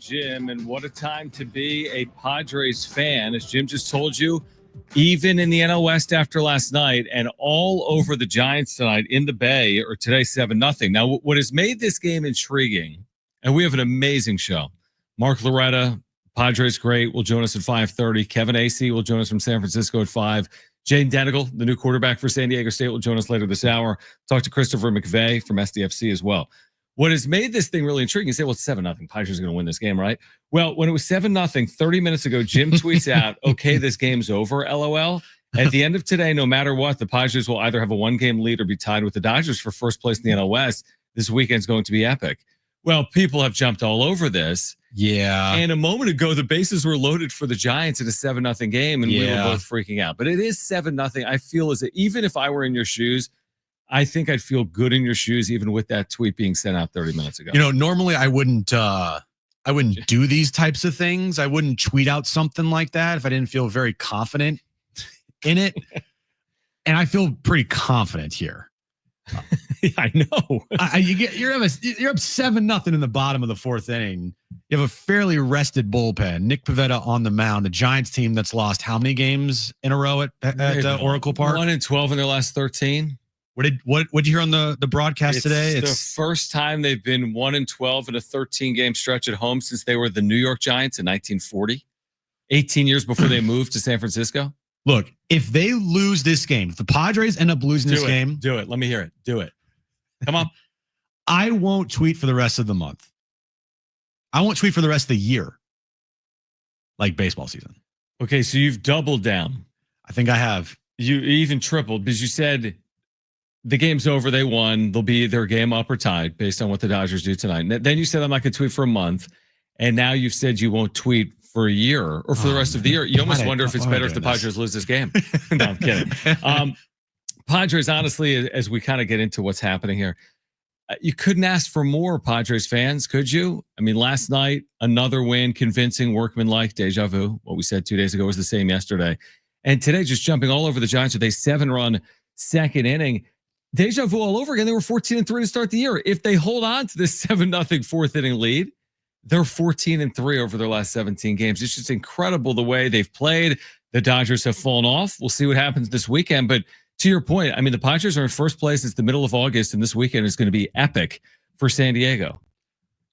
Jim, and what a time to be a Padres fan. As Jim just told you, even in the NL West after last night and all over the Giants tonight in the Bay, or today 7-0. Now, what has made this game intriguing, and we have an amazing show. Mark Loretta, Padres great, will join us at 5:30. Kevin Acee will join us from San Francisco at 5. Jaden Danagel, the new quarterback for San Diego State, will join us later this hour. Talk to Christopher McVey from SDSU as well. What has made this thing really intriguing, you say, well, it's 7-0. Padres are going to win this game, right? Well, when it was 7-0, 30 minutes ago, Jim tweets out, okay, this game's over, LOL. At the end of today, no matter what, the Padres will either have a one-game lead or be tied with the Dodgers for first place in the NL West. This weekend's going to be epic. Well, people have jumped all over this. Yeah. And a moment ago, the bases were loaded for the Giants in a 7-0 game, and we were both freaking out. But it is 7-0. I feel as if even if I were in your shoes, I think I'd feel good in your shoes, even with that tweet being sent out 30 minutes ago. You know, normally I wouldn't do these types of things. I wouldn't tweet out something like that if I didn't feel very confident in it. And I feel pretty confident here. I know. You're up 7-0 in the bottom of the fourth inning. You have a fairly rested bullpen. Nick Pivetta on the mound. The Giants team that's lost how many games in a row at Oracle Park? 1-12 in their last 13. What'd you hear on the broadcast today? It's the first time they've been 1-12 in a 13-game stretch at home since they were the New York Giants in 1940, 18 years before they moved to San Francisco. Look, if they lose this game, if the Padres end up losing this game, do it. Let me hear it. Do it. Come on. I won't tweet for the rest of the month. I won't tweet for the rest of the year, like baseball season. Okay, so you've doubled down. I think I have. You even tripled because you said the game's over, they won. They'll be either game up or tied based on what the Dodgers do tonight. Then you said I'm not going to tweet for a month, and now you've said you won't tweet for a year or for the rest of the year. You almost wonder if it's better if the Padres lose this game. No, I'm kidding. Padres, honestly, as we kind of get into what's happening here, you couldn't ask for more, Padres fans, could you? I mean, last night, another win, convincing, workmanlike, deja vu. What we said 2 days ago was the same yesterday. And today, just jumping all over the Giants with a 7-run second inning. Deja vu all over again. They were 14-3 to start the year. If they hold on to this 7-0 fourth inning lead, they're 14-3 over their last 17 games. It's just incredible the way they've played. The Dodgers have fallen off. We'll see what happens this weekend. But to your point, I mean, the Padres are in first place. It's the middle of August, and this weekend is going to be epic for San Diego.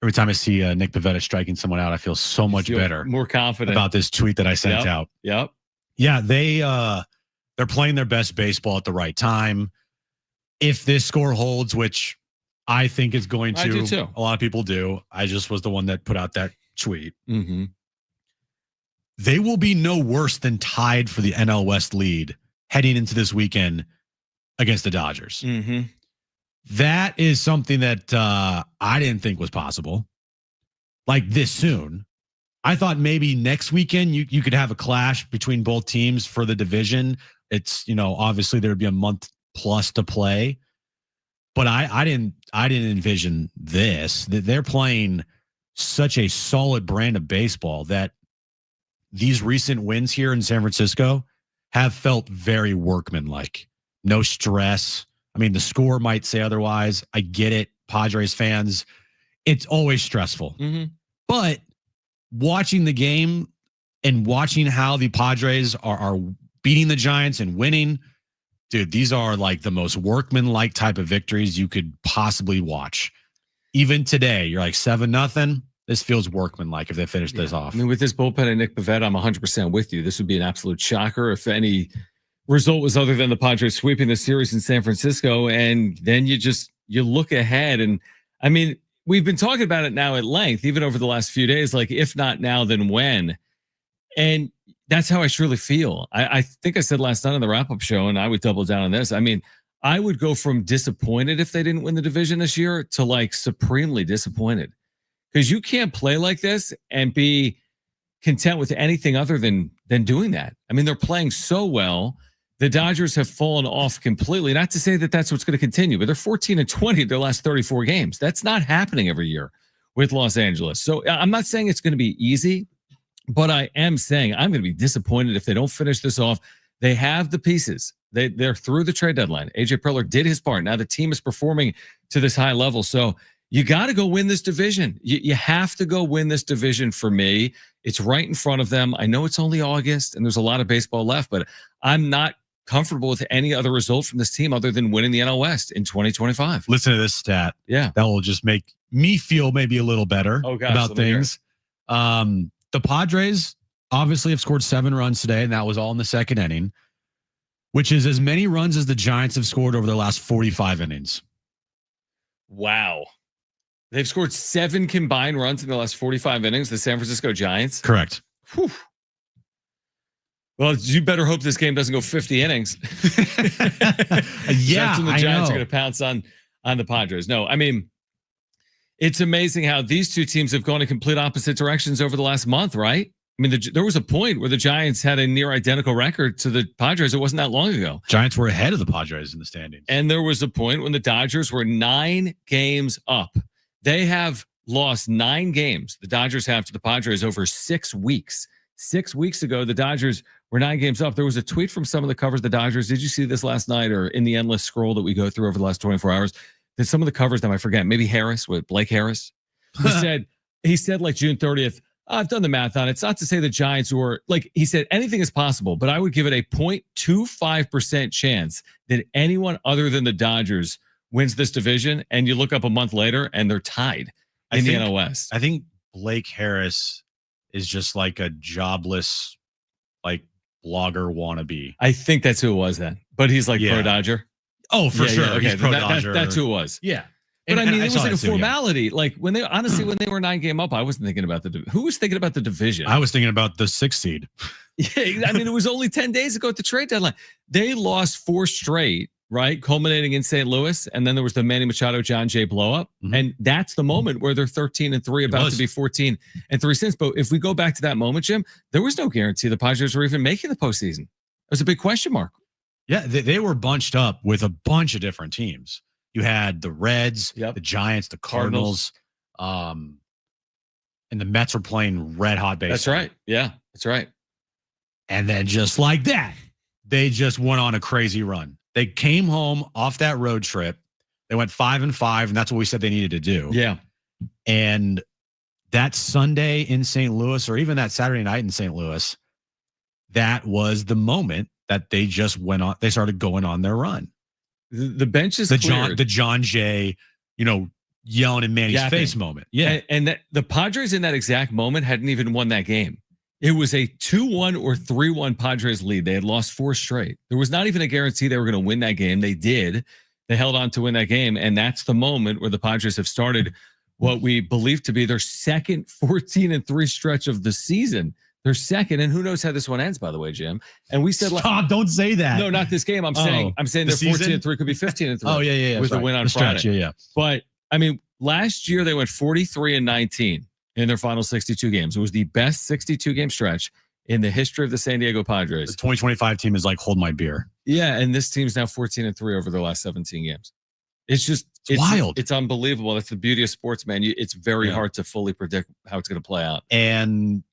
Every time I see Nick Pivetta striking someone out, I feel so much better, more confident about this tweet that I sent out. Yep. Yeah, they're playing their best baseball at the right time. If this score holds, which I think is going to, I do too. A lot of people do. I just was the one that put out that tweet. Mm-hmm. They will be no worse than tied for the NL West lead heading into this weekend against the Dodgers. Mm-hmm. That is something that I didn't think was possible. Like this soon. I thought maybe next weekend you could have a clash between both teams for the division. It's, obviously there'd be a month plus to play. But I didn't envision this. They're playing such a solid brand of baseball that these recent wins here in San Francisco have felt very workmanlike. No stress. I mean, the score might say otherwise. I get it, Padres fans. It's always stressful. Mm-hmm. But watching the game and watching how the Padres are beating the Giants and winning, dude, these are like the most workman-like type of victories you could possibly watch. Even today, you're like 7-0. This feels workman-like if they finish this off. I mean, with this bullpen and Nick Pivetta, I'm 100% with you. This would be an absolute shocker if any result was other than the Padres sweeping the series in San Francisco. And then you look ahead. And I mean, we've been talking about it now at length, even over the last few days, like if not now, then when? And that's how I truly feel. I think I said last night on the wrap-up show, and I would double down on this. I mean, I would go from disappointed if they didn't win the division this year to like supremely disappointed. Because you can't play like this and be content with anything other than doing that. I mean, they're playing so well. The Dodgers have fallen off completely. Not to say that that's what's going to continue, but they're 14-20 their last 34 games. That's not happening every year with Los Angeles. So I'm not saying it's going to be easy, but I am saying I'm going to be disappointed if they don't finish this off. They have the pieces. They're through the trade deadline. AJ Preller did his part. Now the team is performing to this high level. So You got to go win this division. You have to go win this division for me. It's right in front of them. I know it's only August and there's a lot of baseball left, but I'm not comfortable with any other result from this team other than winning the NL West in 2025. Listen to this stat. Yeah. That will just make me feel maybe a little better about things. The Padres obviously have scored 7 runs today, and that was all in the second inning, which is as many runs as the Giants have scored over their last 45 innings. Wow. They've scored 7 combined runs in the last 45 innings, the San Francisco Giants. Correct. Whew. Well, you better hope this game doesn't go 50 innings. Yeah, that's when the Giants are going to pounce on the Padres. No, I mean, it's amazing how these two teams have gone in complete opposite directions over the last month, right? I mean, there was a point where the Giants had a near identical record to the Padres. It wasn't that long ago. Giants were ahead of the Padres in the standings. And there was a point when the Dodgers were 9 games up. They have lost 9 games. The Dodgers have to the Padres over 6 weeks. 6 weeks ago, the Dodgers were 9 games up. There was a tweet from some of the covers of the Dodgers. Did you see this last night or in the endless scroll that we go through over the last 24 hours? That some of the covers that I forget, maybe Harris with Blake Harris. He said like June 30th, I've done the math on it. It's not to say the Giants were like, he said anything is possible, but I would give it a 0.25% chance that anyone other than the Dodgers wins this division. And you look up a month later and they're tied in the NL West. I think Blake Harris is just like a jobless, like blogger wannabe. I think that's who it was then, but he's like pro Dodger. Oh, for sure. Yeah, okay, he's pro Dodger. That's who it was. Yeah. But I mean, it was like a formality. Like when they were 9 game up, I wasn't thinking about who was thinking about the division? I was thinking about the 6th seed. Yeah, I mean, it was only 10 days ago at the trade deadline. They lost 4 straight, right? Culminating in St. Louis. And then there was the Manny Machado, Jon Jim blow up. Mm-hmm. And that's the moment where they're 13-3, about to be 14-3 since. But if we go back to that moment, Jim, there was no guarantee the Padres were even making the postseason. It was a big question mark. Yeah, they were bunched up with a bunch of different teams. You had the Reds, the Giants, the Cardinals, and the Mets were playing red hot baseball. That's right. Yeah, that's right. And then just like that, they just went on a crazy run. They came home off that road trip. They went 5-5, and that's what we said they needed to do. Yeah. And that Sunday in St. Louis, or even that Saturday night in St. Louis, that was the moment that they just went on. They started going on their run. The bench is the cleared. Jon Jay, yelling in Manny's face moment. Yeah, and that the Padres in that exact moment hadn't even won that game. It was a 2-1 or 3-1 Padres lead. They had lost 4 straight. There was not even a guarantee they were going to win that game. They did. They held on to win that game, and that's the moment where the Padres have started what we believe to be their second 14-3 stretch of the season. They're second, and who knows how this one ends, by the way, Jim. And we said, stop, don't say that. No, not this game. I'm saying they're 14-3, could be 15-3. Oh, yeah. With a win on Friday. Friday. Yeah. But I mean, last year they went 43-19 in their final 62 games. It was the best 62 game stretch in the history of the San Diego Padres. The 2025 team is like, hold my beer. Yeah, and this team's now 14-3 over their last 17 games. It's wild. It's unbelievable. That's the beauty of sports, man. It's very hard to fully predict how it's going to play out. And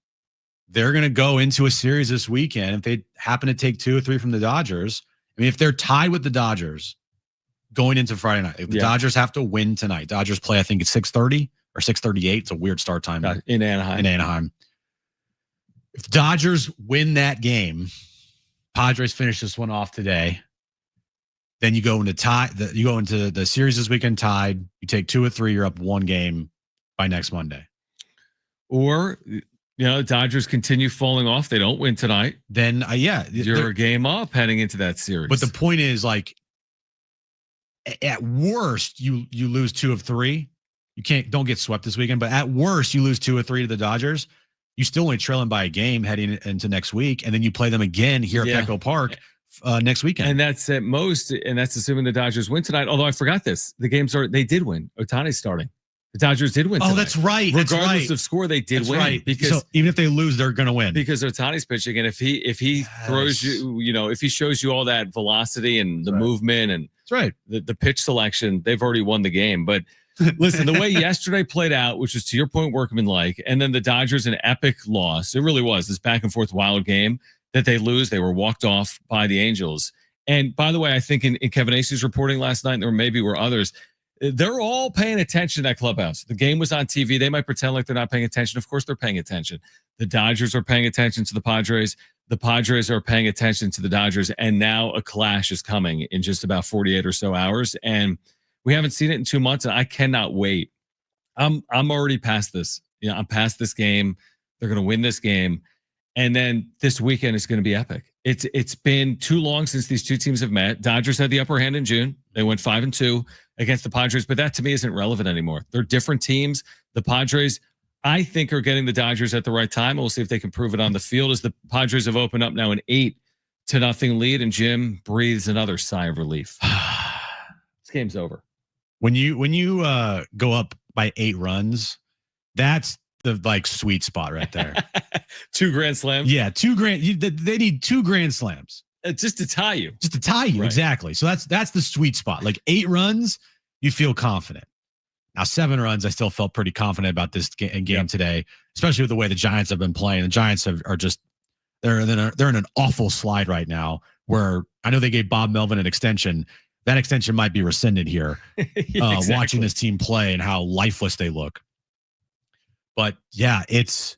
they're going to go into a series this weekend. If they happen to take 2 or 3 from the Dodgers, I mean, if they're tied with the Dodgers going into Friday night, if the Dodgers have to win tonight, Dodgers play, I think it's 6:30 or 6:38. It's a weird start time in Anaheim. If the Dodgers win that game, Padres finish this one off today. Then you go into the series this weekend tied. You take 2 or 3, you're up 1 game by next Monday. Or the Dodgers continue falling off. They don't win tonight. Then, you're a game up heading into that series. But the point is, like, at worst, you lose 2 of 3. Don't get swept this weekend. But at worst, you lose 2 or 3 to the Dodgers. You still only trailing by a game heading into next week, and then you play them again here at Petco Park next weekend. And that's at most, and that's assuming the Dodgers win tonight. Although I forgot this, they did win. Ohtani's starting. The Dodgers did win tonight. Oh, that's right. Regardless of score, they did win. Right. Because even if they lose, they're going to win. Because Ohtani's pitching, and if he throws you, if he shows you all that velocity and the movement and the pitch selection, they've already won the game. But listen, the way yesterday played out, which was to your point, workmanlike, and then the Dodgers an epic loss. It really was this back and forth wild game that they lose. They were walked off by the Angels. And by the way, I think in Kevin Acee's reporting last night, there maybe were others. they're all paying attention to that clubhouse. The game was on TV. They might pretend like they're not paying attention. Of course, they're paying attention. The Dodgers are paying attention to the Padres. The Padres are paying attention to the Dodgers. And now a clash is coming in just about 48 or so hours. And we haven't seen it in 2 months. And I cannot wait. I'm already past this. I'm past this game. They're going to win this game. And then this weekend is going to be epic. It's been too long since these two teams have met. Dodgers had the upper hand in June. They went 5-2 against the Padres, but that to me isn't relevant anymore. They're different teams. The Padres, I think, are getting the Dodgers at the right time. We'll see if they can prove it on the field as the Padres have opened up now an 8-0 lead, and Jim breathes another sigh of relief. This game's over. When you go up by 8 runs, that's the sweet spot right there. 2 grand slams. Yeah, 2 grand. They need 2 grand slams just to tie you. Right. Exactly. So that's the sweet spot. 8 runs, you feel confident. Now 7 runs, I still felt pretty confident about this game today, especially with the way the Giants have been playing. The Giants are just they're in an awful slide right now. Where I know they gave Bob Melvin an extension. That extension might be rescinded here. Exactly. Watching this team play and how lifeless they look. But yeah, it's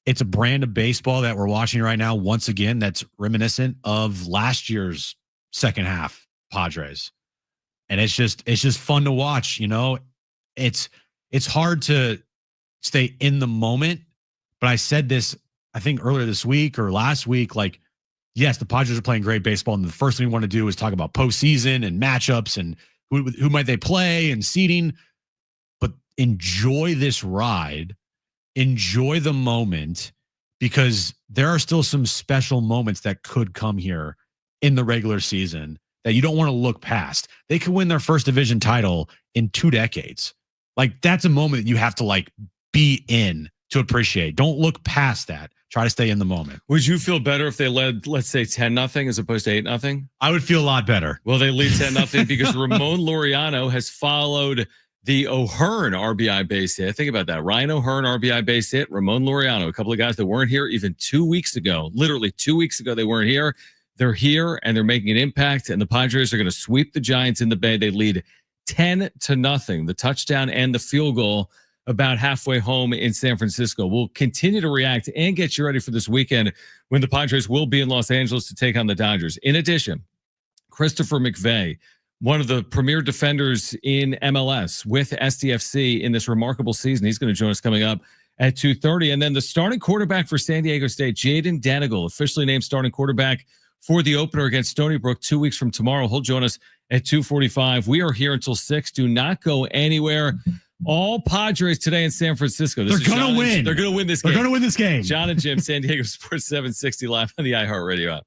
a brand of baseball that we're watching right now. Once again, that's reminiscent of last year's second half Padres, and it's just fun to watch. It's hard to stay in the moment. But I said this, I think earlier this week or last week. Yes, the Padres are playing great baseball, and the first thing we want to do is talk about postseason and matchups and who might they play and seeding. But enjoy this ride. Enjoy the moment, because there are still some special moments that could come here in the regular season that you don't want to look past. They could win their first division title in 2 decades. That's a moment that you have to be in to appreciate. Don't look past that. Try to stay in the moment. Would you feel better if they led, let's say, 10-0 as opposed to 8-0? I would feel a lot better. Well, they lead 10-0 because Ramon Laureano has followed the O'Hearn RBI base hit. Think about that. Ryan O'Hearn RBI base hit. Ramon Laureano, a couple of guys that weren't here even 2 weeks ago. Literally 2 weeks ago, they weren't here. They're here, and they're making an impact, and the Padres are going to sweep the Giants in the Bay. They lead 10-0. The touchdown and the field goal about halfway home in San Francisco. We'll continue to react and get you ready for this weekend when the Padres will be in Los Angeles to take on the Dodgers. In addition, Christopher McVey, one of the premier defenders in MLS with SDFC in this remarkable season. He's going to join us coming up at 2:30. And then the starting quarterback for San Diego State, Jaden Danagel, officially named starting quarterback for the opener against Stony Brook 2 weeks from tomorrow. He'll join us at 2:45. We are here until 6. Do not go anywhere. All Padres today in San Francisco. They're going to win. They're going to win this game. They're going to win this game. Jon and Jim, San Diego Sports 760 live on the iHeartRadio app.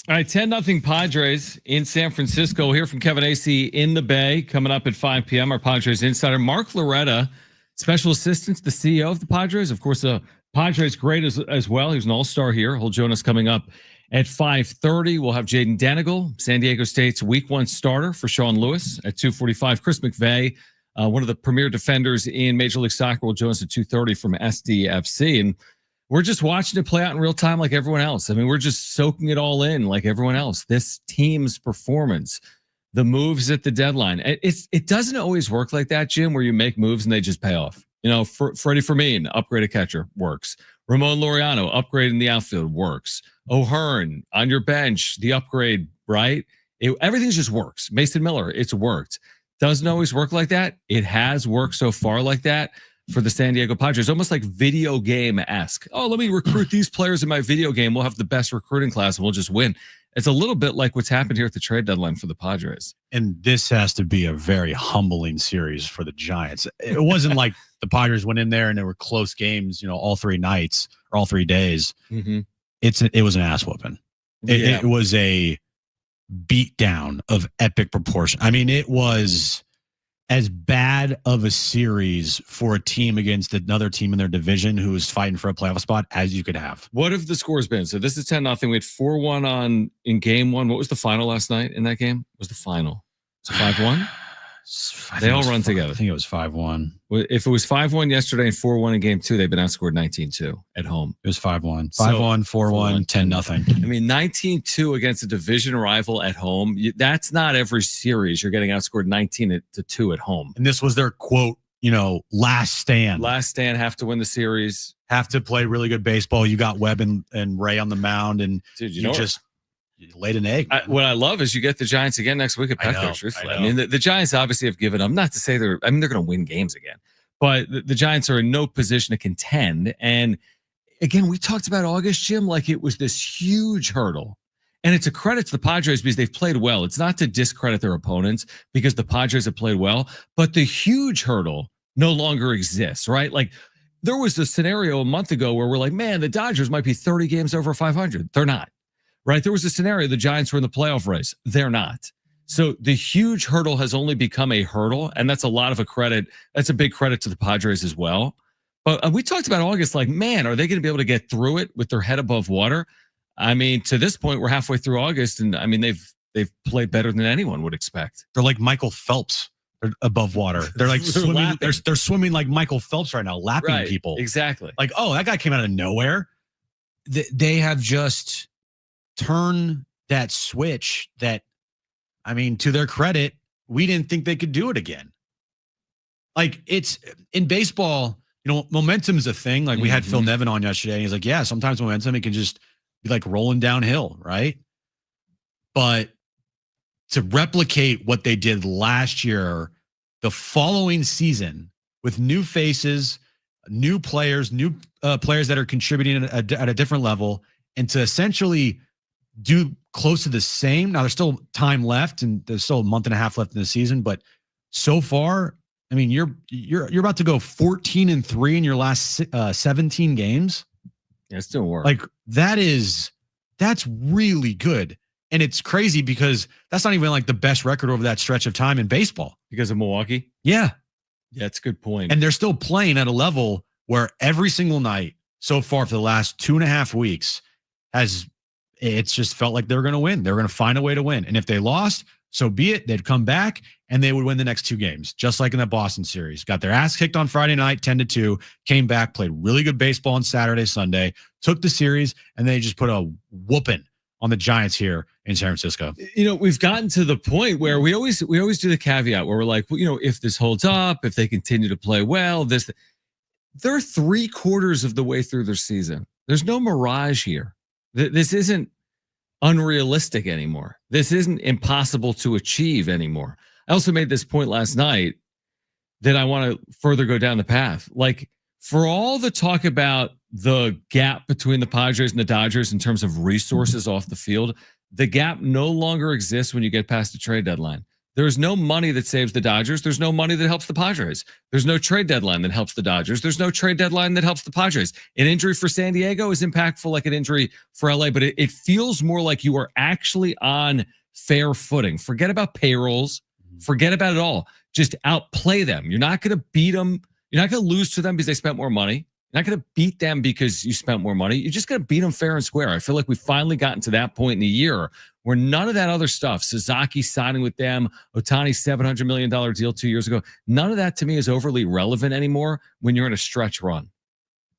All right, 10-0 Padres in San Francisco. We'll hear from Kevin Acee in the Bay coming up at 5 p.m. Our Padres insider, Mark Loretta, special assistant to the CEO of the Padres. Of course, Padres great as well. He's an all-star here. He'll join us coming up at 5:30. We'll have Jaden Danagel, San Diego State's Week 1 starter for Sean Lewis at 2:45. Chris McVey, one of the premier defenders in Major League Soccer, will join us at 2:30 from SDFC. And we're just watching it play out in real time like everyone else. I mean, we're just soaking it all in like everyone else. This team's performance, the moves at the deadline. It doesn't always work like that, Jim, where you make moves and they just pay off. You know, Freddie Fermin, upgrade a catcher, works. Ramon Laureano, upgrade in the outfield, works. O'Hearn, on your bench, the upgrade, right? Everything just works. Mason Miller, it's worked. Doesn't always work like that. It has worked so far like that for the San Diego Padres, almost like video game-esque. Oh, let me recruit these players in my video game. We'll have the best recruiting class and we'll just win. It's a little bit like what's happened here at the trade deadline for the Padres. And this has to be a very humbling series for the Giants. It wasn't like the Padres went in there and there were close games, all 3 nights or all 3 days. Mm-hmm. It was an ass whooping. It was a beat down of epic proportion. I mean, it was as bad of a series for a team against another team in their division who was fighting for a playoff spot as you could have. What have the scores been? So this is 10-0. We had 4-1 in game 1. What was the final last night in that game? What was the final? Was it 5-1? They all run together. I think it was 5-1. If it was 5-1 yesterday and 4-1 in game 2, they've been outscored 19-2 at home. It was 5-1. 5-1, 4-1, 10-0. I mean, 19-2 against a division rival at home. That's not every series. You're getting outscored 19-2 at home. And this was their quote, last stand. Last stand, have to win the series. Have to play really good baseball. You got Webb and Ray on the mound, and dude, you laid an egg. What I love is you get the Giants again next week at Petco, truthfully. I mean, the Giants obviously have given up. Not to say they're going to win games again, but the Giants are in no position to contend. And again, we talked about August, Jim, like it was this huge hurdle. And it's a credit to the Padres because they've played well. It's not to discredit their opponents because the Padres have played well, but the huge hurdle no longer exists, right? Like there was a scenario a month ago where we're like, man, the Dodgers might be 30 games over 500. They're not. Right. There was a scenario the Giants were in the playoff race. They're not. So the huge hurdle has only become a hurdle. And that's a lot of a credit. That's a big credit to the Padres as well. But we talked about August, like, man, are they going to be able to get through it with their head above water? I mean, to this point, we're halfway through August. And I mean, they've played better than anyone would expect. They're like Michael Phelps. They're above water. They're like swimming. They're swimming like Michael Phelps right now, lapping people. Exactly. Like, oh, that guy came out of nowhere. They have just turn that switch that, I mean, to their credit, we didn't think they could do it again. Like it's in baseball, momentum is a thing. Like we had Phil Nevin on yesterday and he's like, yeah, sometimes momentum, it can just be like rolling downhill. Right. But to replicate what they did last year, the following season with new faces, new players that are contributing at a different level, and to essentially do close to the same. Now there's still time left and there's still a month and a half left in the season, but so far, I mean, you're about to go 14-3 in your last 17 games. Yeah, it still works. Like that's really good. And it's crazy because that's not even like the best record over that stretch of time in baseball. Because of Milwaukee? Yeah. Yeah, that's a good point. And they're still playing at a level where every single night so far for the last 2.5 weeks it's just felt like they're going to win. They're going to find a way to win. And if they lost, so be it. They'd come back and they would win the next 2 games, just like in the Boston series. Got their ass kicked on Friday night, 10-2, came back, played really good baseball on Saturday, Sunday, took the series, and they just put a whooping on the Giants here in San Francisco. We've gotten to the point where we always do the caveat where we're like, well, if this holds up, if they continue to play well, they're 3/4 of the way through their season. There's no mirage here. This isn't unrealistic anymore. This isn't impossible to achieve anymore. I also made this point last night that I want to further go down the path. Like for all the talk about the gap between the Padres and the Dodgers in terms of resources off the field, the gap no longer exists when you get past the trade deadline. There's no money that saves the Dodgers. There's no money that helps the Padres. There's no trade deadline that helps the Dodgers. There's no trade deadline that helps the Padres. An injury for San Diego is impactful like an injury for LA, but it feels more like you are actually on fair footing. Forget about payrolls. Forget about it all. Just outplay them. You're not going to beat them. You're not going to lose to them because they spent more money. You're not going to beat them because you spent more money. You're just going to beat them fair and square. I feel like we've finally gotten to that point in the year where none of that other stuff, Sasaki signing with them, Ohtani's $700 million deal 2 years ago, none of that to me is overly relevant anymore when you're in a stretch run,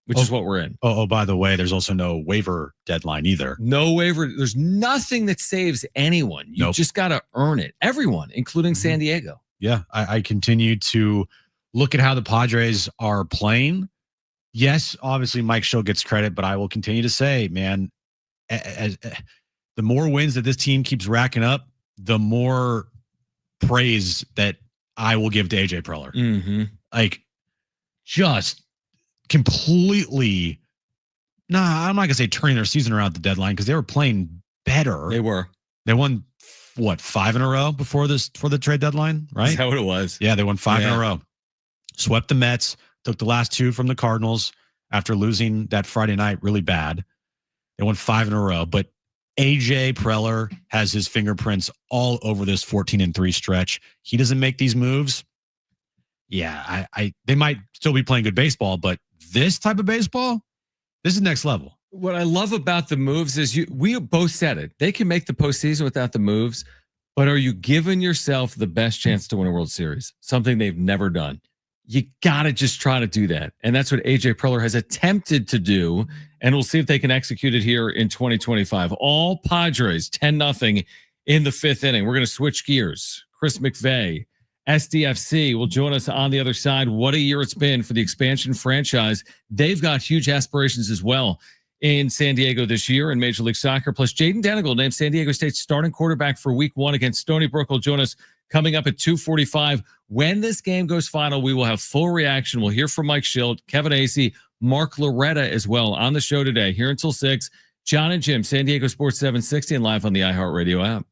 which is what we're in. Oh, by the way, there's also no waiver deadline either. No waiver. There's nothing that saves anyone. You just got to earn it. Everyone, including San Diego. Yeah, I continue to look at how the Padres are playing. Yes, obviously Mike Schill gets credit, but I will continue to say, man, the more wins that this team keeps racking up, the more praise that I will give to AJ Preller. Like, just completely. Nah, I'm not gonna say turning their season around at the deadline because they were playing better. They were. They won what 5 in a row before the trade deadline, right? Is that what it was? Yeah, they won 5 in a row. Swept the Mets. Took the last 2 from the Cardinals after losing that Friday night really bad. They won 5 in a row, but AJ Preller has his fingerprints all over this 14-3 stretch. He doesn't make these moves. Yeah, they might still be playing good baseball, but this type of baseball, this is next level. What I love about the moves is we both said it. They can make the postseason without the moves, but are you giving yourself the best chance to win a World Series? Something they've never done. You got to just try to do that. And that's what AJ Preller has attempted to do. And we'll see if they can execute it here in 2025. All Padres 10-0 in the 5th inning. We're going to switch gears. Chris McVey, SDFC, will join us on the other side. What a year it's been for the expansion franchise. They've got huge aspirations as well in San Diego this year in Major League Soccer. Plus, Jaden Danagel named San Diego State's starting quarterback for Week 1 against Stony Brook. Will join us coming up at 2:45. When this game goes final, we will have full reaction. We'll hear from Mike Schill, Kevin Acee, Mark Loretta as well on the show today. Here until 6. Jon and Jim, San Diego Sports 760 and live on the iHeartRadio app.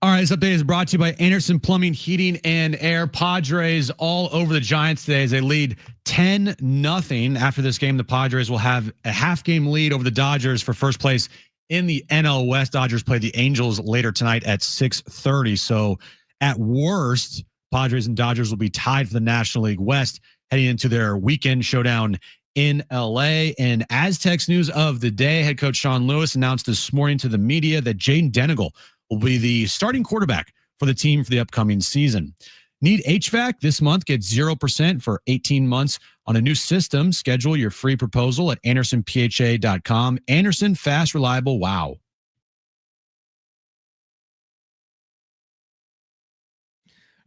All right, this update is brought to you by Anderson Plumbing, Heating, and Air. Padres all over the Giants today as they lead 10-0. After this game, the Padres will have a half-game lead over the Dodgers for first place in the NL West. Dodgers play the Angels later tonight at 6:30. So at worst, Padres and Dodgers will be tied for the National League West heading into their weekend showdown in LA. And Aztecs news of the day, head coach Sean Lewis announced this morning to the media that Jaden Danagel will be the starting quarterback for the team for the upcoming season. Need HVAC? This month, get 0% for 18 months on a new system. Schedule your free proposal at AndersonPHA.com. Anderson, fast, reliable, wow.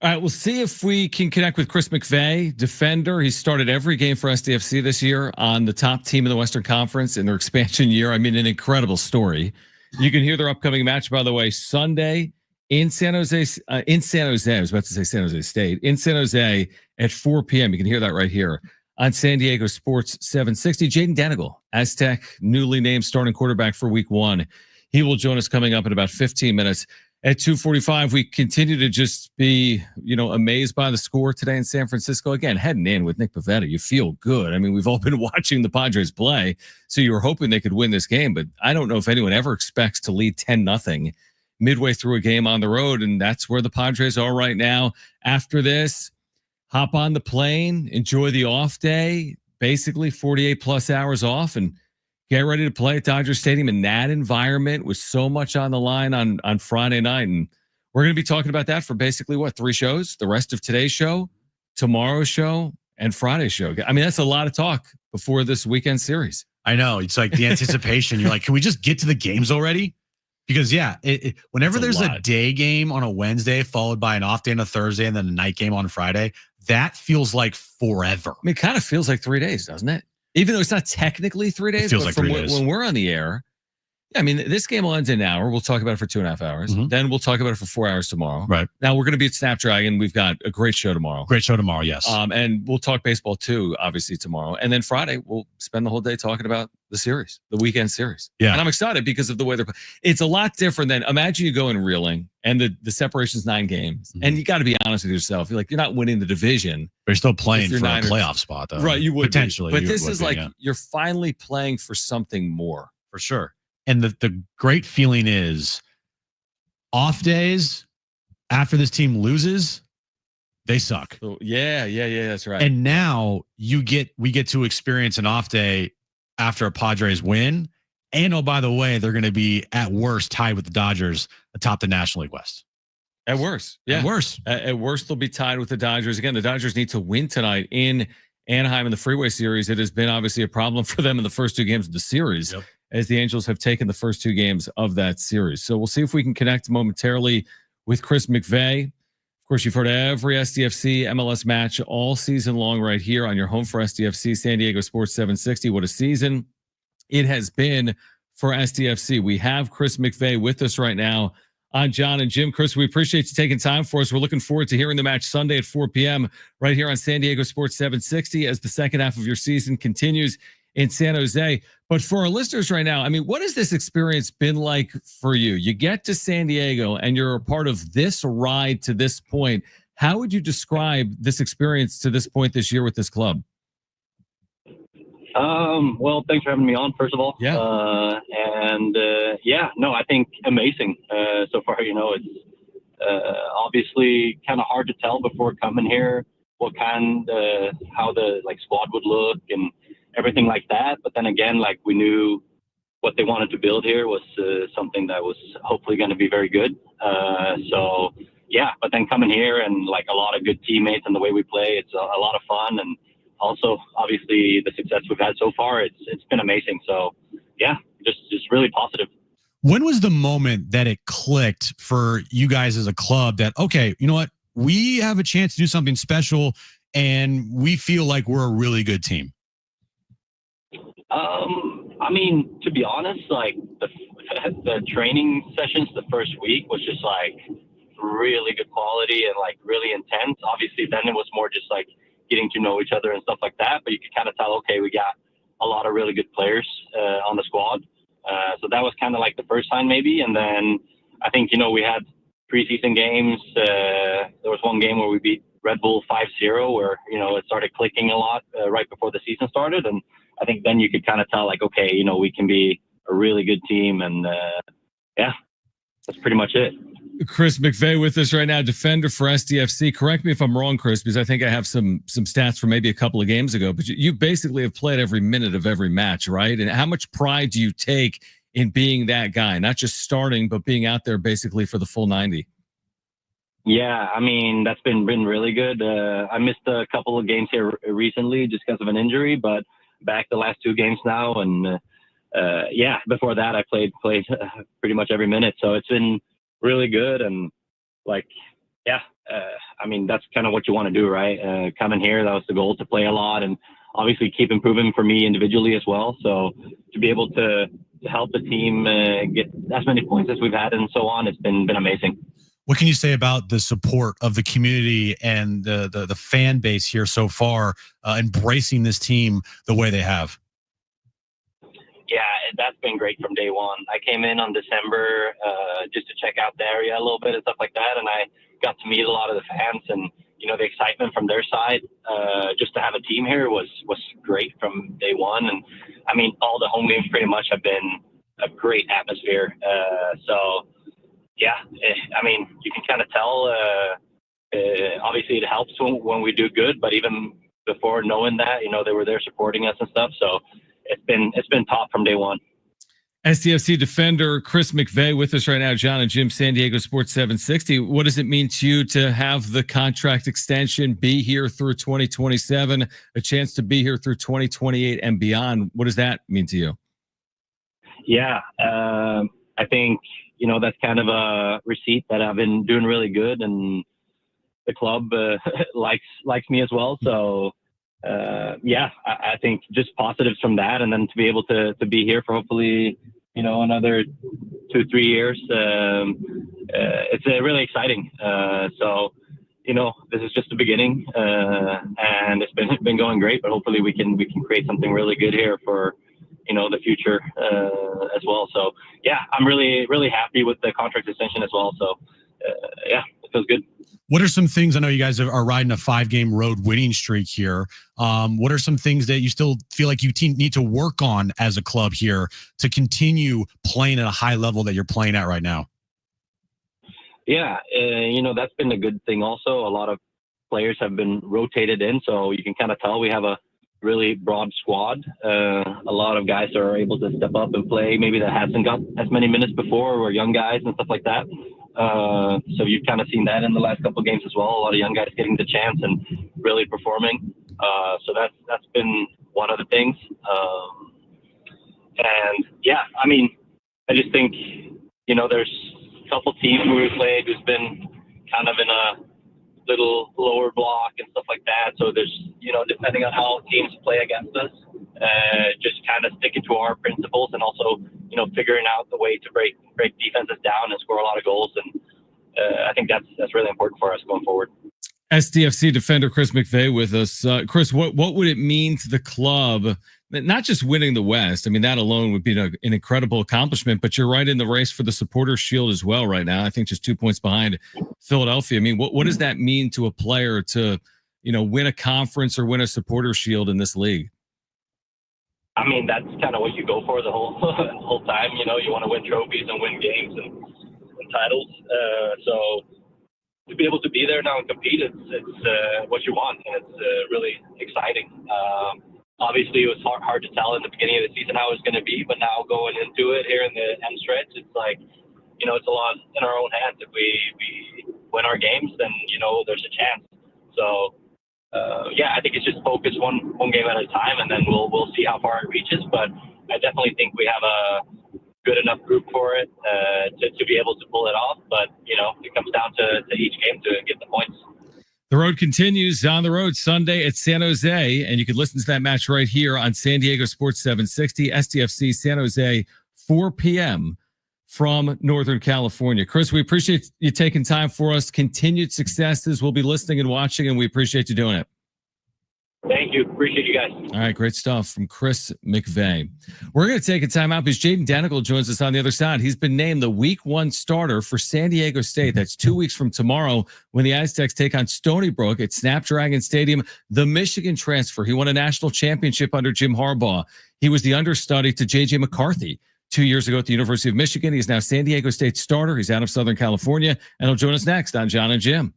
All right, we'll see if we can connect with Chris McVey, defender. He started every game for SDFC this year on the top team in the Western Conference in their expansion year. I mean, an incredible story. You can hear their upcoming match, by the way, Sunday in San Jose. I was about to say San Jose State. In San Jose at 4 p.m. You can hear that right here on San Diego Sports 760. Jaden Danagel, Aztec, newly named starting quarterback for Week 1. He will join us coming up in about 15 minutes. At 2:45, we continue to just be, amazed by the score today in San Francisco. Again, heading in with Nick Pivetta, you feel good. I mean, we've all been watching the Padres play, so you were hoping they could win this game. But I don't know if anyone ever expects to lead 10-0 midway through a game on the road, and that's where the Padres are right now. After this, hop on the plane, enjoy the off day, basically 48 plus hours off, and get ready to play at Dodger Stadium in that environment with so much on the line on Friday night. And we're going to be talking about that for basically, 3 shows? The rest of today's show, tomorrow's show, and Friday's show. I mean, that's a lot of talk before this weekend series. I know. It's like the anticipation. You're like, can we just get to the games already? Because, whenever there's a day game on a Wednesday followed by an off day on a Thursday and then a night game on Friday, that feels like forever. I mean, it kind of feels like 3 days, doesn't it? Even though it's not technically 3 days, it feels but like from 3 days. When we're on the air, I mean, this game will end in an hour. We'll talk about it for 2.5 hours. Mm-hmm. Then we'll talk about it for 4 hours tomorrow. Right. Now we're going to be at Snapdragon. We've got a great show tomorrow. Yes. And we'll talk baseball too, obviously tomorrow. And then Friday, we'll spend the whole day talking about the series, the weekend series. Yeah. And I'm excited because of the way it's a lot different than, imagine you go in reeling and the separation's 9 games. Mm-hmm. And you got to be honest with yourself. You're not winning the division. But you're still playing for a playoff spot though. Right. You would potentially. But this is you're finally playing for something more. For sure. And the great feeling is off days after this team loses, they suck. So, yeah, that's right. And now we get to experience an off day after a Padres win. And oh, by the way, they're going to be at worst tied with the Dodgers atop the National League West. At worst, yeah. At worst, they'll be tied with the Dodgers. Again, the Dodgers need to win tonight in Anaheim in the Freeway Series. It has been obviously a problem for them in the first 2 games of the series. Yep. As the Angels have taken the first 2 games of that series. So we'll see if we can connect momentarily with Chris McVey. Of course, you've heard every SDFC MLS match all season long right here on your home for SDFC, San Diego Sports 760. What a season it has been for SDFC. We have Chris McVey with us right now on Jon and Jim. Chris, we appreciate you taking time for us. We're looking forward to hearing the match Sunday at 4 p.m. right here on San Diego Sports 760 as the second half of your season continues in San Jose. But for our listeners right now, I mean, what has this experience been like for you? You get to San Diego and you're a part of this ride to this point. How would you describe this experience to this point this year with this club? Well, thanks for having me on, first of all. Yeah. I think amazing so far. It's obviously kind of hard to tell before coming here how the squad would look and everything like that. But then again, we knew what they wanted to build here was something that was hopefully going to be very good. But then coming here and a lot of good teammates and the way we play, it's a lot of fun. And also, obviously, the success we've had so far, it's been amazing. So, just really positive. When was the moment that it clicked for you guys as a club that, okay, you know what, we have a chance to do something special and we feel like we're a really good team? I mean, to be honest, the training sessions the first week was just really good quality and really intense. Obviously, then it was more just getting to know each other and stuff like that. But you could kind of tell, okay, we got a lot of really good players on the squad. So that was kind of the first sign maybe. And then I think, we had preseason games. There was one game where we beat Red Bull 5-0 where, it started clicking a lot right before the season started. And I think then you could kind of tell like, okay, we can be a really good team. And yeah, that's pretty much it. Chris McVey with us right now, defender for SDFC. Correct me if I'm wrong, Chris, because I think I have some stats from maybe a couple of games ago, but you basically have played every minute of every match, right? And how much pride do you take in being that guy, not just starting, but being out there basically for the full 90? Yeah, I mean, that's been really good. I missed a couple of games here recently just because of an injury, but back the last 2 games now. And yeah, before that, I played pretty much every minute. So it's been really good. And like, yeah, I mean, that's kind of what you want to do, right? Coming here, that was the goal, to play a lot and obviously keep improving for me individually as well. So to be able to help the team get as many points as we've had and so on, it's been amazing. What can you say about the support of the community and the fan base here so far, embracing this team the way they have? Yeah, that's been great from day one. I came in on December just to check out the area a little bit and stuff like that, and I got to meet a lot of the fans, and the excitement from their side just to have a team here was great from day one. And I mean, all the home games pretty much have been a great atmosphere. So yeah, I mean, you can kind of tell. Obviously, it helps when we do good, but even before knowing that, they were there supporting us and stuff. So it's been top from day one. SDFC defender Chris McVey with us right now. Jon Jim, San Diego Sports 760. What does it mean to you to have the contract extension, be here through 2027, a chance to be here through 2028 and beyond? What does that mean to you? Yeah, I think that's kind of a receipt that I've been doing really good, and the club likes me as well. So yeah, I think just positives from that, and then to be able to be here for hopefully another 2-3 years. It's really exciting. So this is just the beginning, and it's been going great. But hopefully we can create something really good here for the future as well. So yeah, I'm really happy with the contract extension as well. So yeah, it feels good. What are some things, I know you guys are riding a 5-game road winning streak here. What are some things that you still feel like you need to work on as a club here to continue playing at a high level that you're playing at right now? Yeah, that's been a good thing also. A lot of players have been rotated in, so you can kind of tell we have a really broad squad. A lot of guys are able to step up and play, maybe that hasn't got as many minutes before, or young guys and stuff like that. So you've kind of seen that in the last couple of games as well. A lot of young guys getting the chance and really performing. So that's been one of the things. And yeah, I mean, I just think, there's a couple teams who we played who's been kind of in a little lower block and stuff like that. So there's, depending on how teams play against us, just kind of sticking to our principles, and also, figuring out the way to break defenses down and score a lot of goals. And I think that's really important for us going forward. SDFC defender Chris McVey with us. Chris, what would it mean to the club, not just winning the West? I mean, that alone would be an incredible accomplishment, but you're right in the race for the Supporters Shield as well right now. I think just 2 points behind Philadelphia. I mean, what does that mean to a player to, win a conference or win a Supporters Shield in this league? I mean, that's kind of what you go for the whole time. You want to win trophies and win games and titles. So to be able to be there now and compete, it's what you want, and it's really exciting. Obviously, it was hard to tell in the beginning of the season how it was going to be, but now going into it here in the end stretch, it's like, it's a lot in our own hands. If we win our games, then, there's a chance. So, yeah, I think it's just focus one game at a time, and then we'll see how far it reaches. But I definitely think we have a good enough group for it to be able to pull it off. But, it comes down to each game to get the points. The road continues on the road Sunday at San Jose, and you can listen to that match right here on San Diego Sports 760, SDFC San Jose, 4 p.m. from Northern California. Chris, we appreciate you taking time for us. Continued successes. We'll be listening and watching, and we appreciate you doing it. Thank you. Appreciate you guys. All right, great stuff from Chris McVey. We're going to take a timeout because Jaden Danagel joins us on the other side. He's been named the Week 1 starter for San Diego State. That's 2 weeks from tomorrow when the Aztecs take on Stony Brook at Snapdragon Stadium. The Michigan transfer. He won a national championship under Jim Harbaugh. He was the understudy to J.J. McCarthy 2 years ago at the University of Michigan. He's now San Diego State starter. He's out of Southern California, and he'll join us next on Jon and Jim.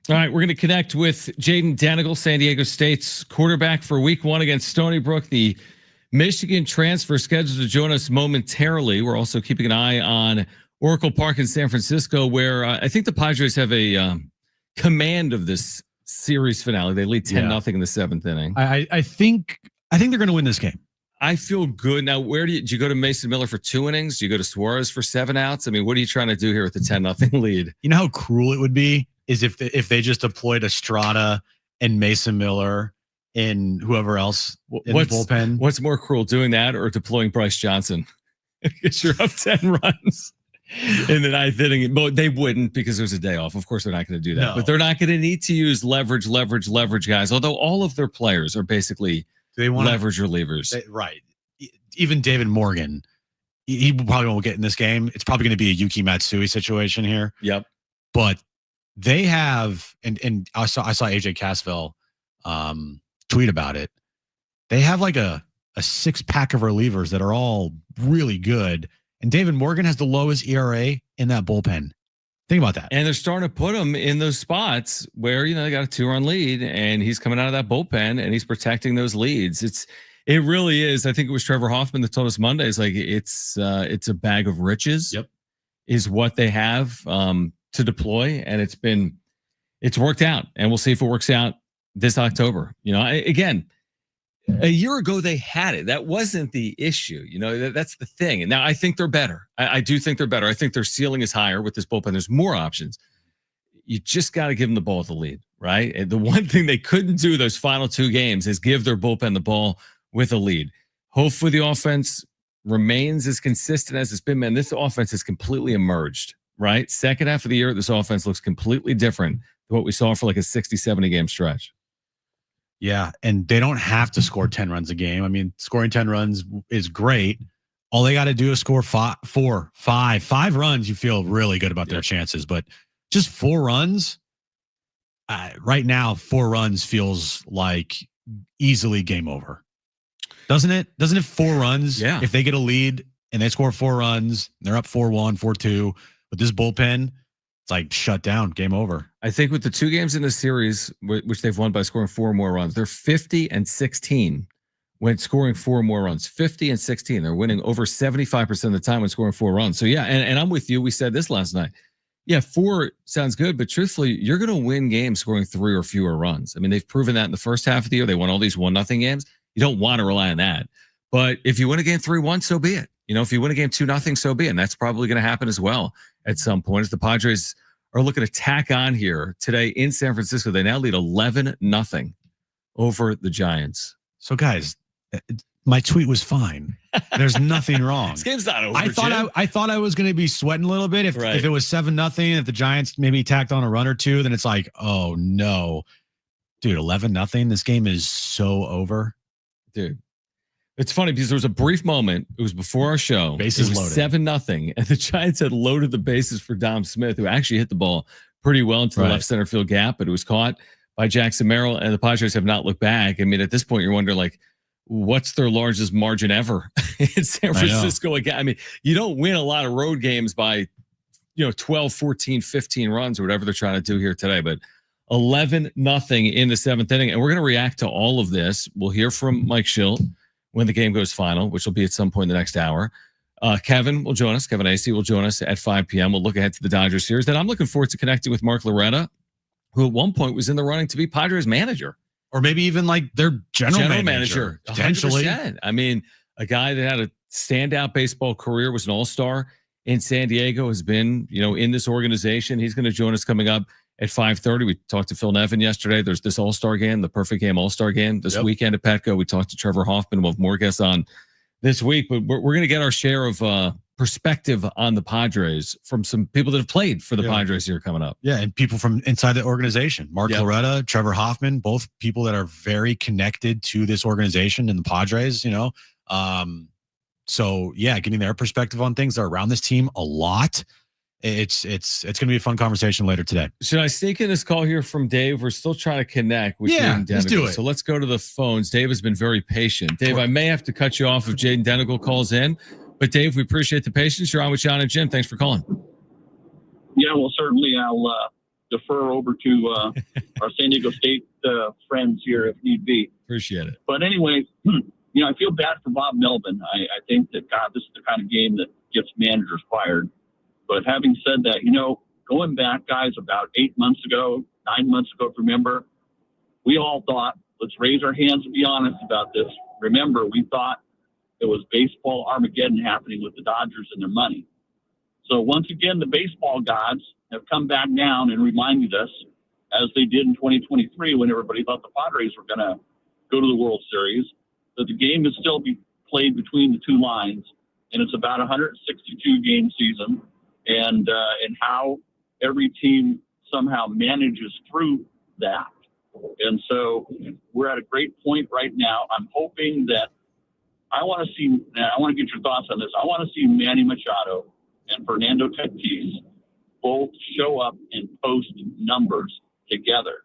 All right, we're going to connect with Jaden Danagel, San Diego State's quarterback for Week 1 against Stony Brook. The Michigan transfer scheduled to join us momentarily. We're also keeping an eye on Oracle Park in San Francisco, where I think the Padres have a command of this series finale. They lead 10-0 in the 7th inning. I think they're going to win this game. I feel good. Now, do you go to Mason Miller for 2 innings? Do you go to Suarez for 7 outs? I mean, what are you trying to do here with the 10-0 lead? You know how cruel it would be is if they just deployed Estrada and Mason Miller and whoever else in the bullpen. What's more cruel, doing that or deploying Bryce Johnson? Because you're up 10 runs in the 9th inning. But they wouldn't, because there's a day off. Of course, they're not going to do that. No. But they're not going to need to use leverage, guys. Although all of their players are basically leverage relievers. Right. Even David Morgan, he probably won't get in this game. It's probably going to be a Yuki Matsui situation here. Yep. But they have, and I saw AJ Casville tweet about it. They have like a 6-pack of relievers that are all really good. And David Morgan has the lowest ERA in that bullpen. Think about that. And they're starting to put him in those spots where, they got a 2-run lead and he's coming out of that bullpen and he's protecting those leads. It really is. I think it was Trevor Hoffman that told us Monday. It's like, it's a bag of riches. Yep. Is what they have to deploy. And it's worked out, and we'll see if it works out this October. Again, a year ago they had it. That wasn't the issue. That's the thing. And now I think they're better. I do think they're better. I think their ceiling is higher with this bullpen. There's more options. You just got to give them the ball at the lead, right? And the one thing they couldn't do those final 2 games is give their bullpen the ball with a lead. Hopefully the offense remains as consistent as it's been. Man, this offense has completely emerged, right? Second half of the year, this offense looks completely different than what we saw for like a 60, 70 game stretch. Yeah, and they don't have to score 10 runs a game. I mean, scoring 10 runs is great. All they got to do is score 5 runs. You feel really good about their chances, but just 4 runs. Right now, 4 runs feels like easily game over. Doesn't it? Doesn't it 4 runs? Yeah. If they get a lead and they score 4 runs, they're up 4-1, 4-2. With this bullpen, it's like shut down, game over. I think with the 2 games in the series, which they've won by scoring 4 more runs, they're 50-16 when scoring 4 more runs. 50-16. They're winning over 75% of the time when scoring 4 runs. So yeah, and I'm with you. We said this last night. Yeah, 4 sounds good, but truthfully, you're going to win games scoring 3 or fewer runs. I mean, they've proven that in the first half of the year. They won all these 1-0 games. You don't want to rely on that. But if you win a game 3-1, so be it. If you win a game 2-0, so be it. And that's probably going to happen as well at some point, as the Padres are looking to tack on here today in San Francisco. They now lead 11-0 over the Giants. So guys, my tweet was fine. There's nothing wrong. This game's not over. I thought I was going to be sweating a little bit if it was 7-0. If the Giants maybe tacked on a run or 2, then it's like, oh no, dude, 11-0. This game is so over, dude. It's funny because there was a brief moment. It was before our show. Bases loaded. 7-0, and the Giants had loaded the bases for Dom Smith, who actually hit the ball pretty well into the left center field gap, but it was caught by Jackson Merrill, and the Padres have not looked back. I mean, at this point, you're wondering, like, what's their largest margin ever in San Francisco again? I mean, you don't win a lot of road games by, 12, 14, 15 runs or whatever they're trying to do here today, but 11-0 in the 7th inning. And we're going to react to all of this. We'll hear from Mike Schilt when the game goes final, which will be at some point in the next hour. Kevin will join us. Kevin Acee will join us at 5 p.m. We'll look ahead to the Dodgers series. Then I'm looking forward to connecting with Mark Loretta, who at one point was in the running to be Padres manager. Or maybe even like their general manager. Potentially. 100%. I mean, a guy that had a standout baseball career, was an all-star in San Diego, has been, in this organization. He's going to join us coming up at 5:30. We talked to Phil Nevin yesterday. There's this all-star game, the perfect game all-star game this weekend at Petco. We talked to Trevor Hoffman. We'll have more guests on this week, but we're going to get our share of perspective on the Padres from some people that have played for the Padres here coming up. Yeah, and people from inside the organization. Mark Loretta, Trevor Hoffman, both people that are very connected to this organization and the Padres, So yeah, getting their perspective on things. They're around this team a lot. It's going to be a fun conversation later today. Should I sneak in this call here from Dave? We're still trying to connect with Jaden Danagel. Let's do it. So let's go to the phones. Dave has been very patient. Dave, I may have to cut you off if Jaden Danagel calls in, but Dave, we appreciate the patience. You're on with Jon and Jim. Thanks for calling. Yeah, well, certainly I'll defer over to our San Diego State friends here if need be. Appreciate it. But anyway, I feel bad for Bob Melvin. I think that, God, this is the kind of game that gets managers fired. But having said that, going back, guys, about 8 months ago, 9 months ago, if you remember, we all thought, let's raise our hands and be honest about this. Remember, we thought it was baseball Armageddon happening with the Dodgers and their money. So once again, the baseball gods have come back down and reminded us, as they did in 2023 when everybody thought the Padres were going to go to the World Series, that the game is still be played between the two lines, and it's about a 162-game season, and how every team somehow manages through that. And so we're at a great point right now. I'm hoping that I want to get your thoughts on this. I want to see Manny Machado and Fernando Tatis both show up and post numbers together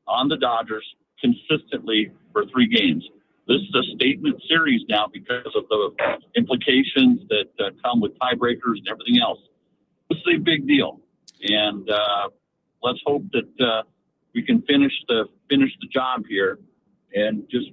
on the Dodgers consistently for 3 games. This is a statement series now because of the implications that come with tiebreakers and everything else. This is a big deal, and let's hope that we can finish the job here, and just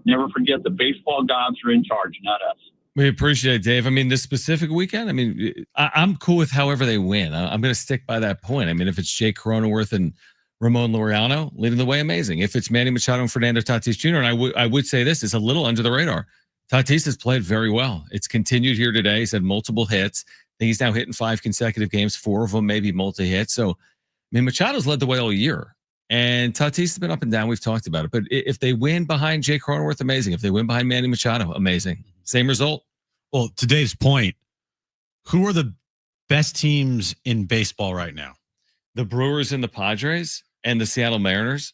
never forget the baseball gods are in charge, not us. We appreciate it, Dave. I mean, this specific weekend, I mean, I'm cool with however they win. I'm going to stick by that point. I mean, if it's Jake Cronenworth and Ramon Laureano leading the way, amazing. If it's Manny Machado and Fernando Tatis Jr., and I would say this is a little under the radar. Tatis has played very well. It's continued here today. He's had multiple hits. He's now hitting 5 consecutive games, 4 of them maybe multi-hits. So, I mean, Machado's led the way all year. And Tatis has been up and down. We've talked about it. But if they win behind Jake Cronenworth, amazing. If they win behind Manny Machado, amazing. Same result. Well, to Dave's point, who are the best teams in baseball right now? The Brewers and the Padres and the Seattle Mariners.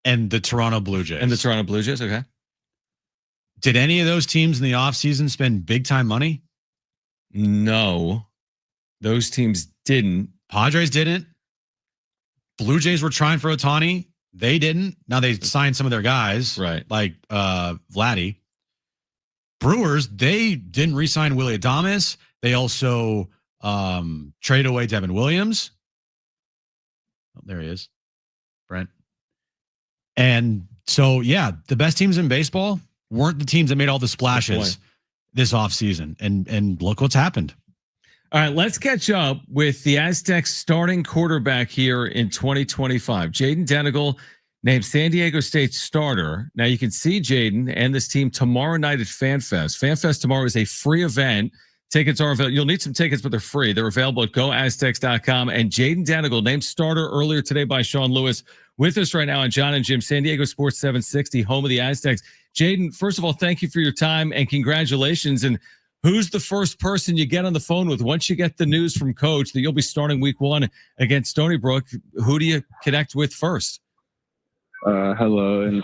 And the Toronto Blue Jays. And the Toronto Blue Jays, okay. Did any of those teams in the offseason spend big-time money? No. Those teams didn't. Padres didn't. Blue Jays were trying for Ohtani. They didn't. Now they signed some of their guys, right? Like Vladdy. Brewers, they didn't re-sign Willie Adames. They also traded away Devin Williams. Oh, there he is, Brent. And so, yeah, the best teams in baseball weren't the teams that made all the splashes this offseason. And look what's happened. All right, let's catch up with the Aztecs starting quarterback here in 2025. Jaden Danagel named San Diego State starter. Now you can see Jaden and this team tomorrow night at FanFest. FanFest tomorrow is a free event. Tickets are available. You'll need some tickets, but they're free. They're available at goaztecs.com. And Jaden Danagel, named starter earlier today by Sean Lewis, with us right now on Jon and Jim, San Diego Sports 760, home of the Aztecs. Jaden, first of all, thank you for your time and congratulations. And who's the first person you get on the phone with once you get the news from Coach that you'll be starting week 1 against Stony Brook? Who do you connect with first? Hello, and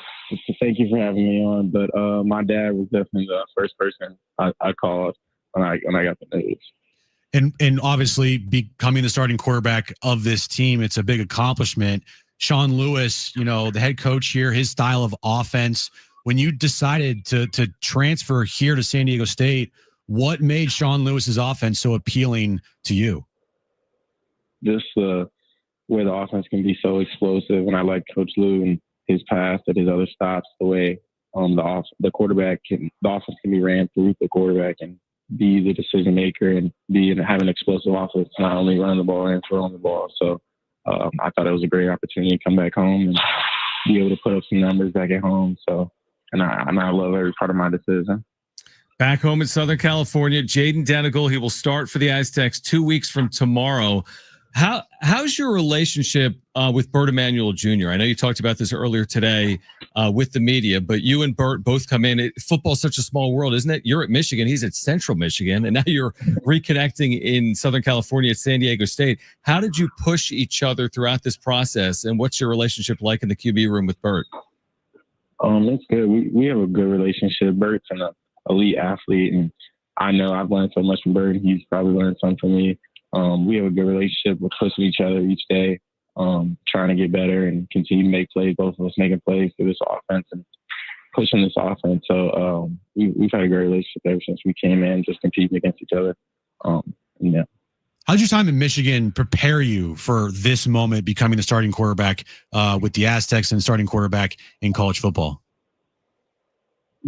thank you for having me on. But my dad was definitely the first person I called when I got the news. And obviously becoming the starting quarterback of this team, it's a big accomplishment. Sean Lewis, the head coach here, his style of offense. When you decided to transfer here to San Diego State, what made Sean Lewis's offense so appealing to you? Just where the offense can be so explosive, and I like Coach Lou and his pass at his other stops. The way the offense can be ran through the quarterback and be the decision maker and have an explosive offense, not only run the ball and throw the ball. So I thought it was a great opportunity to come back home and be able to put up some numbers back at home. So, and I love every part of my decision. Back home in Southern California, Jaden Danagel, he will start for the Aztecs 2 weeks from tomorrow. How's your relationship with Bert Emanuel Jr.? I know you talked about this earlier today with the media, but you and Bert both come in. Football's such a small world, isn't it? You're at Michigan. He's at Central Michigan. And now you're reconnecting in Southern California at San Diego State. How did you push each other throughout this process? And what's your relationship like in the QB room with Bert? It's good. We have a good relationship. Bert's an elite athlete, and I know I've learned so much from Bert, and he's probably learned something from me. We have a good relationship. We're pushing each other each day, trying to get better and continue to make plays, both of us making plays through this offense and pushing this offense. So we've had a great relationship ever since we came in, just competing against each other. Yeah. How'd your time in Michigan prepare you for this moment, becoming the starting quarterback with the Aztecs and starting quarterback in college football?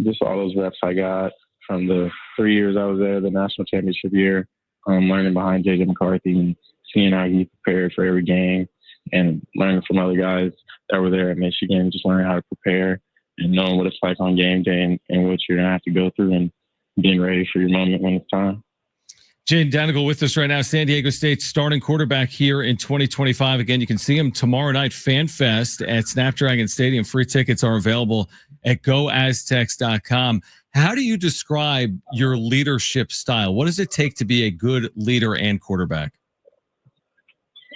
Just all those reps I got from the 3 years I was there, the national championship year, learning behind J.J. McCarthy and seeing how he prepared for every game and learning from other guys that were there at Michigan, just learning how to prepare and knowing what it's like on game day and what you're going to have to go through and being ready for your moment when it's time. Jaden Danagel with us right now, San Diego State's starting quarterback here in 2025. Again, you can see him tomorrow night, Fan Fest at Snapdragon Stadium. Free tickets are available at goaztecs.com. How do you describe your leadership style? What does it take to be a good leader and quarterback?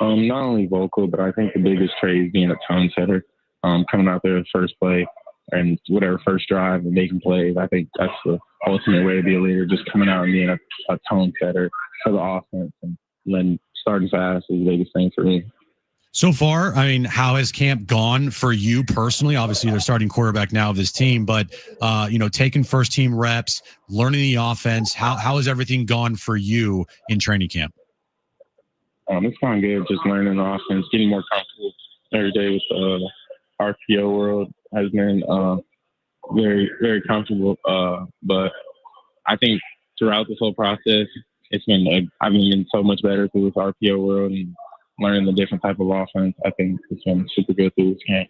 Not only vocal, but I think the biggest trait is being a tone setter. Coming out there the first play and whatever first drive and making plays. I think that's the ultimate way to be a leader, just coming out and being a tone setter for the offense, and then starting fast is the biggest thing for me. So far, I mean, how has camp gone for you personally? Obviously, you're the starting quarterback now of this team, but taking first team reps, learning the offense, how has everything gone for you in training camp? It's gone good. Just learning the offense, getting more comfortable every day with the RPO world has been very, very comfortable. But I think throughout this whole process, it's been I've been so much better through this RPO world and learning the different type of offense. I think it's been super good through this camp.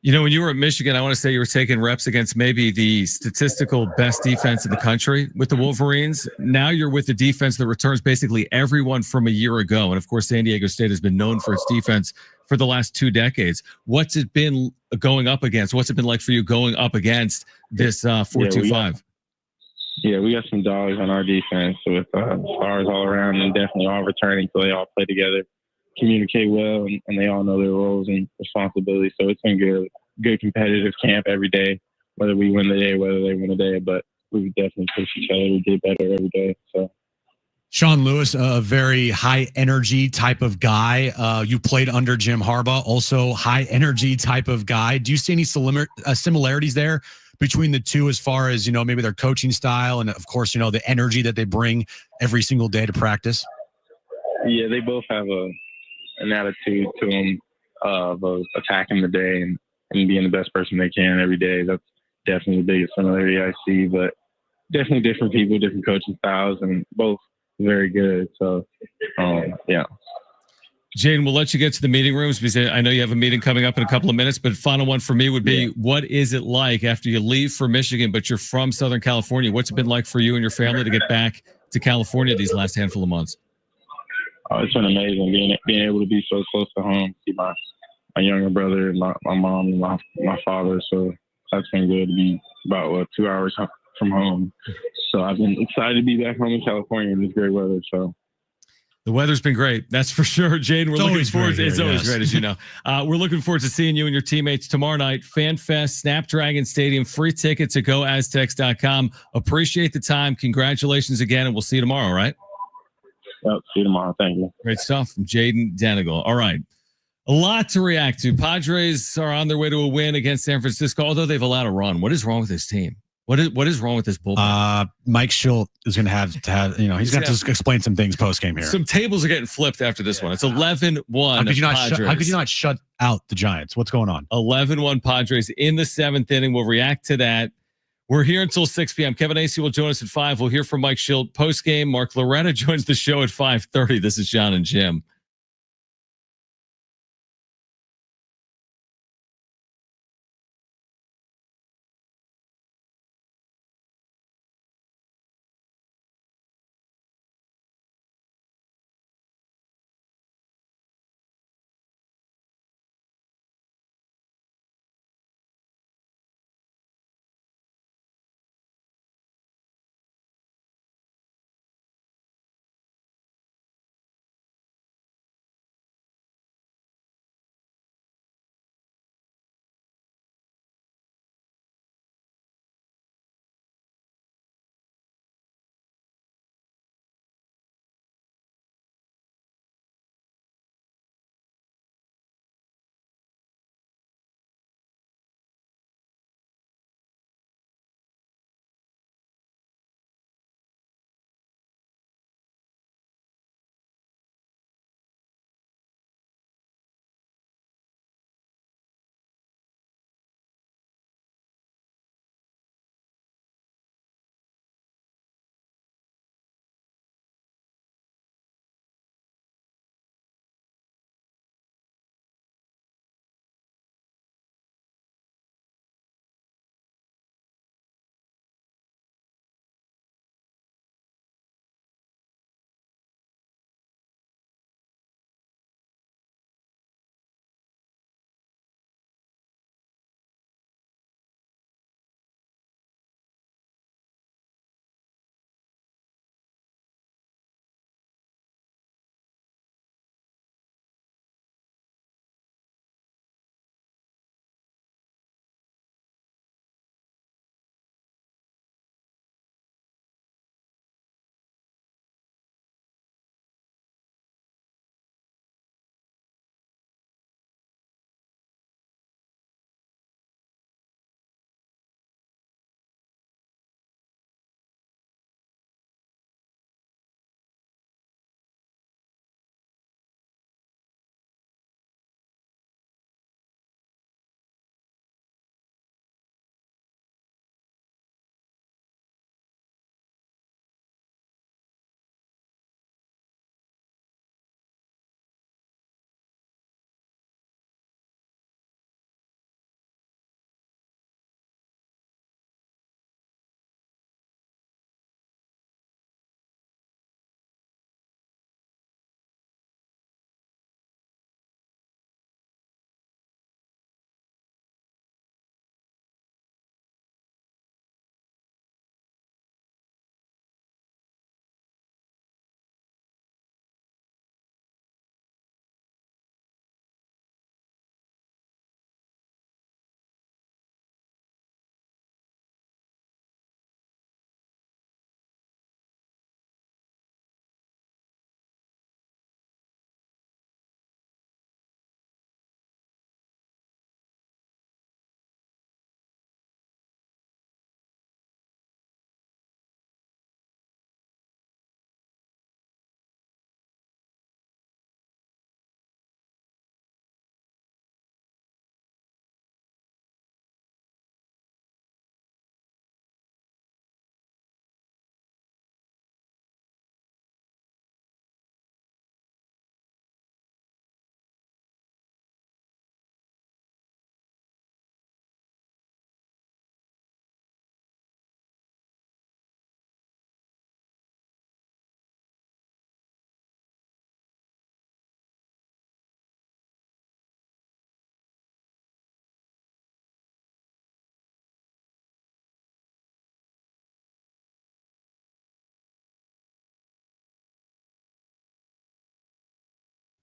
You know, when you were at Michigan, I want to say you were taking reps against maybe the statistical best defense in the country with the Wolverines. Now you're with the defense that returns basically everyone from a year ago. And of course, San Diego State has been known for its defense for the last 2 decades. What's it been going up against? What's it been like for you going up against this 4-2-5? Yeah, we got some dogs on our defense with stars all around and definitely all returning, so they all play together, communicate well, and they all know their roles and responsibilities. So it's been good competitive camp every day, whether we win the day, whether they win the day. But we definitely push each other. We get better every day. So, Sean Lewis, a very high energy type of guy. You played under Jim Harbaugh, also high energy type of guy. Do you see any similarities there between the two as far as, maybe their coaching style and, of course, the energy that they bring every single day to practice? Yeah, they both have an attitude to them of attacking the day and being the best person they can every day. That's definitely the biggest similarity I see, but definitely different people, different coaching styles, and both very good. So, yeah. Jaden, we'll let you get to the meeting rooms because I know you have a meeting coming up in a couple of minutes, but final one for me would be, what is it like after you leave for Michigan, but you're from Southern California? What's it been like for you and your family to get back to California these last handful of months? It's been amazing being able to be so close to home, see my younger brother, and my mom, and my father. So that's been good to be about 2 hours from home. So I've been excited to be back home in California in this great weather. So the weather's been great, that's for sure. Jaden, we're looking forward to it. It's always great, as you know. We're looking forward to seeing you and your teammates tomorrow night. Fan Fest, Snapdragon Stadium, free tickets at goaztecs.com. Appreciate the time. Congratulations again, and we'll see you tomorrow, all right? Yep, see you tomorrow. Thank you. Great stuff from Jaden Danagel. All right. A lot to react to. Padres are on their way to a win against San Francisco, although they've allowed a run. What is wrong with this team? What is wrong with this bullpen? Mike Schilt is going to have, he's going to have to explain some things post-game here. Some tables are getting flipped after this one. It's 11-1. How could you not shut out the Giants? What's going on? 11-1 Padres in the 7th inning. We'll react to that. We're here until 6 p.m. Kevin Acee will join us at 5. We'll hear from Mike Schilt post-game. Mark Loretta joins the show at 5:30. This is Jon Jim.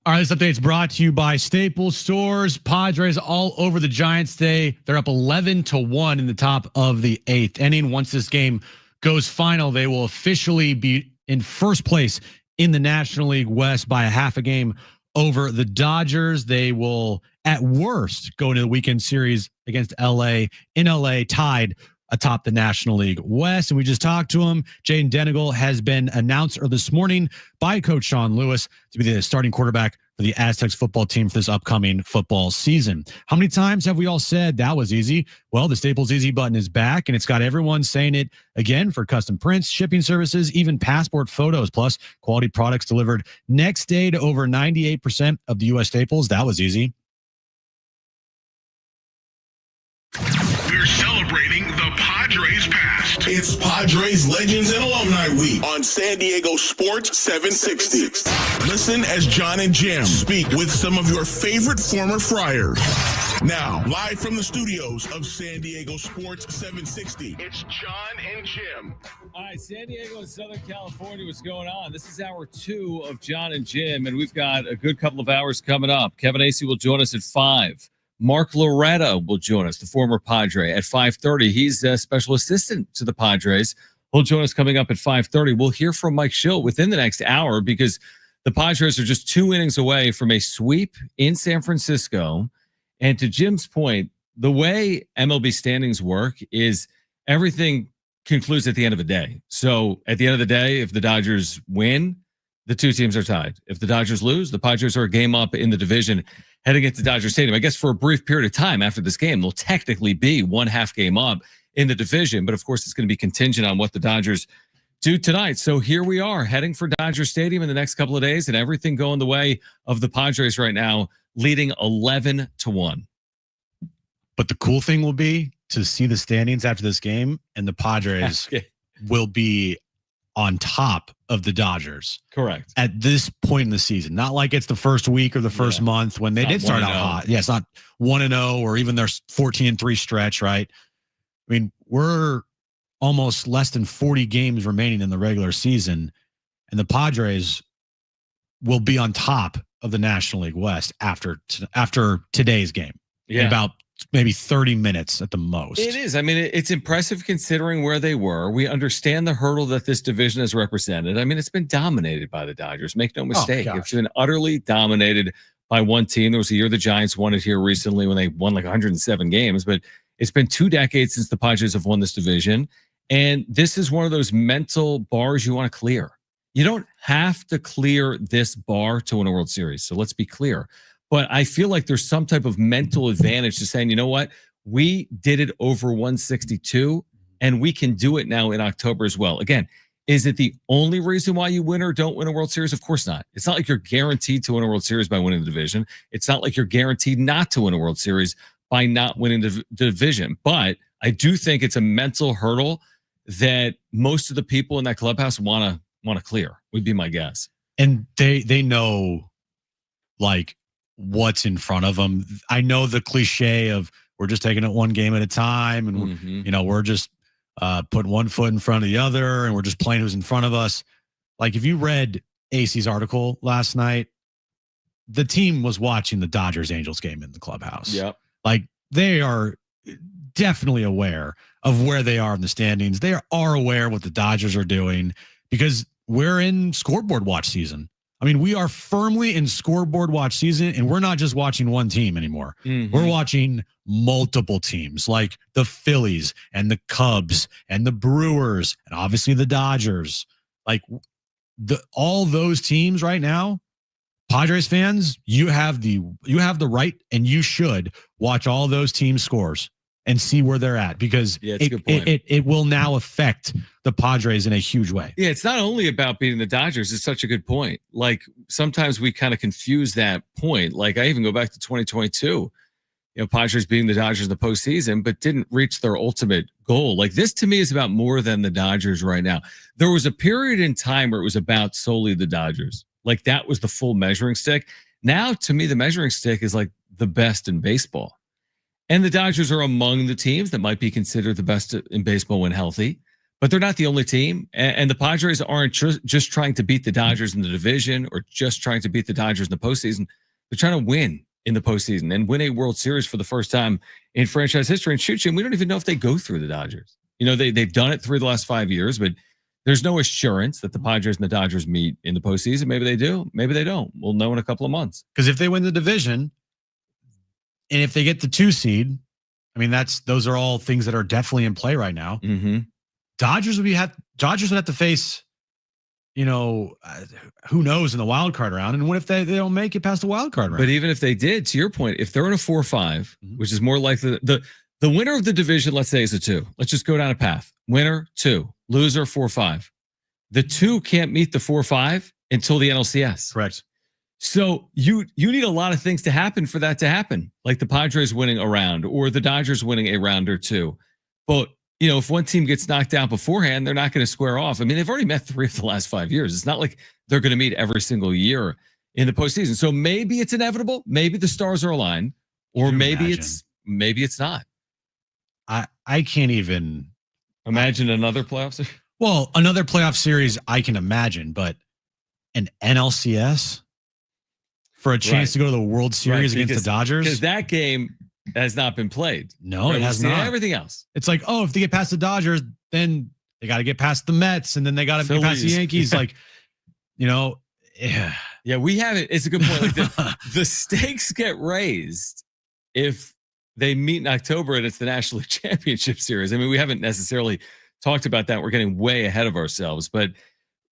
All right, this update's brought to you by Staples Stores. Padres all over the Giants today. They're up 11-1 in the top of the 8th inning. Once this game goes final, they will officially be in first place in the National League West by a half a game over the Dodgers. They will, at worst, go into the weekend series against LA in LA, tied atop the National League West. And we just talked to him. Jaden Danagel has been announced this morning by Coach Sean Lewis to be the starting quarterback for the Aztecs football team for this upcoming football season. How many times have we all said that was easy? Well, the Staples Easy button is back, and it's got everyone saying it again for custom prints, shipping services, even passport photos, plus quality products delivered next day to over 98% of the U.S. Staples. That was easy. We're celebrating the Padres past. It's Padres Legends and Alumni Week on San Diego Sports 760. Listen as Jon and Jim speak with some of your favorite former Friars. Now, live from the studios of San Diego Sports 760, it's Jon and Jim. All right, San Diego and Southern California, what's going on? This is hour 2 of Jon and Jim, and we've got a good couple of hours coming up. Kevin Acee will join us at 5. Mark Loretta will join us, the former Padre, at 5:30. He's a special assistant to the Padres. He'll join us coming up at 5:30. We'll hear from Mike Schill within the next hour because the Padres are just 2 innings away from a sweep in San Francisco. And to Jim's point, the way MLB standings work is everything concludes at the end of a day. So at the end of the day, if the Dodgers win, the 2 teams are tied. If the Dodgers lose, the Padres are a game up in the division heading into Dodger Stadium. I guess for a brief period of time after this game, they'll technically be 1/2 game up in the division. But of course, it's going to be contingent on what the Dodgers do tonight. So here we are heading for Dodger Stadium in the next couple of days, and everything going the way of the Padres right now, leading 11-1. But the cool thing will be to see the standings after this game, and the Padres will be on top of the Dodgers. Correct. At this point in the season. Not like it's the first week or the first month when they did start out hot. Yeah, it's not 1-0 or even their 14-3 stretch, right? I mean, we're almost less than 40 games remaining in the regular season, and the Padres will be on top of the National League West after today's game. Yeah. In about maybe 30 minutes at the most. It is. I mean, it's impressive considering where they were. We understand the hurdle that this division has represented. I mean, it's been dominated by the Dodgers. Make no mistake. It's been utterly dominated by one team. There was a year the Giants won it here recently when they won like 107 games, but it's been 2 decades since the Padres have won this division. And this is one of those mental bars you want to clear. You don't have to clear this bar to win a World Series. So let's be clear. But I feel like there's some type of mental advantage to saying, you know what? We did it over 162, and we can do it now in October as well. Again, is it the only reason why you win or don't win a World Series? Of course not. It's not like you're guaranteed to win a World Series by winning the division. It's not like you're guaranteed not to win a World Series by not winning the division. But I do think it's a mental hurdle that most of the people in that clubhouse want to clear, would be my guess. And they know, like, what's in front of them. I know the cliche of we're just taking it one game at a time, and we're just putting one foot in front of the other, and we're just playing who's in front of us. Like, if you read Acee's article last night, the team was watching the Dodgers-Angels game in the clubhouse. Yep. Like, they are definitely aware of where they are in the standings. They are aware of what the Dodgers are doing because we're in scoreboard watch season. I mean, we are firmly in scoreboard watch season, and we're not just watching one team anymore. We're watching multiple teams like the Phillies and the Cubs and the Brewers and obviously the Dodgers. Like, all those teams right now, Padres fans, you have the right, and you should watch all those teams' scores and see where they're at, because it will now affect the Padres in a huge way. Yeah, it's not only about beating the Dodgers. It's such a good point. Like, sometimes we kind of confuse that point. Like, I even go back to 2022, Padres beating the Dodgers in the postseason, but didn't reach their ultimate goal. Like, this to me is about more than the Dodgers right now. There was a period in time where it was about solely the Dodgers. Like, that was the full measuring stick. Now, to me, the measuring stick is like the best in baseball. And the Dodgers are among the teams that might be considered the best in baseball when healthy. but they're not the only team. And the Padres aren't just trying to beat the Dodgers in the division or just trying to beat the Dodgers in the postseason. They're trying to win in the postseason and win a World Series for the first time in franchise history. And shoot, Jim, we don't even know if they go through the Dodgers. They've done it through the last 5 years, but there's no assurance that the Padres and the Dodgers meet in the postseason. Maybe they do. Maybe they don't. We'll know in a couple of months. Because if they win the division and if they get the 2 seed, I mean, those are all things that are definitely in play right now. Mm-hmm. Dodgers would have to face, who knows in the wild card round. And what if they don't make it past the wild card round? But even if they did, to your point, if they're in a 4-5, which is more likely, the winner of the division, let's say, is a 2. Let's just go down a path. Winner, 2. Loser, 4-5. The 2 can't meet the 4-5 until the NLCS. Correct. So you need a lot of things to happen for that to happen, like the Padres winning a round or the Dodgers winning a round or 2. But if one team gets knocked out beforehand, they're not going to square off. I mean, they've already met 3 of the last 5 years. It's not like they're going to meet every single year in the postseason. So maybe it's inevitable. Maybe the stars are aligned, or maybe it's not. I can't even imagine another playoff series. Well, another playoff series I can imagine, but an NLCS for a chance to go to the World Series against the Dodgers? Because that game has not been played. No, it has not. Everything else. It's like, if they get past the Dodgers, then they got to get past the Mets, and then they got to get past the Yankees. Yeah, we haven't. It's a good point. Like the stakes get raised if they meet in October and it's the National League Championship Series. I mean, we haven't necessarily talked about that. We're getting way ahead of ourselves. But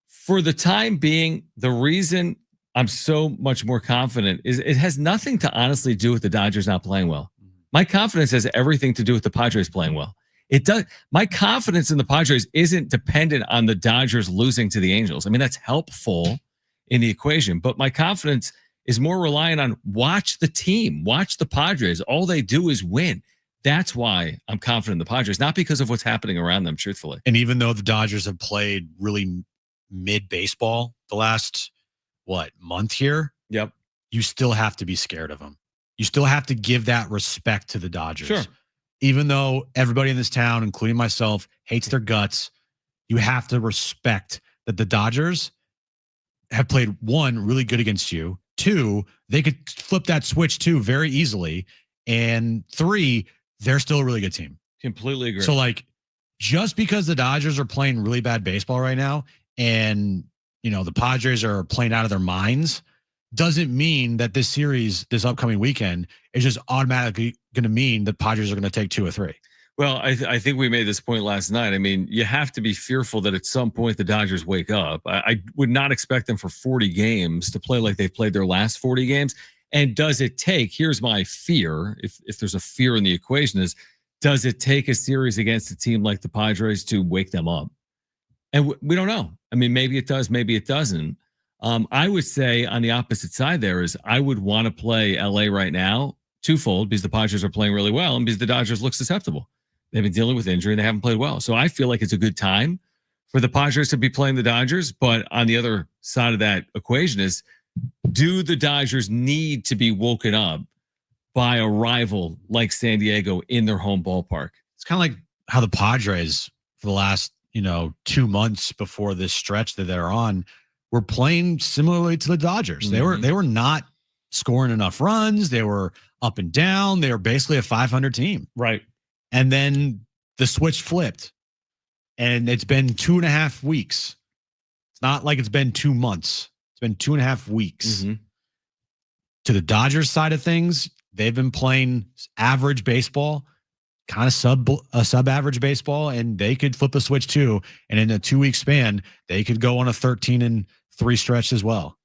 for the time being, the reason I'm so much more confident is it has nothing to honestly do with the Dodgers not playing well. My confidence has everything to do with the Padres playing well. It does. My confidence in the Padres isn't dependent on the Dodgers losing to the Angels. I mean, that's helpful in the equation, but my confidence is more reliant on watch the team, watch the Padres. All they do is win. That's why I'm confident in the Padres, not because of what's happening around them, truthfully. And even though the Dodgers have played really mid baseball the last, month here? Yep. You still have to be scared of them. You still have to give that respect to the Dodgers. Sure. Even though everybody in this town, including myself, hates their guts, you have to respect that the Dodgers have played, 1, really good against you. 2, they could flip that switch too very easily. And 3, they're still a really good team. Completely agree. So just because the Dodgers are playing really bad baseball right now and, the Padres are playing out of their minds doesn't mean that this series, this upcoming weekend, is just automatically going to mean the Padres are going to take 2 or 3. Well, I think we made this point last night. I mean, you have to be fearful that at some point the Dodgers wake up. I would not expect them for 40 games to play like they've played their last 40 games. And does it take, here's my fear, if there's a fear in the equation, is does it take a series against a team like the Padres to wake them up? And we don't know. I mean, maybe it does, maybe it doesn't. I would say on the opposite side there is I would want to play LA right now twofold because the Padres are playing really well and because the Dodgers look susceptible. They've been dealing with injury and they haven't played well. So I feel like it's a good time for the Padres to be playing the Dodgers. But on the other side of that equation is, do the Dodgers need to be woken up by a rival like San Diego in their home ballpark? It's kind of like how the Padres for the last, 2 months before this stretch that they're on were playing similarly to the Dodgers. Mm-hmm. They were not scoring enough runs. They were up and down. They were basically a 500 team. Right. And then the switch flipped. And it's been 2.5 weeks. It's not like it's been 2 months. It's been 2.5 weeks. Mm-hmm. To the Dodgers side of things, they've been playing average baseball, kind of sub-average baseball, and they could flip a switch too. And in a 2-week span, they could go on a 13-3 stretch as well.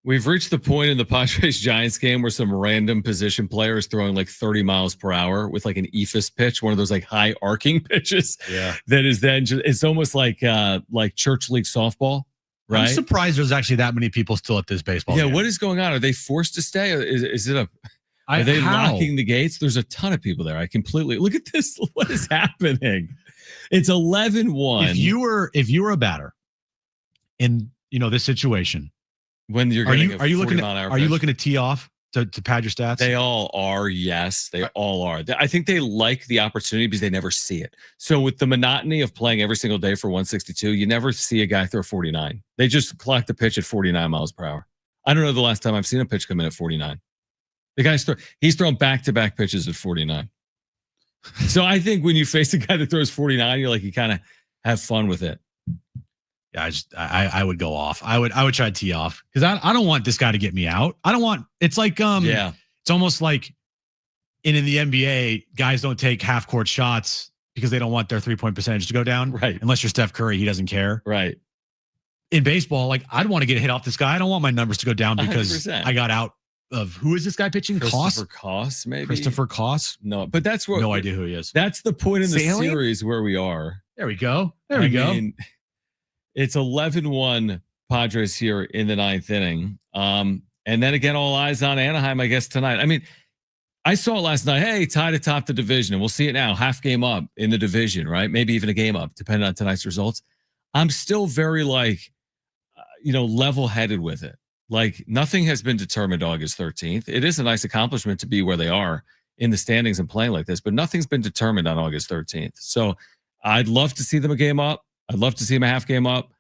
We've reached the point in the Padres Giants game where some random position players throwing like 30 miles per hour with like an ephus pitch, one of those like high arcing pitches. Yeah. That is then just, it's almost like church league softball. Right. I'm surprised there's actually that many people still at this baseball game. What is going on? Are they forced to stay? Are they locking the gates? There's a ton of people there. I completely look at this. What is happening? It's 11-1. If you were a batter in this situation, when you're are you looking to tee off to pad your stats? They all are, yes. They all are. I think they like the opportunity because they never see it. So with the monotony of playing every single day for 162, you never see a guy throw 49. They just clock the pitch at 49 miles per hour. I don't know the last time I've seen a pitch come in at 49. The guy's he's thrown back-to-back pitches at 49. So I think when you face a guy that throws 49, you're like, you kind of have fun with it. Yeah, I would go off. I would try to tee off because I don't want this guy to get me out. I don't want. It's like it's almost like in the NBA, guys don't take half court shots because they don't want their 3-point percentage to go down. Right. Unless you're Steph Curry, he doesn't care. Right. In baseball, like I'd want to get a hit off this guy. I don't want my numbers to go down because 100%. I got out of who is this guy pitching? Christopher Koss, maybe. Christopher Koss. No, but that's what. No idea who he is. That's the point in the series where we are. There we go. There we go. It's 11-1 Padres here in the 9th inning. And then again, all eyes on Anaheim, I guess, tonight. I mean, I saw it last night. Hey, tied atop the division. And we'll see it now. Half game up in the division, right? Maybe even a game up, depending on tonight's results. I'm still very level-headed with it. Like nothing has been determined August 13th. It is a nice accomplishment to be where they are in the standings and playing like this, but nothing's been determined on August 13th. So I'd love to see them a game up. I'd love to see them a half game up.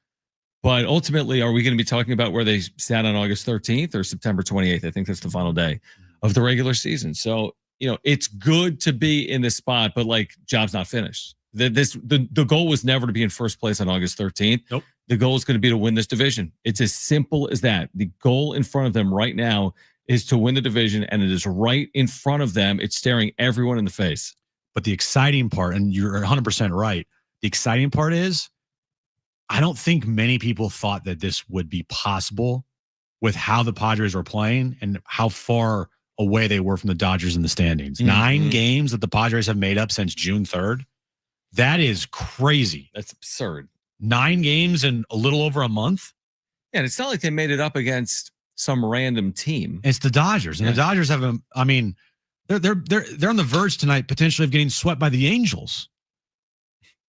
But ultimately, are we going to be talking about where they sat on August 13th or September 28th? I think that's the final day of the regular season. So, it's good to be in this spot, but job's not finished. The goal was never to be in first place on August 13th. Nope. The goal is going to be to win this division. It's as simple as that. The goal in front of them right now is to win the division, and it is right in front of them. It's staring everyone in the face. But the exciting part, and you're 100% right, the exciting part is I don't think many people thought that this would be possible with how the Padres were playing and how far away they were from the Dodgers in the standings. Mm-hmm. 9 games that the Padres have made up since June 3rd. That is crazy. That's absurd. 9 games in a little over a month. Yeah, and it's not like they made it up against some random team. It's the Dodgers, and the Dodgers have they're on the verge tonight potentially of getting swept by the Angels.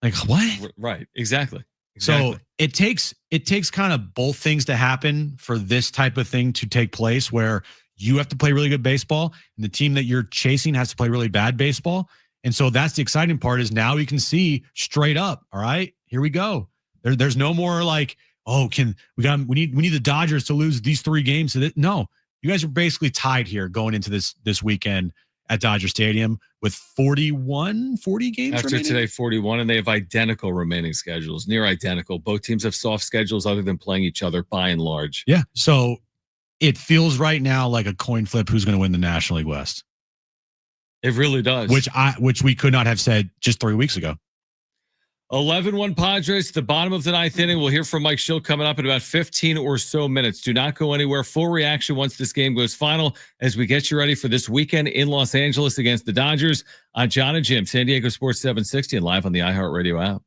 Like what? Right, exactly. So it takes kind of both things to happen for this type of thing to take place, where you have to play really good baseball and the team that you're chasing has to play really bad baseball. And so that's the exciting part, is now we can see straight up. All right, here we go. There's no more we need the Dodgers to lose these 3 games. No, you guys are basically tied here going into this weekend at Dodger Stadium with 40 games after remaining? Today, 41, and they have identical remaining schedules, near identical. Both teams have soft schedules other than playing each other by and large. Yeah, so it feels right now like a coin flip who's going to win the National League West. It really does. Which we could not have said just 3 weeks ago. 11-1 Padres, the bottom of the 9th inning. We'll hear from Mike Schill coming up in about 15 or so minutes. Do not go anywhere. Full reaction once this game goes final as we get you ready for this weekend in Los Angeles against the Dodgers on Jon and Jim, San Diego Sports 760, and live on the iHeartRadio app.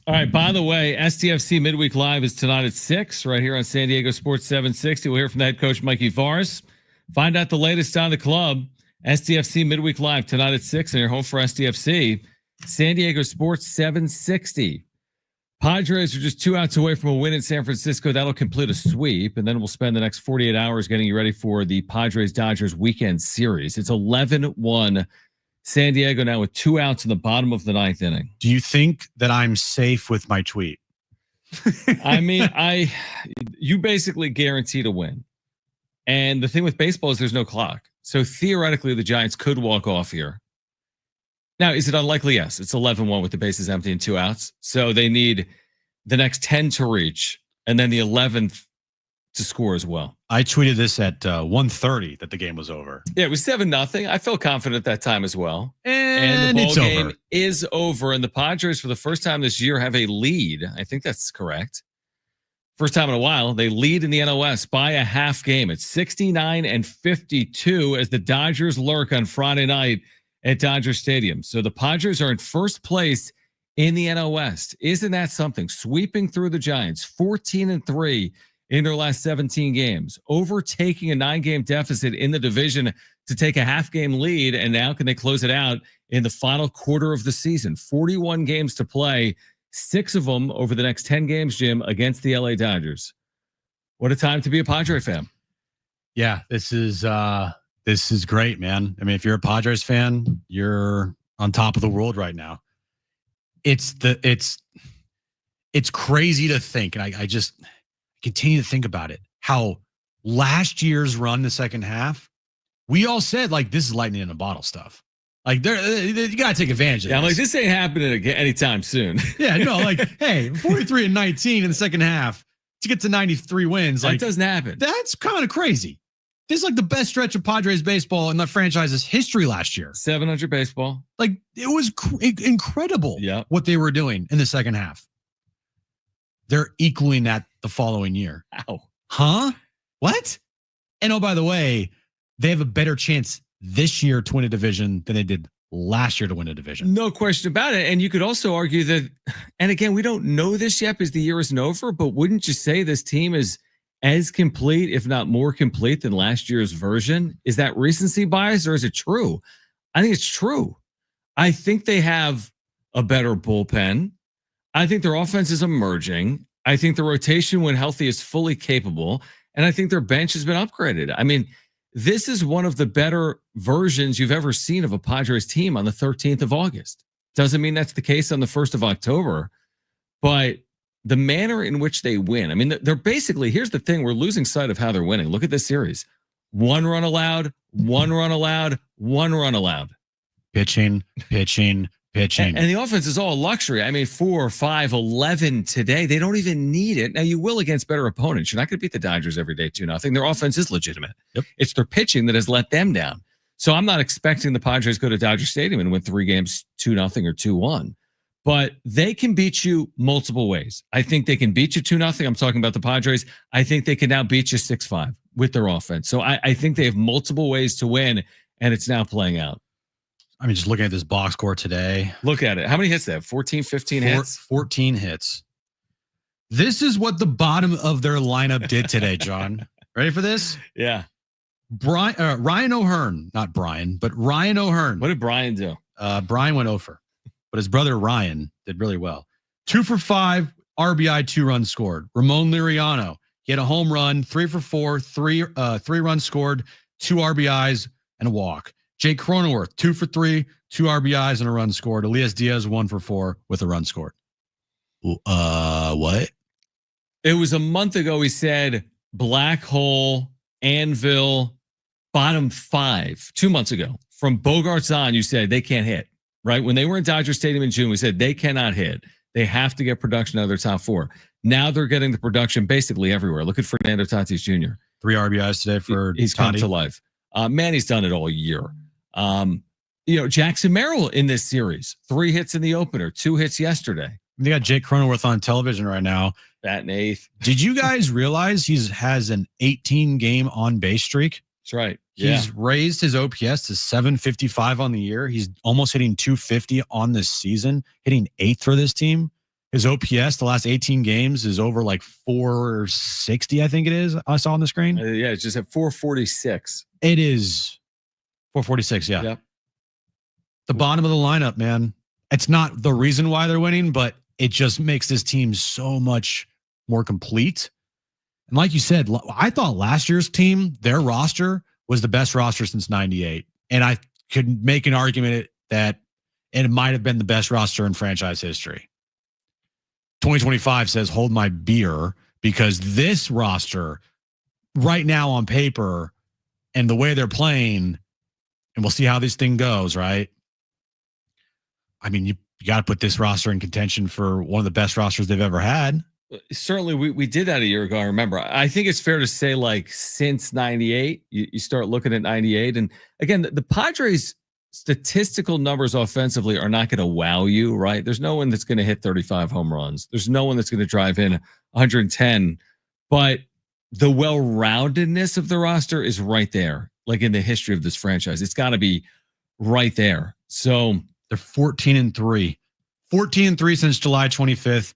All right. By the way, SDFC Midweek Live is tonight at 6 right here on San Diego Sports 760. We'll hear from the head coach, Mikey Varis. Find out the latest on the club. SDFC Midweek Live tonight at 6 and your home for SDFC. San Diego Sports 760. Padres are just 2 outs away from a win in San Francisco. That'll complete a sweep, and then we'll spend the next 48 hours getting you ready for the Padres-Dodgers weekend series. It's 11-1. San Diego now with 2 outs in the bottom of the 9th inning. Do you think that I'm safe with my tweet? I mean, you basically guaranteed a win. And the thing with baseball is there's no clock. So theoretically, the Giants could walk off here. Now, is it unlikely? Yes. It's 11-1 with the bases empty and 2 outs. So they need the next 10 to reach and then the 11th to score as well. I tweeted this at 1:30 that the game was over. Yeah, it was 7-0. I felt confident at that time as well. And the ball it's game over. is over. And the Padres, for the first time this year, have a lead. I think that's correct. First time in a while, they lead in the NOS by a half game. It's 69-52 as the Dodgers lurk on Friday night at Dodger Stadium. So the Padres are in first place in the NL West. Isn't that something? Sweeping through the Giants, 14-3 in their last 17 games, overtaking a 9-game deficit in the division to take a half-game lead. And now can they close it out in the final quarter of the season? 41 games to play, 6 of them over the next 10 games, Jim, against the LA Dodgers. What a time to be a Padre fan. Yeah, this is great, man. I mean, if you're a Padres fan, you're on top of the world right now. It's crazy to think, and I just continue to think about it. How last year's run, the second half, we all said like this is lightning in a bottle stuff. Like you gotta take advantage of this. I'm like, this ain't happening anytime soon. Yeah, no, like, hey, 43-19 in the second half to get to 93 wins. That Like, doesn't happen. that's kind of crazy. This is like the best stretch of Padres baseball in the franchise's history last year. 700 baseball. Like, it was incredible what they were doing in the second half. They're equaling that the following year. Ow. Huh? What? And oh, by the way, they have a better chance this year to win a division than they did last year to win a division. No question about it. And you could also argue that, and again, we don't know this yet because the year isn't over, but wouldn't you say this team is as complete, if not more complete than last year's version? Is that recency bias or is it true? I think it's true. I think they have a better bullpen. I think their offense is emerging. I think the rotation, when healthy, is fully capable. And I think their bench has been upgraded. I mean, this is one of the better versions you've ever seen of a Padres team on the 13th of August. Doesn't mean that's the case on the 1st of October, but the manner in which they win. I mean, they're basically, here's the thing, we're losing sight of how they're winning. Look at this series. 1 run allowed, 1 run allowed, 1 run allowed. Pitching. And the offense is all luxury. I mean, 4, 5, 11 today. They don't even need it. Now, you will against better opponents. You're not going to beat the Dodgers every day 2-0. Their offense is legitimate. Yep. It's their pitching that has let them down. So I'm not expecting the Padres go to Dodger Stadium and win 3 games 2-0 or 2-1. But they can beat you multiple ways. I think they can beat you 2-0. I'm talking about the Padres. I think they can now beat you 6-5 with their offense. So I think they have multiple ways to win, and it's now playing out. I mean, just looking at this box score today. Look at it. How many hits they have? 14, 15 hits? 14 hits. This is what the bottom of their lineup did today, John. Ready for this? Yeah. Ryan O'Hearn, not Brian, but Ryan O'Hearn. What did Brian do? Brian went over, but his brother Ryan did really well. 2 for 5, RBI, 2 runs scored. Ramon Liriano, he had a home run, 3 for 4, 3 runs scored, 2 RBIs, and a walk. Jake Cronenworth, 2 for 3, 2 RBIs and a run scored. Elias Diaz, 1 for 4 with a run scored. What? It was a month ago. He said black hole, anvil, bottom 5. 2 months ago. From Bogarts on, you said they can't hit, right? When they were in Dodger Stadium in June, we said they cannot hit. They have to get production out of their top 4. Now they're getting the production basically everywhere. Look at Fernando Tatis Jr. 3 RBIs today for He's come to life. Manny's done it all year. Jackson Merrill in this series, 3 hits in the opener, 2 hits yesterday. They got Jake Cronenworth on television right now. Batting 8th. Did you guys realize he has an 18-game on-base streak? That's right. He's raised his OPS to 755 on the year. He's almost hitting 250 on this season, hitting 8th for this team. His OPS the last 18 games is over like 460, I think it is. I saw on the screen. Yeah, it's just at 446. It is 446, yeah. Yep. The bottom of the lineup, man. It's not the reason why they're winning, but it just makes this team so much more complete. And like you said, I thought last year's team, their roster was the best roster since 98. And I could make an argument that it might have been the best roster in franchise history. 2025 says, hold my beer, because this roster right now on paper and the way they're playing, and we'll see how this thing goes, right? I mean, you got to put this roster in contention for one of the best rosters they've ever had. Certainly, we did that a year ago. I remember. I think it's fair to say, like, since 98, you start looking at 98. And again, the Padres' statistical numbers offensively are not going to wow you, right? There's no one that's going to hit 35 home runs. There's no one that's going to drive in 110. But the well-roundedness of the roster is right there, like in the history of this franchise. It's got to be right there. So they're 14-3. 14-3 since July 25th.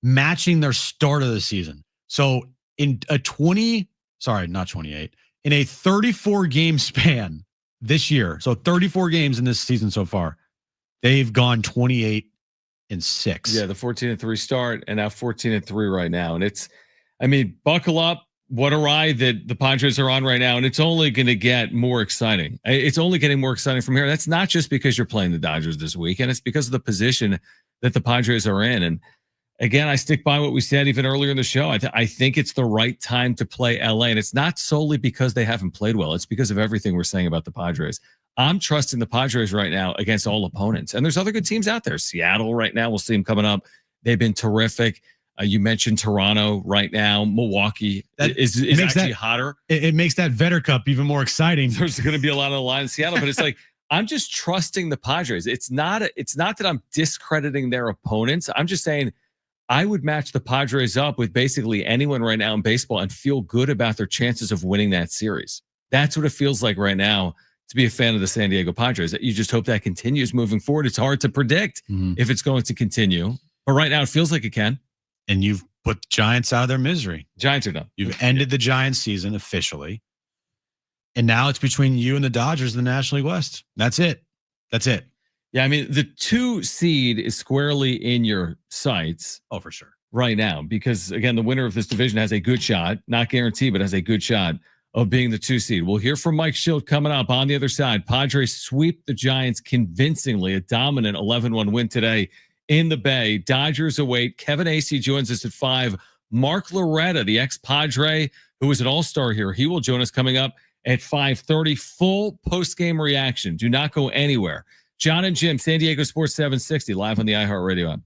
Matching their start of the season. So in a 34 game span this year, so 34 games in this season so far, they've gone 28-6. Yeah, the 14-3 start and now 14-3 right now. And it's, I mean, buckle up. What a ride that the Padres are on right now. And it's only going to get more exciting. It's only getting more exciting from here. That's not just because you're playing the Dodgers this weekend. It's because of the position that the Padres are in. And again, I stick by what we said even earlier in the show. I think it's the right time to play LA, and it's not solely because they haven't played well. It's because of everything we're saying about the Padres. I'm trusting the Padres right now against all opponents, and there's other good teams out there. Seattle right now, we'll see them coming up. They've been terrific. You mentioned Toronto right now. Milwaukee is actually hotter. It makes that Vetter Cup even more exciting. There's going to be a lot on the line in Seattle, but it's like I'm just trusting the Padres. It's not that I'm discrediting their opponents. I'm just saying I would match the Padres up with basically anyone right now in baseball and feel good about their chances of winning that series. That's what it feels like right now to be a fan of the San Diego Padres. You just hope that continues moving forward. It's hard to predict if it's going to continue, but right now it feels like it can. And you've put the Giants out of their misery. Giants are done. You've ended the Giants season officially. And now it's between you and the Dodgers in the National League West. That's it. Yeah, I mean, the 2 seed is squarely in your sights. Oh, for sure. Right now, because again, the winner of this division has a good shot, not guaranteed, but has a good shot of being the 2 seed. We'll hear from Mike Schilt coming up on the other side. Padres sweep the Giants convincingly, a dominant 11-1 win today in the Bay. Dodgers await. Kevin Acee joins us at 5. Mark Loretta, the ex-Padre, who was an all-star here, he will join us coming up at 5:30. Full post-game reaction. Do not go anywhere. Jon and Jim, San Diego Sports 760, live on the iHeartRadio app.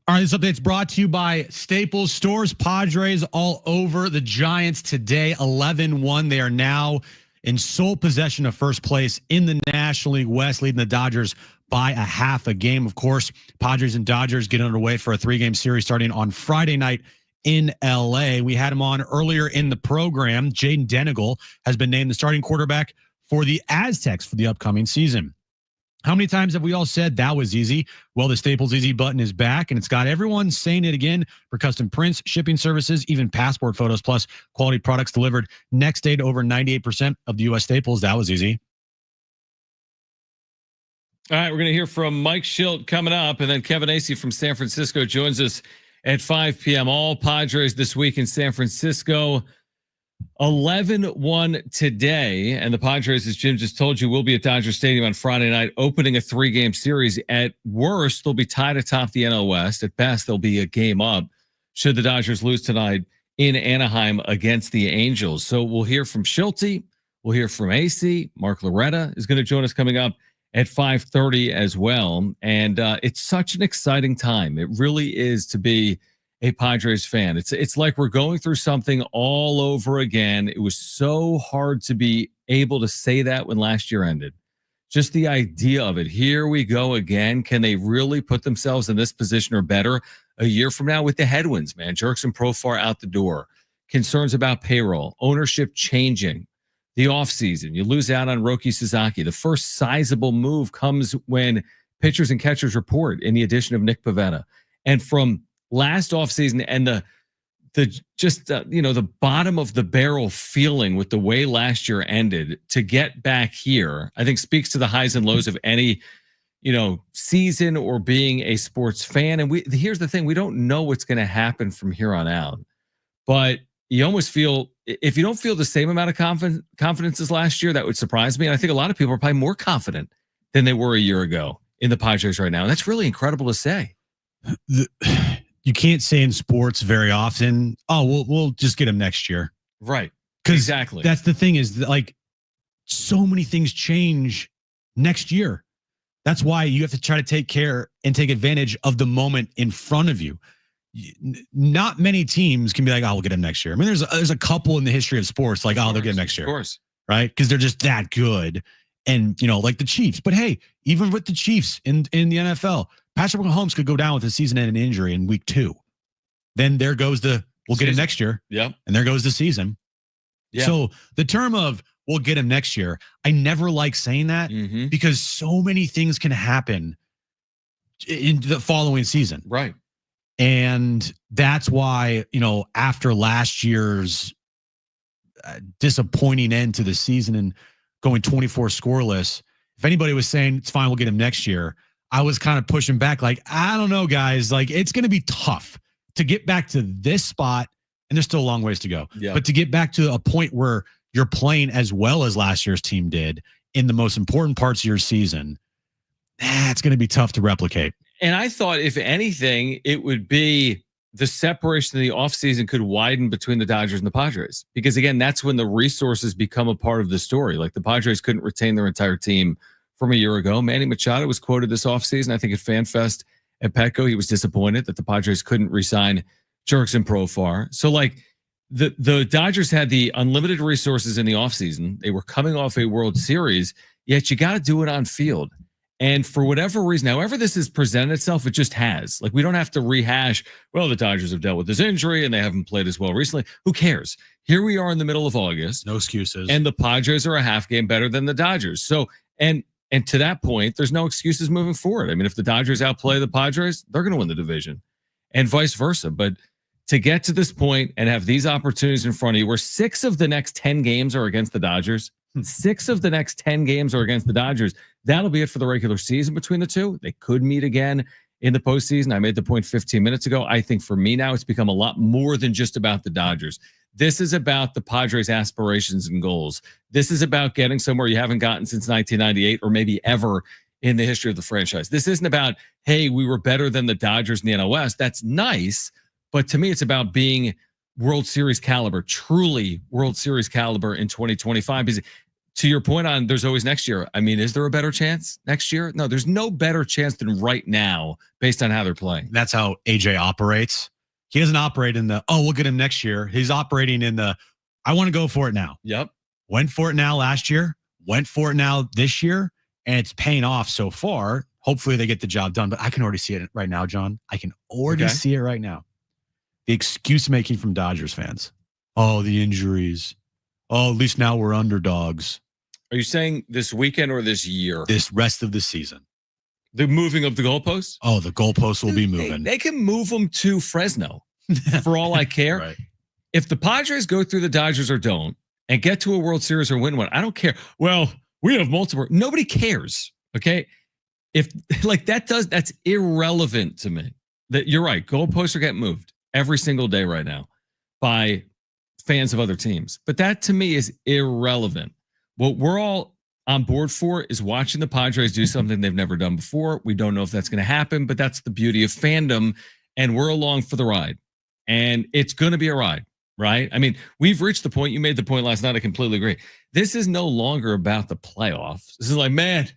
All right, this update's brought to you by Staples Stores. Padres all over the Giants today, 11-1. They are now in sole possession of first place in the National League West, leading the Dodgers by a half a game. Of course, Padres and Dodgers get underway for a 3-game series starting on Friday night in LA. We had him on earlier in the program. Jaden Danagel has been named the starting quarterback for the Aztecs for the upcoming season. How many times have we all said that was easy? Well, the Staples Easy button is back, and it's got everyone saying it again for custom prints, shipping services, even passport photos, plus quality products delivered next day to over 98% of the U.S. Staples. That was easy. All right, we're going to hear from Mike Schilt coming up, and then Kevin Acee from San Francisco joins us at 5 p.m. All Padres this week in San Francisco. 11-1 today, and the Padres, as Jim just told you, will be at Dodger Stadium on Friday night, opening a 3-game series. At worst, they'll be tied atop the NL West. At best, they'll be a game up should the Dodgers lose tonight in Anaheim against the Angels. So we'll hear from Schilt. We'll hear from Acee. Mark Loretta is going to join us coming up at 5:30 as well. And it's such an exciting time. It really is to be a Padres fan. It's like we're going through something all over again. It was so hard to be able to say that when last year ended. Just the idea of it. Here we go again. Can they really put themselves in this position or better a year from now with the headwinds, man? Jerks and Profar out the door. Concerns about payroll, ownership changing, the offseason. You lose out on Roki Sasaki. The first sizable move comes when pitchers and catchers report in the addition of Nick Pivetta. And from last offseason and the bottom of the barrel feeling with the way last year ended to get back here, I think speaks to the highs and lows of any, season or being a sports fan. And here's the thing, we don't know what's going to happen from here on out, but you almost feel, if you don't feel the same amount of confidence as last year, that would surprise me. And I think a lot of people are probably more confident than they were a year ago in the Padres right now. And that's really incredible to say. You can't say in sports very often, oh, we'll just get him next year. Right. Exactly. That's the thing is like so many things change next year. That's why you have to try to take care and take advantage of the moment in front of you. Not many teams can be like, oh, we'll get him next year. I mean, there's a couple in the history of sports like, oh, they'll get him next year. Of course. Right. Because they're just that good. And, like the Chiefs. But hey, even with the Chiefs in the NFL, Patrick Mahomes could go down with a season-ending injury in week 2. Then there goes we'll get him next year. Yep. And there goes the season. Yeah. So the term of we'll get him next year, I never like saying that because so many things can happen in the following season. Right. And that's why, after last year's disappointing end to the season and going 24 scoreless, if anybody was saying it's fine, we'll get him next year, I was kind of pushing back like, I don't know, guys. Like, it's going to be tough to get back to this spot, and there's still a long ways to go. Yeah. But to get back to a point where you're playing as well as last year's team did in the most important parts of your season, it's going to be tough to replicate. And I thought, if anything, it would be the separation of the offseason could widen between the Dodgers and the Padres. Because, again, that's when the resources become a part of the story. Like, the Padres couldn't retain their entire team from a year ago. Manny Machado was quoted this offseason, I think at FanFest at Petco. He was disappointed that the Padres couldn't re-sign Jerks and Profar. So, like, the Dodgers had the unlimited resources in the offseason. They were coming off a World Series, yet you got to do it on field. And for whatever reason, however this has presented itself, it just has. Like, we don't have to rehash, well, the Dodgers have dealt with this injury and they haven't played as well recently. Who cares? Here we are in the middle of August. No excuses. And the Padres are a half game better than the Dodgers. So, and to that point, there's no excuses moving forward. I mean, if the Dodgers outplay the Padres, they're going to win the division and vice versa. But to get to this point and have these opportunities in front of you where 6 of the next 10 games are against the Dodgers, 6 of the next 10 games are against the Dodgers. That'll be it for the regular season between the two. They could meet again in the postseason. I made the point 15 minutes ago. I think for me now, it's become a lot more than just about the Dodgers. This is about the Padres' aspirations and goals. This is about getting somewhere you haven't gotten since 1998 or maybe ever in the history of the franchise. This isn't about, hey, we were better than the Dodgers in the NL West. That's nice. But to me, it's about being World Series caliber, truly World Series caliber in 2025. Because to your point on there's always next year. I mean, is there a better chance next year? No, there's no better chance than right now based on how they're playing. That's how AJ operates. He doesn't operate in the, we'll get him next year. He's operating in the, I want to go for it now. Yep. Went for it now last year, went for it now this year, and it's paying off so far. Hopefully they get the job done, but I can already see it right now, John. I can already see it right now. The excuse making from Dodgers fans. Oh, the injuries. Oh, at least now we're underdogs. Are you saying this weekend or this year? This rest of the season. The moving of the goalposts? Oh, the goalposts will be moving. They can move them to Fresno for all I care. Right. If the Padres go through the Dodgers or don't and get to a World Series or win one, I don't care. Well, we have multiple. Nobody cares. Okay. If like that's irrelevant to me. That you're right. Goalposts are getting moved every single day right now by fans of other teams. But that to me is irrelevant. What we're all on board for is watching the Padres do something they've never done before. We don't know if that's going to happen, but that's the beauty of fandom. And we're along for the ride. And it's going to be a ride, right? I mean, we've reached the point. You made the point last night. I completely agree. This is no longer about the playoffs. This is like, man,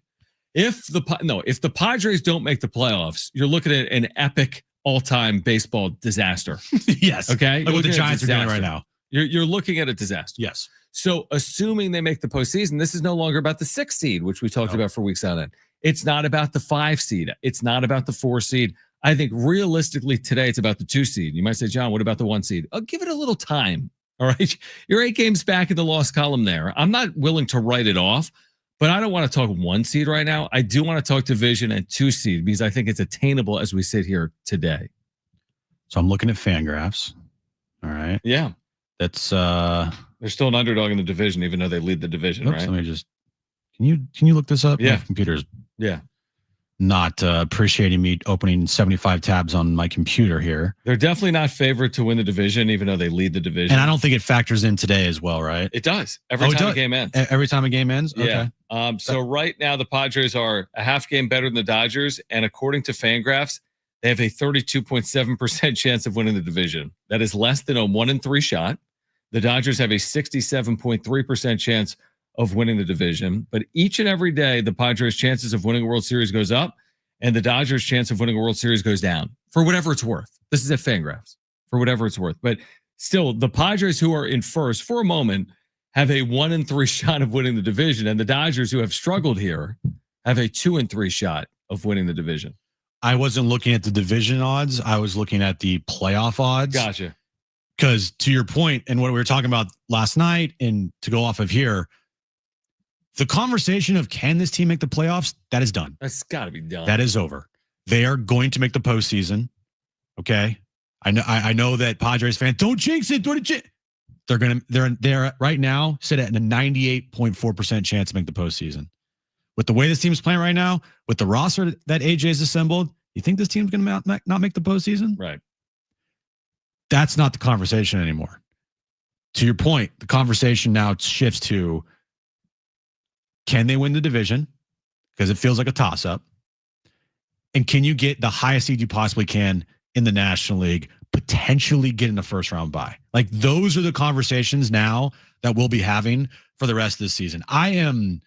if the Padres don't make the playoffs, you're looking at an epic all-time baseball disaster. Yes. Okay. Like what the Giants are doing right now. You're looking at a disaster. Yes. So assuming they make the postseason, this is no longer about the 6 seed, which we talked about for weeks on end. It's not about the 5 seed. It's not about the 4 seed. I think realistically today it's about the 2 seed. You might say, John, what about the 1 seed? I'll give it a little time. All right. You're 8 games back in the loss column there. I'm not willing to write it off, but I don't want to talk 1 seed right now. I do want to talk division and 2 seed because I think it's attainable as we sit here today. So I'm looking at Fangraphs. All right. Yeah. That's they're still an underdog in the division, even though they lead the division, right? Let me just can you look this up? Yeah. My computer's yeah. Not appreciating me opening 75 tabs on my computer here. They're definitely not favored to win the division, even though they lead the division. And I don't think it factors in today as well, right? It does. Every time a game ends. Every time a game ends? Yeah. Okay. So right now the Padres are a half game better than the Dodgers. And according to Fangraphs, they have a 32.7% chance of winning the division. That is less than a 1-3 shot. The Dodgers have a 67.3% chance of winning the division. But each and every day, the Padres' chances of winning a World Series goes up, and the Dodgers' chance of winning a World Series goes down for whatever it's worth. This is at Fangraphs for whatever it's worth. But still, the Padres, who are in first for a moment, have a 1-3 shot of winning the division, and the Dodgers, who have struggled here, have a 2-3 shot of winning the division. I wasn't looking at the division odds. I was looking at the playoff odds. Gotcha. Because to your point, and what we were talking about last night, and to go off of here, the conversation of can this team make the playoffs, that is done. That's got to be done. That is over. They are going to make the postseason. Okay. I know that Padres fans don't jinx it. They're right now sit at a 98.4% chance to make the postseason. With the way this team's playing right now, with the roster that AJ's assembled, you think this team's going to not make the postseason? Right. That's not the conversation anymore. To your point, the conversation now shifts to, can they win the division? Because it feels like a toss-up. And can you get the highest seed you possibly can in the National League, potentially get in a first-round bye? Like, those are the conversations now that we'll be having for the rest of the season. I'm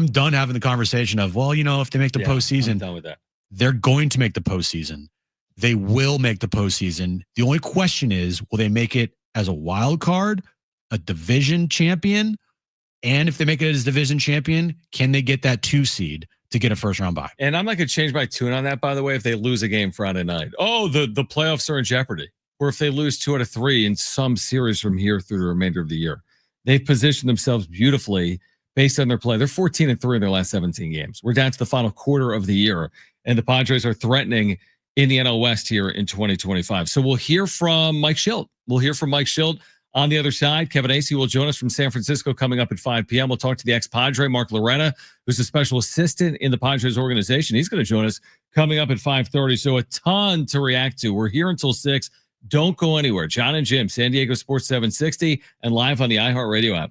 done having the conversation of, well, if they make the postseason, I'm done with that. They're going to make the postseason. They will make the postseason. The only question is, will they make it as a wild card, a division champion? And if they make it as division champion, can they get that 2 seed to get a first round bye? And I'm not going to change my tune on that, by the way, if they lose a game Friday night. Oh, the playoffs are in jeopardy. Or if they lose 2 out of 3 in some series from here through the remainder of the year. They've positioned themselves beautifully based on their play. They're 14-3 in their last 17 games. We're down to the final quarter of the year, and the Padres are threatening in the NL West here in 2025. So we'll hear from Mike Schilt. We'll hear from Mike Schilt on the other side. Kevin Acee will join us from San Francisco coming up at 5 p.m. We'll talk to the ex-Padre, Mark Loretta, who's a special assistant in the Padres organization. He's going to join us coming up at 5:30. So a ton to react to. We're here until 6. Don't go anywhere. Jon Jim, San Diego Sports 760, and live on the iHeartRadio app.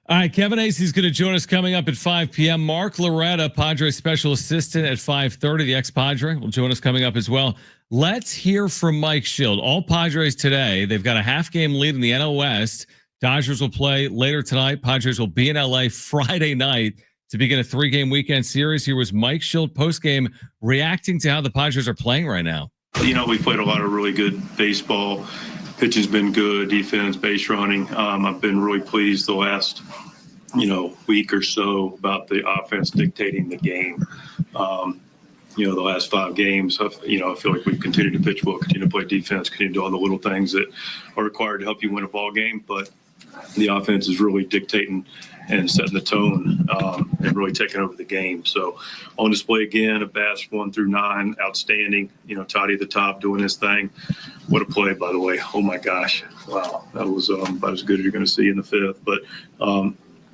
All right, Kevin Acee is going to join us coming up at 5 p.m. Mark Loretta, Padres special assistant at 5:30, the ex-Padre, will join us coming up as well. Let's hear from Mike Schild. All Padres today. They've got a half-game lead in the NL West. Dodgers will play later tonight. Padres will be in L.A. Friday night to begin a 3-game weekend series. Here was Mike Schild postgame reacting to how the Padres are playing right now. You know, we played a lot of really good baseball. Pitching's been good, defense, base running. I've been really pleased the last, week or so about the offense dictating the game. The last 5 games, I feel like we've continued to pitch well, continue to play defense, continue to do all the little things that are required to help you win a ball game. But the offense is really dictating and setting the tone and really taking over the game. So on display again, a bats 1 through 9, outstanding. Toddy at the top doing his thing. What a play, by the way. Oh my gosh. Wow. That was about as good as you're going to see in the 5th. But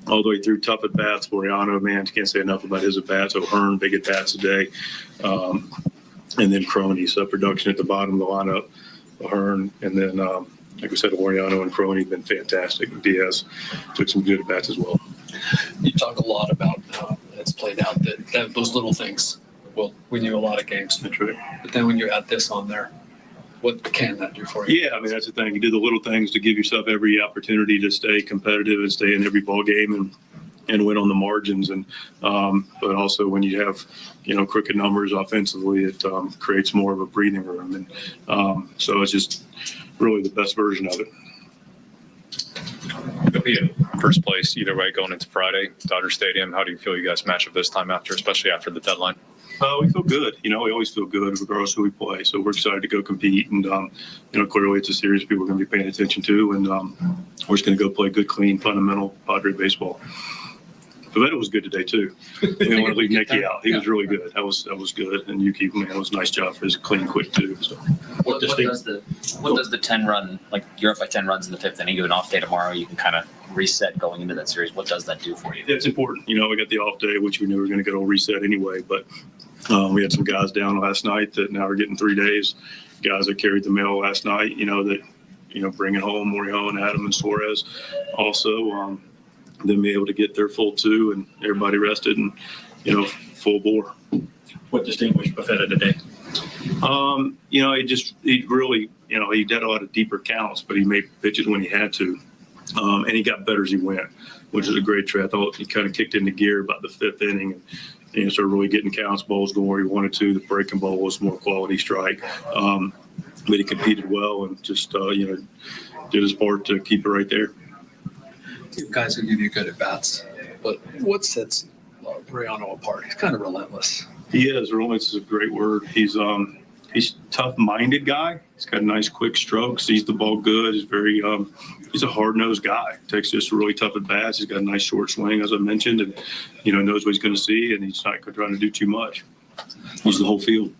all the way through, tough at bats. Laureano, man, can't say enough about his at bats. O'Hearn, big at bats today. And then Crony. So production at the bottom of the lineup. O'Hearn, and then like we said, Laureano and Crony have been fantastic. Diaz took some good at-bats as well. You talk a lot about how it's played out, that those little things will win you a lot of games. That's right. But then when you add this on there, what can that do for you? Yeah, I mean, that's the thing. You do the little things to give yourself every opportunity to stay competitive and stay in every ball game and win on the margins. And but also when you have, crooked numbers offensively, it creates more of a breathing room. And so it's just really the best version of it. You'll be in first place either way going into Friday, Dodger Stadium. How do you feel you guys match up this time especially after the deadline? We feel good. We always feel good regardless of who we play. So we're excited to go compete. And, clearly it's a series people are going to be paying attention to. And we're just going to go play good, clean, fundamental Padre baseball. Pavetta was good today too. We didn't want to leave Nicky out. He was really good. That was good. And Yuki, man, it was a nice job for his clean, quick too. So what does the 10 run, like you're up by 10 runs in the 5th inning, you have an off day tomorrow, you can kind of reset going into that series. What does that do for you? It's important. We got the off day, which we knew we were going to get a reset anyway. But we had some guys down last night that now are getting 3 days. Guys that carried the mail last night, bringing home Morion, Adam, and Suarez. Also, them be able to get their full 2 and everybody rested and, full bore. What distinguished Pavetta today? He really, he did a lot of deeper counts, but he made pitches when he had to. And he got better as he went, which is a great trait. I thought he kind of kicked into gear about the 5th inning and started really getting counts, balls going where he wanted to. The breaking ball was more quality strike. But he competed well and just, did his part to keep it right there. You guys will give you good at bats, but what sets Laureano apart? He's kind of relentless. He is. Relentless is a great word. He's tough-minded guy. He's got nice, quick strokes. Sees the ball good. He's very he's a hard-nosed guy. Takes just really tough at bats. He's got a nice short swing, as I mentioned, and knows what he's going to see, and he's not trying to do too much. He's the whole field.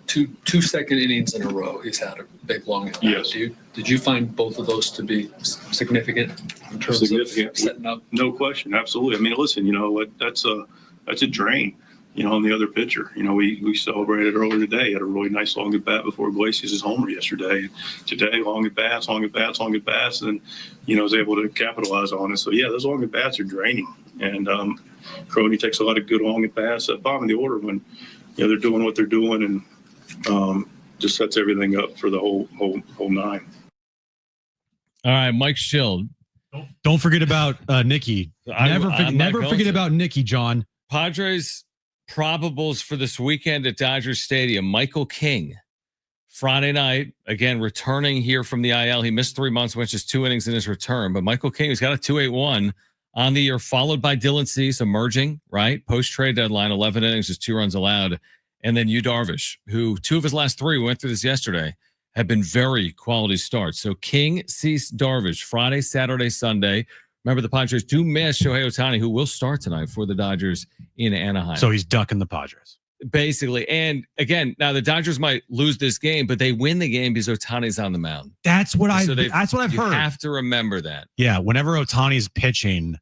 Two second innings in a row. He's had a big long at bat. Yes. Did you find both of those to be significant in terms of setting up? No question, absolutely. I mean, listen, that's a drain. On the other pitcher. We celebrated earlier today. He had a really nice long at bat before Iglesias' homer yesterday. Today, long at bats, and was able to capitalize on it. So yeah, those long at bats are draining. And Crony takes a lot of good long at bats at bottom of the order when they're doing what they're doing and just sets everything up for the whole 9. All right, Mike Schild. Don't forget about Nicky. Never forget about Nicky, John. Padres probables for this weekend at Dodger Stadium. Michael King, Friday night, again, returning here from the IL. He missed 3 months, went just 2 innings in his return. But Michael King has got a 2.81 on the year, followed by Dylan Cease, emerging, right? Post-trade deadline, 11 innings, just 2 runs allowed. And then Yu Darvish, who 2 of his last 3, we went through this yesterday, have been very quality starts. So King, Cease, Darvish, Friday, Saturday, Sunday. Remember, the Padres do miss Shohei Ohtani, who will start tonight for the Dodgers in Anaheim. So he's ducking the Padres. Basically. And again, now the Dodgers might lose this game, but they win the game because Ohtani's on the mound. That's what I've you heard. You have to remember that. Yeah, whenever Ohtani's pitching,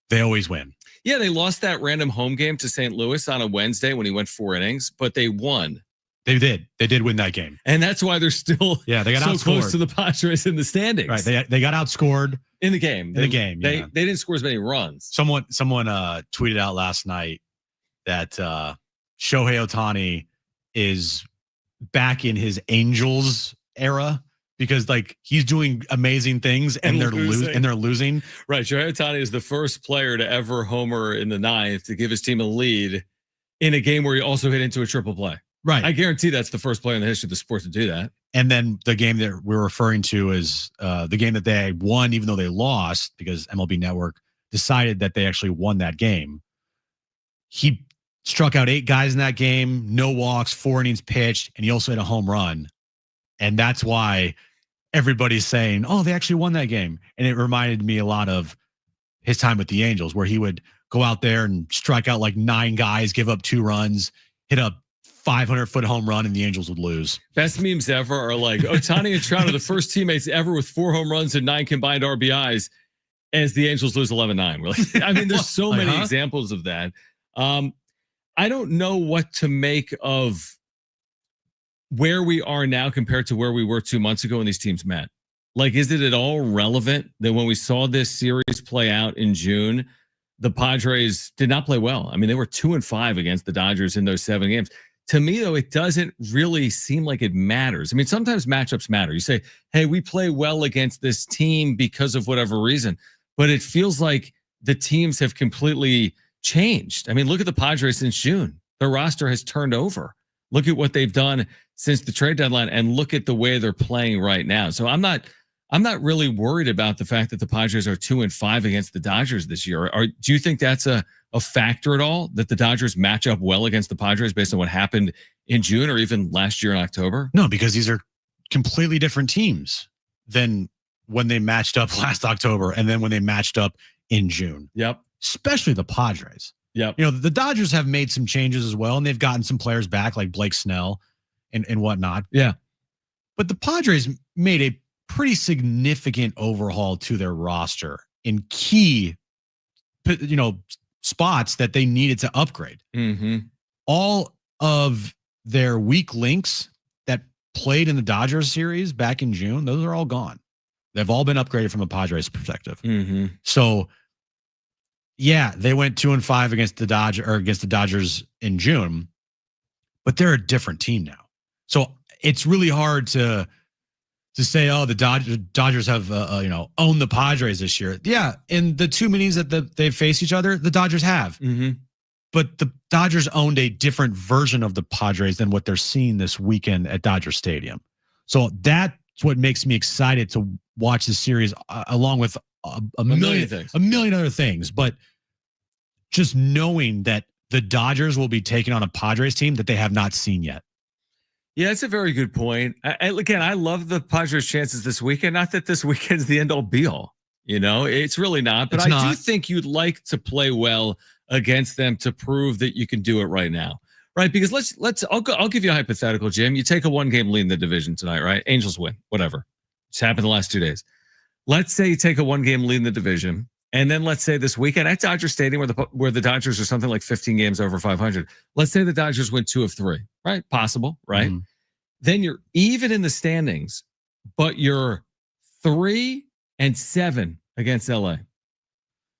they always win. Yeah, they lost that random home game to St. Louis on a Wednesday when he went 4 innings, but they won They did win that game. And that's why they're still they got so outscored. close to the Padres in the standings. Right. They got outscored in the game. They didn't score as many runs. Someone tweeted out last night that Shohei Ohtani is back in his Angels era because like he's doing amazing things and they're losing. Right. Shohei Ohtani is the first player to ever homer in the ninth to give his team a lead in a game where he also hit into a triple play. Right. I guarantee that's the first player in the history of the sport to do that. And then the game that we're referring to is the game that they won, even though they lost because MLB Network decided that they actually won that game. He struck out 8 guys in that game, no walks, 4 innings pitched, and he also hit a home run. And that's why everybody's saying, oh, they actually won that game. And it reminded me a lot of his time with the Angels, where he would go out there and strike out like 9 guys, give up 2 runs, hit a 500-foot home run, and the Angels would lose. Best memes ever are like Ohtani and Trout are the first teammates ever with 4 home runs and 9 combined RBIs as the Angels lose 11-9. Like, I mean, there's so many examples of that. I don't know what to make of where we are now compared to where we were 2 months ago when these teams met. Like, is it at all relevant that when we saw this series play out in June, the Padres did not play well? I mean, they were 2-5 against the Dodgers in those 7 games. To me, though, it doesn't really seem like it matters. I mean, sometimes matchups matter. You say, hey, we play well against this team because of whatever reason. But it feels like the teams have completely changed. I mean, look at the Padres since June. Their roster has turned over. Look at what they've done since the trade deadline and look at the way they're playing right now. So I'm not really worried about the fact that the Padres are 2-5 against the Dodgers this year. Do you think that's a factor at all, that the Dodgers match up well against the Padres based on what happened in June or even last year in October? No, because these are completely different teams than when they matched up last October and then when they matched up in June. Yep. Especially the Padres. Yep. You know, the Dodgers have made some changes as well, and they've gotten some players back like Blake Snell and whatnot. Yeah. But the Padres made a pretty significant overhaul to their roster in key, spots that they needed to upgrade. Mm-hmm. All of their weak links that played in the Dodgers series back in June, those are all gone. They've all been upgraded from a Padres perspective. Mm-hmm. So, yeah, they went 2-5 against the Dodgers in June, but they're a different team now. So it's really hard to say, oh, the Dodgers have owned the Padres this year. Yeah, in the 2 meetings that they've faced each other, the Dodgers have. Mm-hmm. But the Dodgers owned a different version of the Padres than what they're seeing this weekend at Dodger Stadium. So that's what makes me excited to watch the series, along with a million other things. But just knowing that the Dodgers will be taking on a Padres team that they have not seen yet. Yeah, that's a very good point. Again, I love the Padres' chances this weekend. Not that this weekend's the end all be all. You know, it's really not. But I do think you'd like to play well against them to prove that you can do it right now, right? Because I'll give you a hypothetical, Jim. You take a 1-game lead in the division tonight, right? Angels win, whatever. It's happened the last 2 days. Let's say you take a 1-game lead in the division, and then let's say this weekend at Dodger Stadium, where the Dodgers are something like 15 games over 500. Let's say the Dodgers win 2 of 3, right? Possible, right? Mm-hmm. Then you're even in the standings, but you're 3-7 against LA.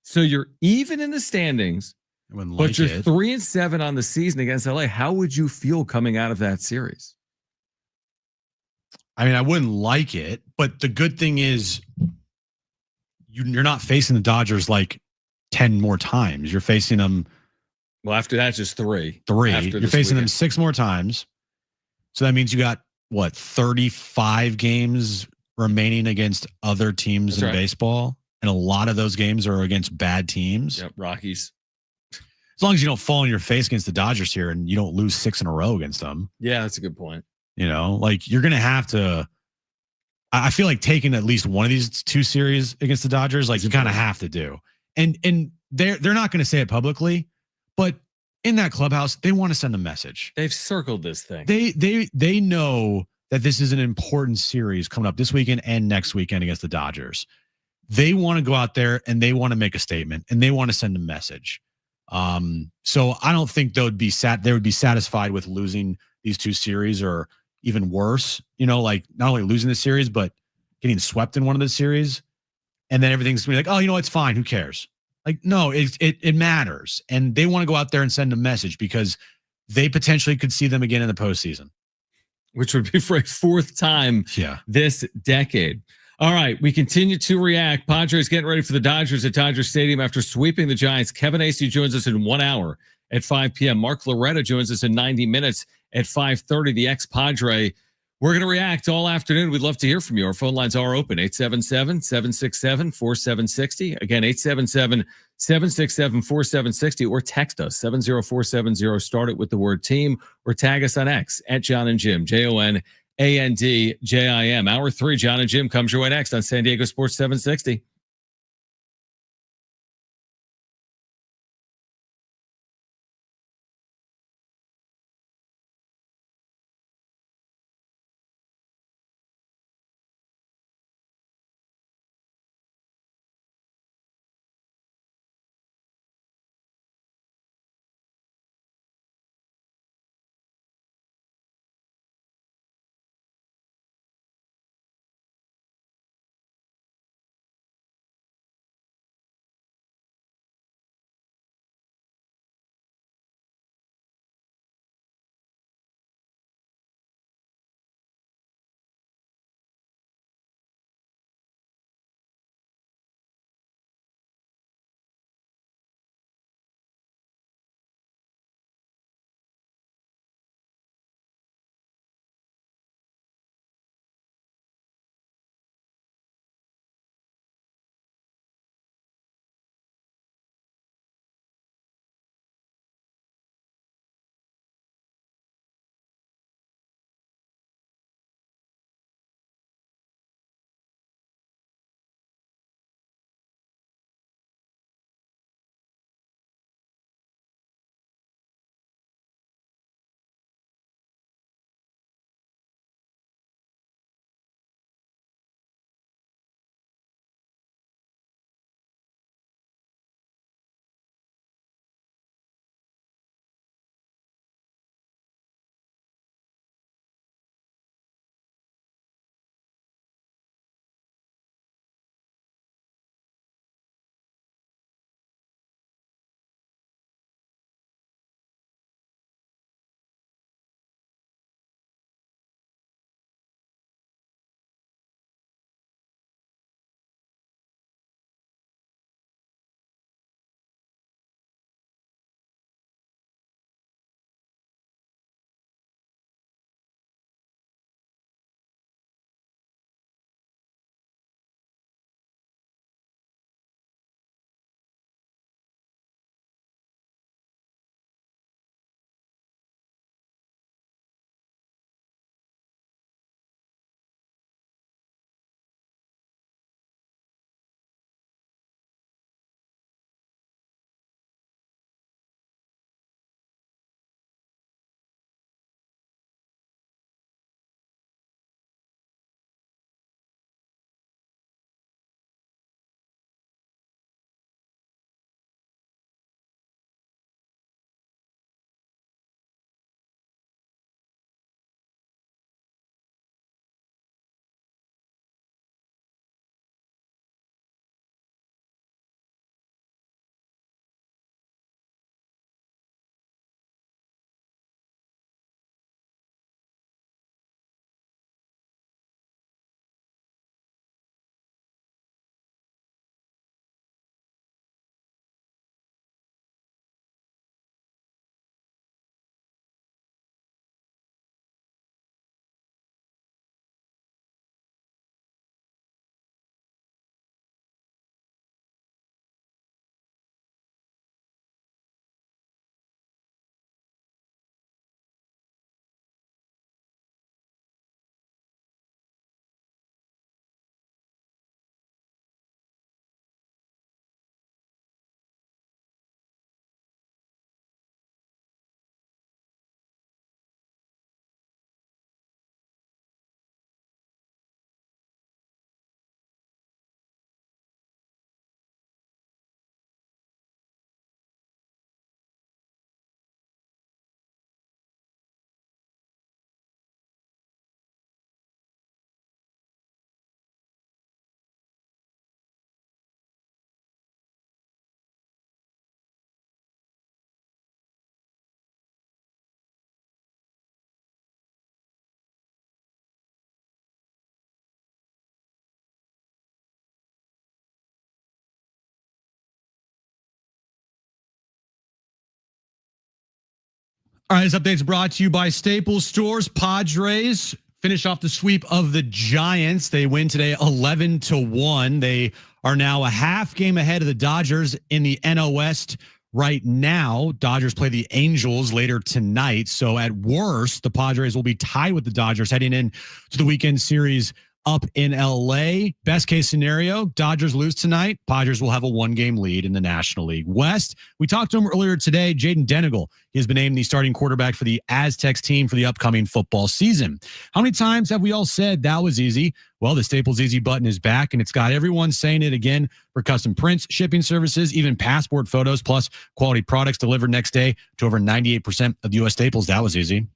So you're even in the standings, but you're 3-7 on the season against LA. How would you feel coming out of that series? I mean, I wouldn't like it, but the good thing is you're not facing the Dodgers like 10 more times. You're facing them. Well, after that, just 3. You're facing them 6 more times. So that means you got, 35 games remaining against other teams in baseball? And a lot of those games are against bad teams. Yep, Rockies. As long as you don't fall on your face against the Dodgers here and you don't lose 6 in a row against them. Yeah, that's a good point. You know, like you're going to have to, I feel like taking at least one of these 2 series against the Dodgers, like you kind of have to do. And they're not going to say it publicly, but in that clubhouse, they want to send a message. They've circled this thing. They know that this is an important series coming up this weekend and next weekend against the Dodgers. They want to go out there and they want to make a statement and they want to send a message. So I don't think they would be satisfied with losing these two series, or even worse, like not only losing the series, but getting swept in one of the series. And then everything's gonna be like, oh, it's fine. Who cares? Like, no, it matters. And they want to go out there and send a message, because they potentially could see them again in the postseason, which would be for a fourth time this decade. All right, we continue to react. Padres getting ready for the Dodgers at Dodger Stadium after sweeping the Giants. Kevin Acee joins us in 1 hour at 5 p.m. Mark Loretta joins us in 90 minutes at 5:30. The ex-Padre. We're going to react all afternoon. We'd love to hear from you. Our phone lines are open, 877-767-4760. Again, 877-767-4760, or text us, 70470. Start it with the word team, or tag us on X at Jon and Jim, JONANDJIM. Hour 3, Jon and Jim comes your way next on San Diego Sports 760. All right, this update's brought to you by Staples Stores. Padres finish off the sweep of the Giants. They win today 11-1. They are now a half game ahead of the Dodgers in the NL West right now. Dodgers play the Angels later tonight. So at worst, the Padres will be tied with the Dodgers heading in to the weekend series up in LA. Best case scenario, Dodgers lose tonight. Padres will have a 1-game lead in the National League West. We talked to him earlier today, Jaden Danagel. He has been named the starting quarterback for the Aztecs team for the upcoming football season. How many times have we all said that was easy? Well, the Staples Easy button is back, and it's got everyone saying it again for custom prints, shipping services, even passport photos, plus quality products delivered next day to over 98% of U.S. staples. That was easy.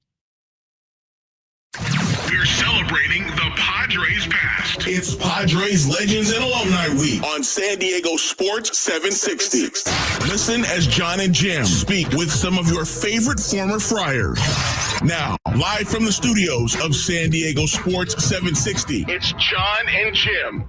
We're celebrating the Padres past. It's Padres Legends and Alumni Week on San Diego Sports 760. Listen as Jon and Jim speak with some of your favorite former Friars. Now, live from the studios of San Diego Sports 760, it's Jon and Jim.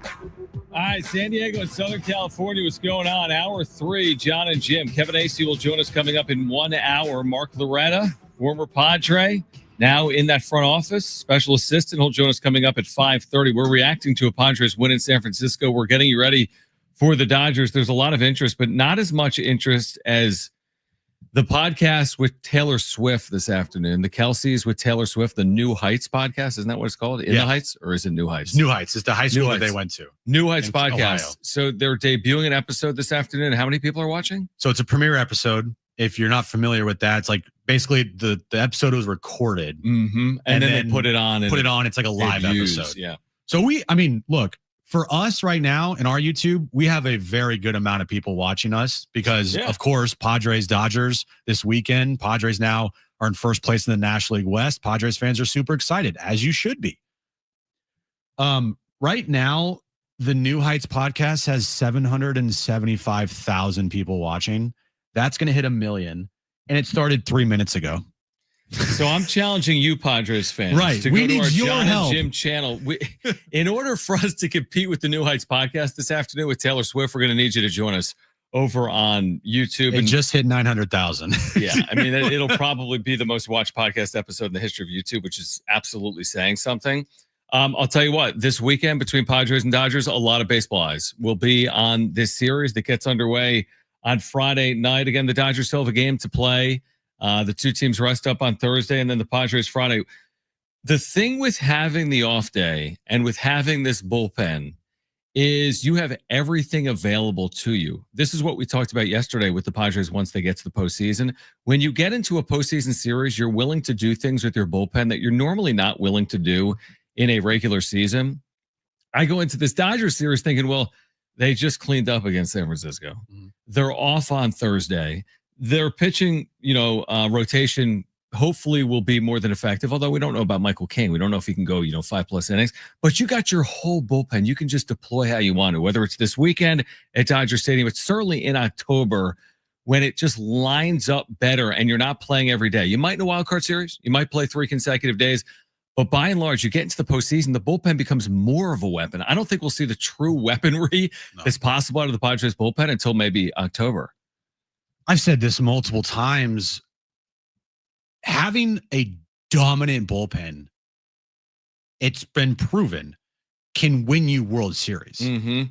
All right, San Diego and Southern California, what's going on? Hour 3, Jon and Jim. Kevin Acee will join us coming up in 1 hour. Mark Loretta, former Padre, now in that front office, special assistant. He'll join us coming up at 5:30. We're reacting to a Padres win in San Francisco. We're getting you ready for the Dodgers. There's a lot of interest, but not as much interest as the podcast with Taylor Swift this afternoon. The Kelceys with Taylor Swift, the New Heights podcast. Isn't that what it's called? In the Heights? Or is it New Heights? It's New Heights. It's the high school that they went to. New Heights podcast. Ohio. So they're debuting an episode this afternoon. How many people are watching? So it's a premiere episode. If you're not familiar with that, it's like basically the episode was recorded. Mm-hmm. And then they put it on. It's like a live episode. Yeah. So look, for us right now in our YouTube, we have a very good amount of people watching us because, of course, Padres, Dodgers this weekend. Padres now are in first place in the National League West. Padres fans are super excited, as you should be. Right now, the New Heights podcast has 775,000 people watching. That's going to hit 1 million. And it started 3 minutes ago. So I'm challenging you, Padres fans, right? To we go need to our your Jon help. and Jim channel. In order for us to compete with the New Heights podcast this afternoon with Taylor Swift, we're going to need you to join us over on YouTube. It just hit 900,000. Yeah, I mean, it'll probably be the most watched podcast episode in the history of YouTube, which is absolutely saying something. I'll tell you what, this weekend between Padres and Dodgers, a lot of baseball eyes will be on this series that gets underway on Friday night. Again, the Dodgers still have a game to play. The two teams rest up on Thursday, and then the Padres Friday. The thing with having the off day and with having this bullpen is you have everything available to you. This is what we talked about yesterday with the Padres once they get to the postseason. When you get into a postseason series, you're willing to do things with your bullpen that you're normally not willing to do in a regular season. I go into this Dodgers series thinking, well, they just cleaned up against San Francisco. Mm-hmm. They're off on Thursday. Their pitching, rotation hopefully will be more than effective, although we don't know about Michael King. We don't know if he can go, 5+ innings. But you got your whole bullpen. You can just deploy how you want to, whether it's this weekend at Dodger Stadium. It's certainly in October when it just lines up better and you're not playing every day. You might in a wild card series. You might play 3 consecutive days. But by and large, you get into the postseason, the bullpen becomes more of a weapon. I don't think we'll see the true weaponry that's possible out of the Padres bullpen until maybe October. I've said this multiple times. Having a dominant bullpen, it's been proven, can win you World Series. Mm-hmm.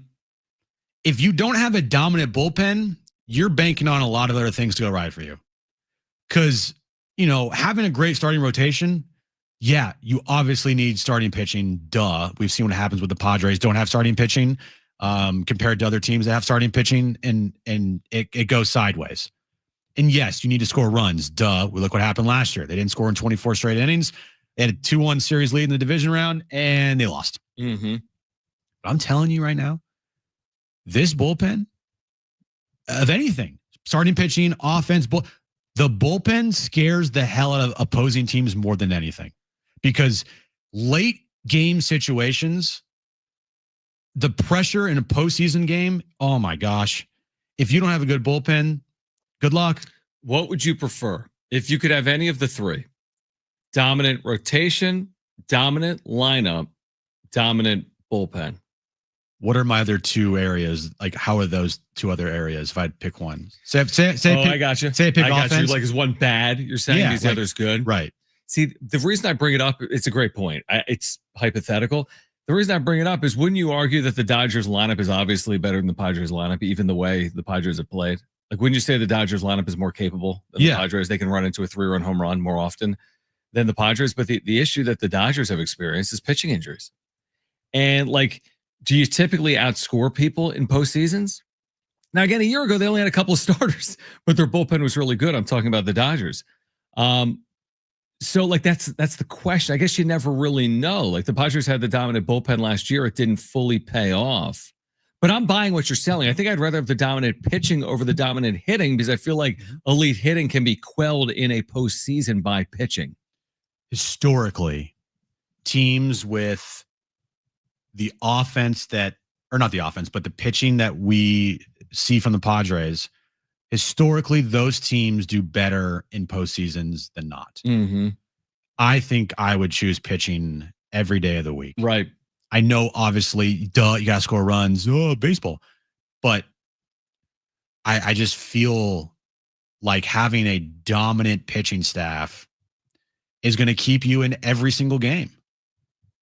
If you don't have a dominant bullpen, you're banking on a lot of other things to go right for you. Because, having a great starting rotation, yeah, you obviously need starting pitching. Duh. We've seen what happens with the Padres don't have starting pitching compared to other teams that have starting pitching, and it goes sideways. And yes, you need to score runs. Duh. We look what happened last year. They didn't score in 24 straight innings. They had a 2-1 series lead in the division round, and they lost. Mm-hmm. But I'm telling you right now, this bullpen, of anything, starting pitching, offense, the bullpen scares the hell out of opposing teams more than anything. Because late game situations, the pressure in a postseason game, oh my gosh. If you don't have a good bullpen, good luck. What would you prefer if you could have any of the three? Dominant rotation, dominant lineup, dominant bullpen. What are my other two areas? Like, how are those two other areas? If I'd pick one, say I got you. Say pick I got offense. you. Like, is one bad? You're saying Yeah, because the other's good, right? See, the reason I bring it up, it's a great point. It's hypothetical. The reason I bring it up is, wouldn't you argue that the Dodgers lineup is obviously better than the Padres lineup, even the way the Padres have played? Like, wouldn't you say the Dodgers lineup is more capable than the Padres? They can run into a 3-run home run more often than the Padres. But the issue that the Dodgers have experienced is pitching injuries. And like, do you typically outscore people in postseasons? Now, again, a year ago, they only had a couple of starters, but their bullpen was really good. I'm talking about the Dodgers. So like, that's the question. I guess you never really know. Like, the Padres had the dominant bullpen last year. It didn't fully pay off. But I'm buying what you're selling. I think I'd rather have the dominant pitching over the dominant hitting, because I feel like elite hitting can be quelled in a postseason by pitching. Historically, teams with the offense not the offense, but the pitching that we see from the Padres, historically, those teams do better in postseasons than not. Mm-hmm. I think I would choose pitching every day of the week. Right. I know, obviously, you got to score runs. Baseball. But I just feel like having a dominant pitching staff is going to keep you in every single game.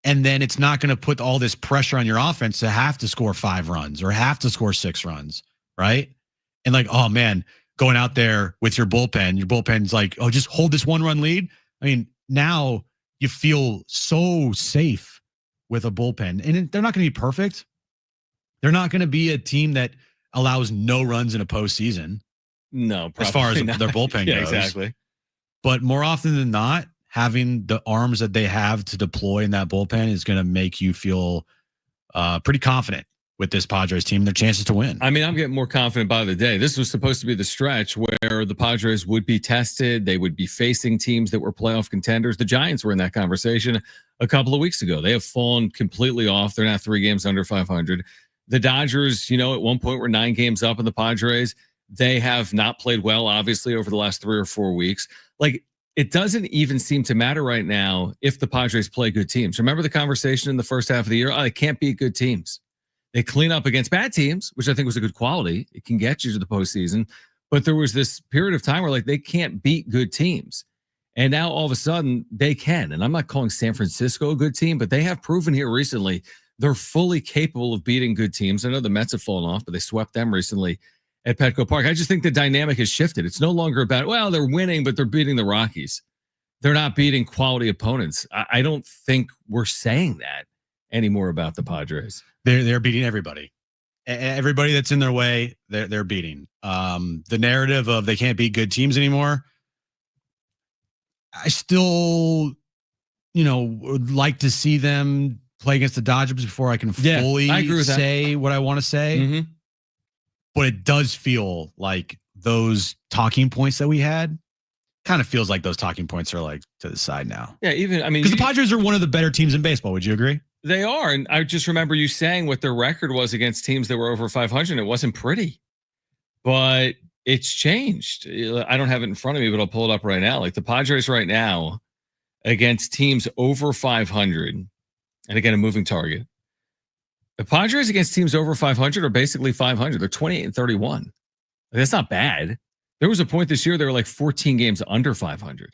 And then it's not going to put all this pressure on your offense to have to score 5 runs or have to score 6 runs, right? And like, oh man, going out there with your bullpen's like, oh, just hold this 1-run lead. I mean, now you feel so safe with a bullpen. And they're not going to be perfect. They're not going to be a team that allows no runs in a postseason. No, as far as their bullpen goes. Exactly. But more often than not, having the arms that they have to deploy in that bullpen is going to make you feel pretty confident with this Padres team, their chances to win. I mean, I'm getting more confident by the day. This was supposed to be the stretch where the Padres would be tested. They would be facing teams that were playoff contenders. The Giants were in that conversation a couple of weeks ago. They have fallen completely off. They're now 3 games under 500. The Dodgers, at one point were 9 games up in the Padres. They have not played well, obviously, over the last 3 or 4 weeks. Like, it doesn't even seem to matter right now if the Padres play good teams. Remember the conversation in the first half of the year? Oh, they can't beat good teams. They clean up against bad teams, which I think was a good quality. It can get you to the postseason. But there was this period of time where like they can't beat good teams. And now all of a sudden they can. And I'm not calling San Francisco a good team, but they have proven here recently they're fully capable of beating good teams. I know the Mets have fallen off, but they swept them recently at Petco Park. I just think the dynamic has shifted. It's no longer about, well, they're winning, but they're beating the Rockies. They're not beating quality opponents. I don't think we're saying that anymore about the Padres. They're beating everybody. Everybody that's in their way, they're beating. The narrative of they can't beat good teams anymore, I still, would like to see them play against the Dodgers before I can fully say what I want to say. Mm-hmm. But it does feel like those talking points that we had kind of feels like those talking points are like to the side now. Yeah, because the Padres are one of the better teams in baseball. Would you agree? They are. And I just remember you saying what their record was against teams that were over 500. It wasn't pretty, but it's changed. I don't have it in front of me, but I'll pull it up right now. Like the Padres right now against teams over 500, and again, a moving target. The Padres against teams over 500 are basically 500. They're 28-31. That's not bad. There was a point this year they were like 14 games under 500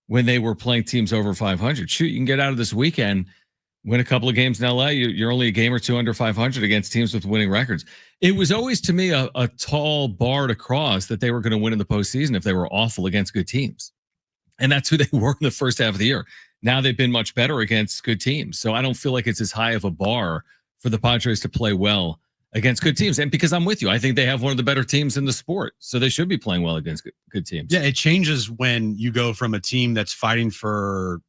when they were playing teams over 500. Shoot, you can get out of this weekend, win a couple of games in LA. You're only a game or two under 500 against teams with winning records. It was always, to me, a tall bar to cross that they were going to win in the postseason if they were awful against good teams. And that's who they were in the first half of the year. Now they've been much better against good teams. So I don't feel like it's as high of a bar for the Padres to play well against good teams. And because I'm with you, I think they have one of the better teams in the sport. So they should be playing well against good teams. Yeah, it changes when you go from a team that's fighting for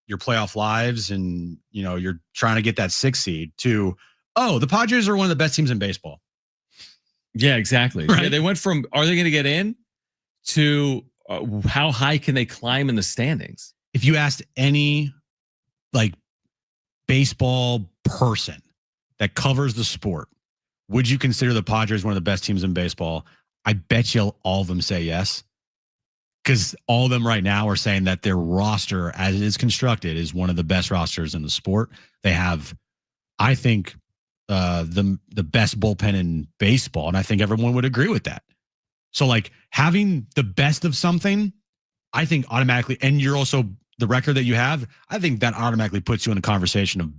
your playoff lives and, you're trying to get that 6th seed to, oh, the Padres are one of the best teams in baseball. Yeah, exactly. Right? Yeah, they went from, are they going to get in, to how high can they climb in the standings? If you asked any baseball person that covers the sport, would you consider the Padres one of the best teams in baseball? I bet you all of them say yes. Because all of them right now are saying that their roster, as it is constructed, is one of the best rosters in the sport. They have, I think, the best bullpen in baseball, and I think everyone would agree with that. So like having the best of something, I think automatically, and you're also the record that you have, I think that automatically puts you in a conversation of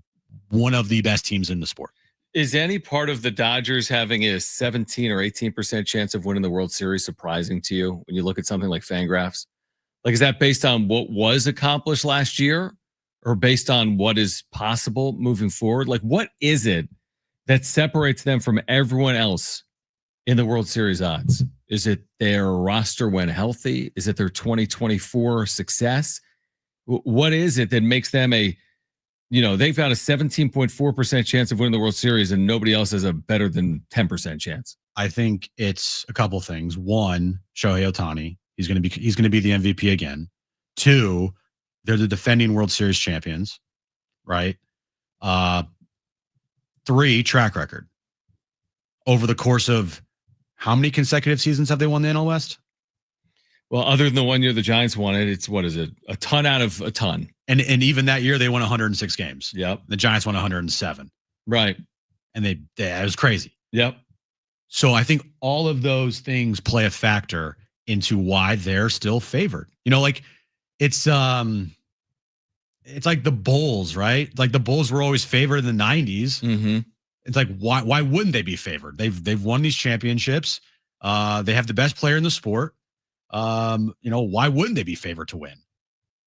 one of the best teams in the sport. Is any part of the Dodgers having a 17 or 18% chance of winning the World Series surprising to you when you look at something like Fangraphs? Like, is that based on what was accomplished last year or based on what is possible moving forward? Like, what is it that separates them from everyone else in the World Series odds? Is it their roster when healthy? Is it their 2024 success? What is it that makes them they've got a 17.4% chance of winning the World Series and nobody else has a better than 10% chance? I think it's a couple things. One, Shohei Ohtani, he's going to be the MVP again. Two, they're the defending World Series champions, right? Three, track record. Over the course of how many consecutive seasons have they won the NL West? Well, other than the 1 year the Giants won it, it's what is it? A ton out of a ton. And even that year they won 106 games. Yep. The Giants won 107. Right. And it was crazy. Yep. So I think all of those things play a factor into why they're still favored. Like it's like the Bulls, right? Like the Bulls were always favored in the 90s. Mm-hmm. It's like why wouldn't they be favored? They've won these championships. They have the best player in the sport. Why wouldn't they be favored to win?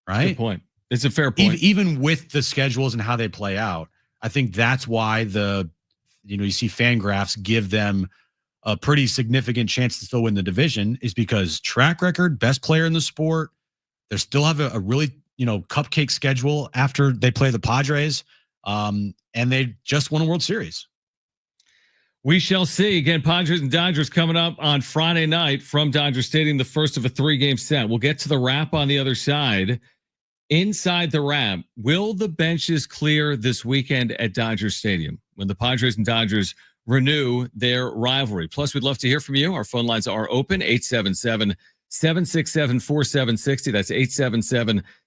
Right? Good point. It's a fair point. Even with the schedules and how they play out, I think that's why you see Fangraphs give them a pretty significant chance to still win the division, is because track record, best player in the sport. They still have a really cupcake schedule after they play the Padres, and they just won a World Series. We shall see. Again, Padres and Dodgers coming up on Friday night from Dodger Stadium, the first of a 3-game set. We'll get to the wrap on the other side. Inside the wrap, will the benches clear this weekend at Dodger Stadium when the Padres and Dodgers renew their rivalry? Plus, we'd love to hear from you. Our phone lines are open, 877-767-4760. That's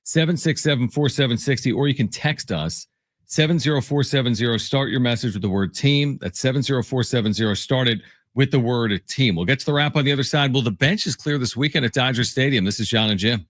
877-767-4760. Or you can text us, 70470. Start your message with the word team. That's 70470. Start it with the word team. We'll get to the wrap on the other side. Will the benches clear this weekend at Dodger Stadium? This is Jon and Jim.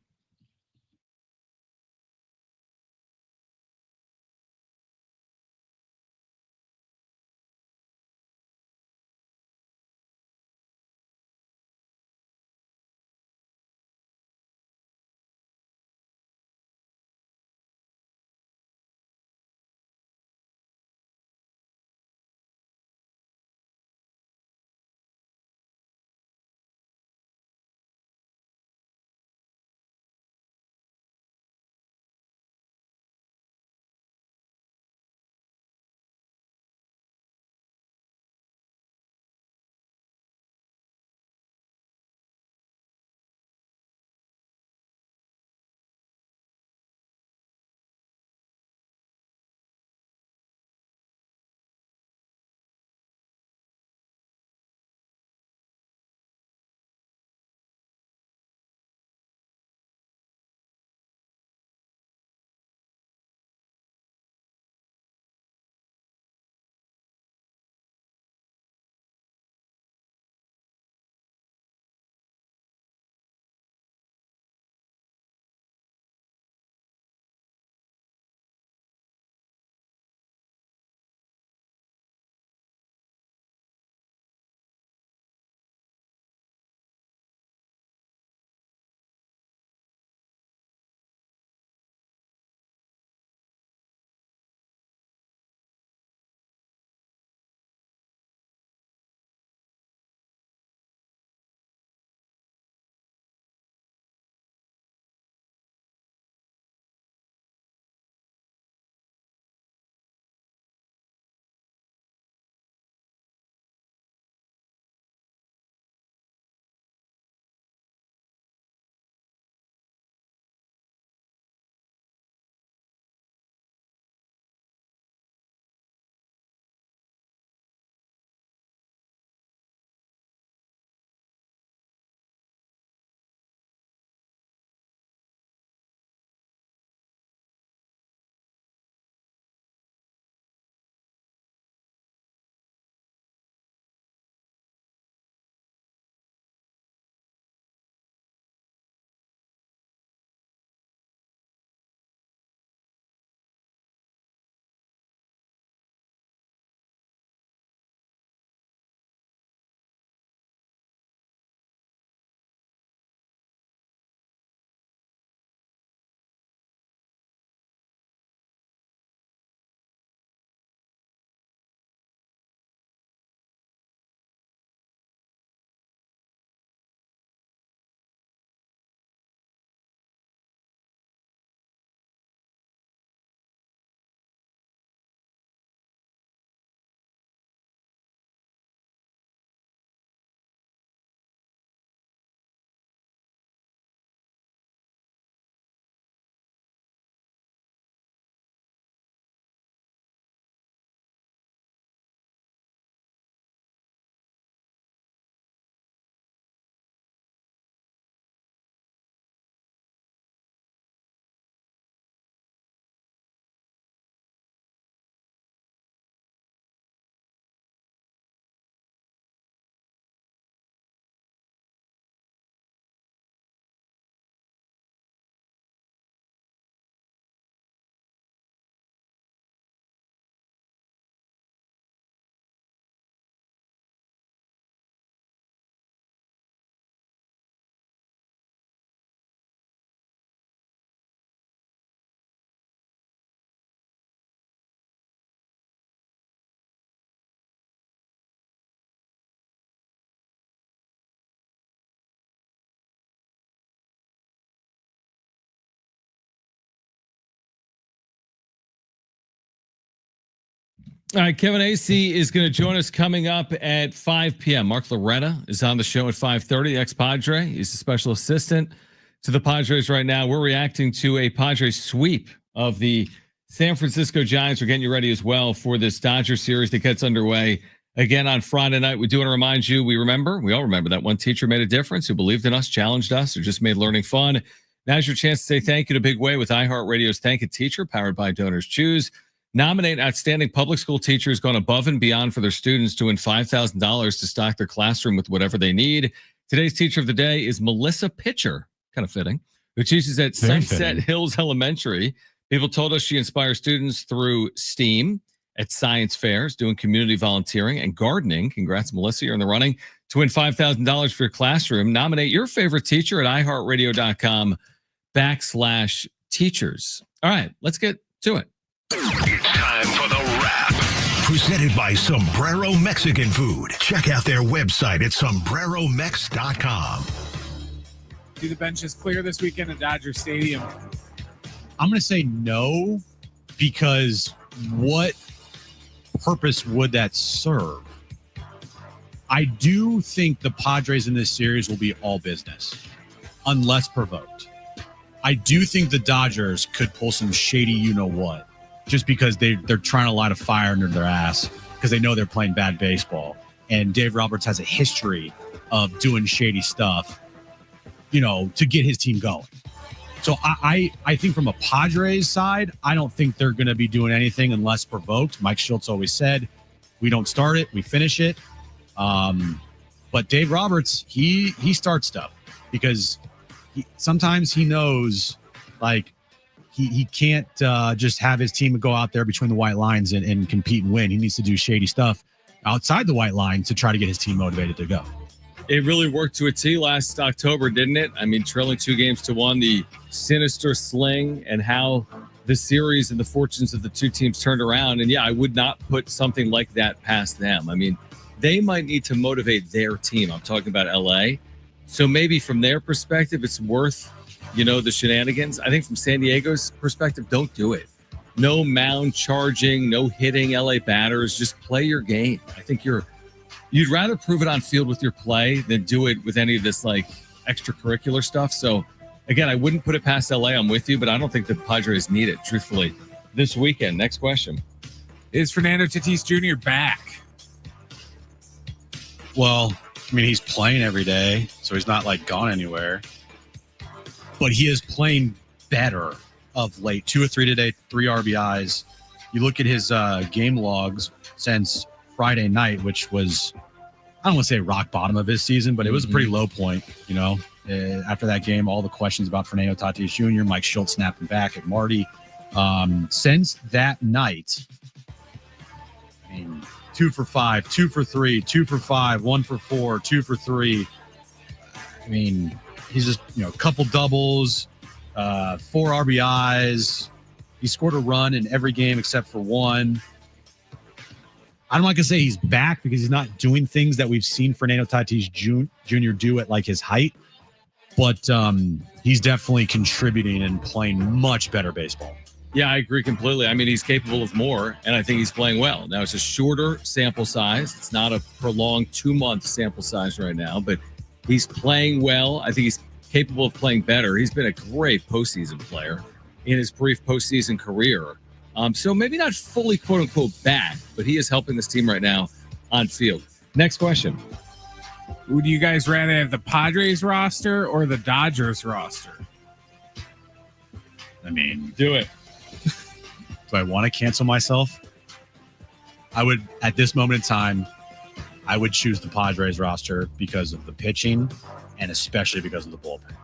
All right, Kevin Acee is going to join us coming up at 5 p.m. Mark Loretta is on the show at 5:30, ex-Padre. He's a special assistant to the Padres right now. We're reacting to a Padres sweep of the San Francisco Giants. We're getting you ready as well for this Dodger series that gets underway again on Friday night. We do want to remind you, we all remember that one teacher made a difference, who believed in us, challenged us, or just made learning fun. Now's your chance to say thank you in a big way with iHeartRadio's Thank a Teacher, powered by Donors Choose. Nominate outstanding public school teachers gone above and beyond for their students to win $5,000 to stock their classroom with whatever they need. Today's teacher of the day is Melissa Pitcher, kind of fitting, who teaches at Sunset Hills Elementary. People told us she inspires students through STEAM at science fairs, doing community volunteering and gardening. Congrats, Melissa. You're in the running to win $5,000 for your classroom. Nominate your favorite teacher at iHeartRadio.com/teachers. All right, let's get to it. It's time for the wrap. Presented by Sombrero Mexican Food. Check out their website at sombreromex.com. Do the benches clear this weekend at Dodger Stadium? I'm going to say no, because what purpose would that serve? I do think the Padres in this series will be all business, unless provoked. I do think the Dodgers could pull some shady you-know-what, just because they're trying to light a fire under their ass because they know they're playing bad baseball. And Dave Roberts has a history of doing shady stuff, to get his team going. So I think from a Padres side, I don't think they're going to be doing anything unless provoked. Mike Schultz always said, we don't start it, we finish it. But Dave Roberts, he starts stuff because sometimes he knows, he can't just have his team go out there between the white lines and compete and win. He needs to do shady stuff outside the white line to try to get his team motivated to go. It really worked to a T last October, didn't it? I mean, trailing 2-1, the sinister sling and how the series and the fortunes of the two teams turned around. And yeah, I would not put something like that past them. I mean, they might need to motivate their team. I'm talking about LA. So maybe from their perspective, it's worth, the shenanigans. I think from San Diego's perspective, don't do it. No mound charging, no hitting LA batters. Just play your game. I think you'd rather prove it on field with your play than do it with any of this extracurricular stuff. So again, I wouldn't put it past LA. I'm with you, but I don't think the Padres need it, truthfully, this weekend. Next question. Is Fernando Tatis Jr. back? Well, he's playing every day, so he's not gone anywhere. But he is playing better of late. 2 or 3 today, 3 RBIs. You look at his game logs since Friday night, which was, I don't want to say rock bottom of his season, but it was a pretty low point, after that game, all the questions about Fernando Tatis Jr., Mike Schultz snapping back at Marty. Since that night, 2 for 5, 2 for 3, 2 for 5, 1 for 4, 2 for 3. He's just, a couple doubles, 4 RBIs. He scored a run in every game except for one. I'm not going to say he's back because he's not doing things that we've seen Fernando Tatis Jr. do at his height, but he's definitely contributing and playing much better baseball. Yeah, I agree completely. He's capable of more, and I think he's playing well. Now, it's a shorter sample size. It's not a prolonged 2-month sample size right now, but he's playing well. I think he's capable of playing better. He's been a great postseason player in his brief postseason career. So maybe not fully, quote unquote, back, but he is helping this team right now on field. Next question. Would you guys rather have the Padres roster or the Dodgers roster? Do it. Do I want to cancel myself? I would, at this moment in time, I would choose the Padres roster because of the pitching and especially because of the bullpen.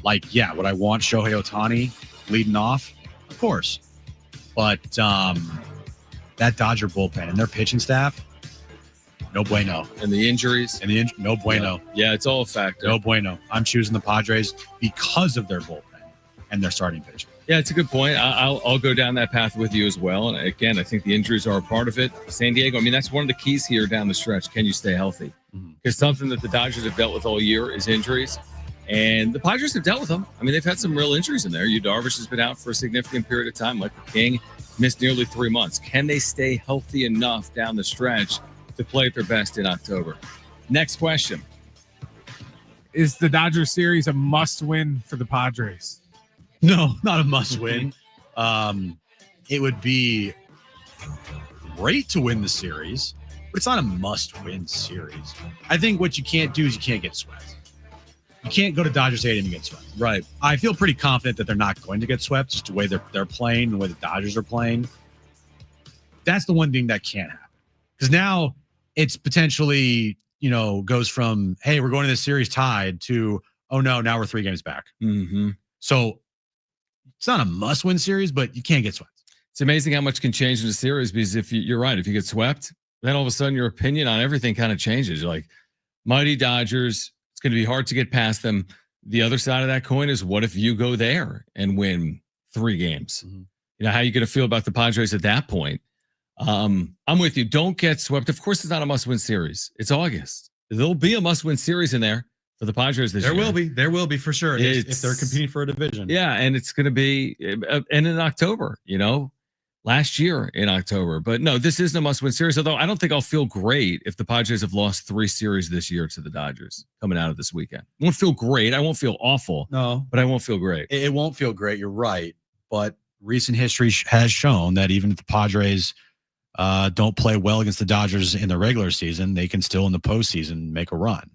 Would I want Shohei Ohtani leading off? Of course. But that Dodger bullpen and their pitching staff, no bueno. And the injuries? No bueno. Yeah, it's all a factor. No bueno. I'm choosing the Padres because of their bullpen and their starting pitching. Yeah, it's a good point. I'll go down that path with you as well. And again, I think the injuries are a part of it. San Diego, that's one of the keys here down the stretch. Can you stay healthy? Because something that the Dodgers have dealt with all year is injuries. And the Padres have dealt with them. They've had some real injuries in there. Yu Darvish has been out for a significant period of time. Michael King missed nearly 3 months. Can they stay healthy enough down the stretch to play at their best in October? Next question. Is the Dodgers series a must-win for the Padres? No, not a must-win. It would be great to win the series, but it's not a must-win series. I think what you can't do is you can't get swept. You can't go to Dodger Stadium and get swept. Right. I feel pretty confident that they're not going to get swept, just the way they're playing, the way the Dodgers are playing. That's the one thing that can't happen. Because now it's potentially, goes from, hey, we're going to this series tied to, oh no, now we're 3 games back. Mm-hmm. So it's not a must-win series, but you can't get swept. It's amazing how much can change in a series because if you're right, if you get swept, then all of a sudden your opinion on everything kind of changes. You're like, mighty Dodgers, it's going to be hard to get past them. The other side of that coin is what if you go there and win 3 games? Mm-hmm. How are you going to feel about the Padres at that point? I'm with you. Don't get swept. Of course, it's not a must-win series. It's August. There'll be a must-win series in there for the Padres this year. There will be for sure. If they're competing for a division. Yeah, and it's going to be and in October, last year in October. But no, this isn't a must-win series, although I don't think I'll feel great if the Padres have lost 3 series this year to the Dodgers coming out of this weekend. I won't feel great. I won't feel awful. No. But I won't feel great. It won't feel great. You're right. But recent history has shown that even if the Padres don't play well against the Dodgers in the regular season, they can still in the postseason make a run.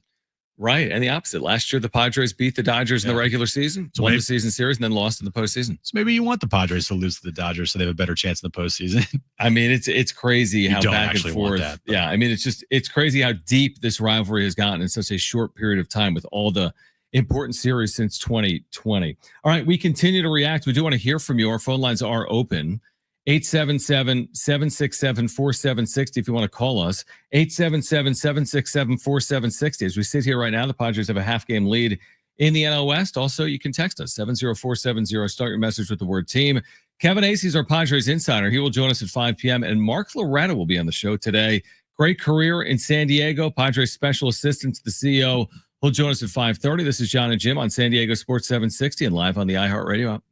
Right. And the opposite. Last year, the Padres beat the Dodgers in the regular season, won the season series, and then lost in the postseason. So maybe you want the Padres to lose to the Dodgers so they have a better chance in the postseason. I mean, it's crazy how back and forth. That, yeah. I mean, it's crazy how deep this rivalry has gotten in such a short period of time with all the important series since 2020. All right. We continue to react. We do want to hear from you. Our phone lines are open. 877-767-4760 if you want to call us. 877-767-4760. As we sit here right now, the Padres have a half-game lead in the NL West. Also, you can text us, 70470. Start your message with the word team. Kevin Acee is our Padres insider. He will join us at 5 p.m. And Mark Loretta will be on the show today. Great career in San Diego. Padres special assistant to the CEO. He'll join us at 5:30. This is Jon Jim on San Diego Sports 760 and live on the iHeartRadio app.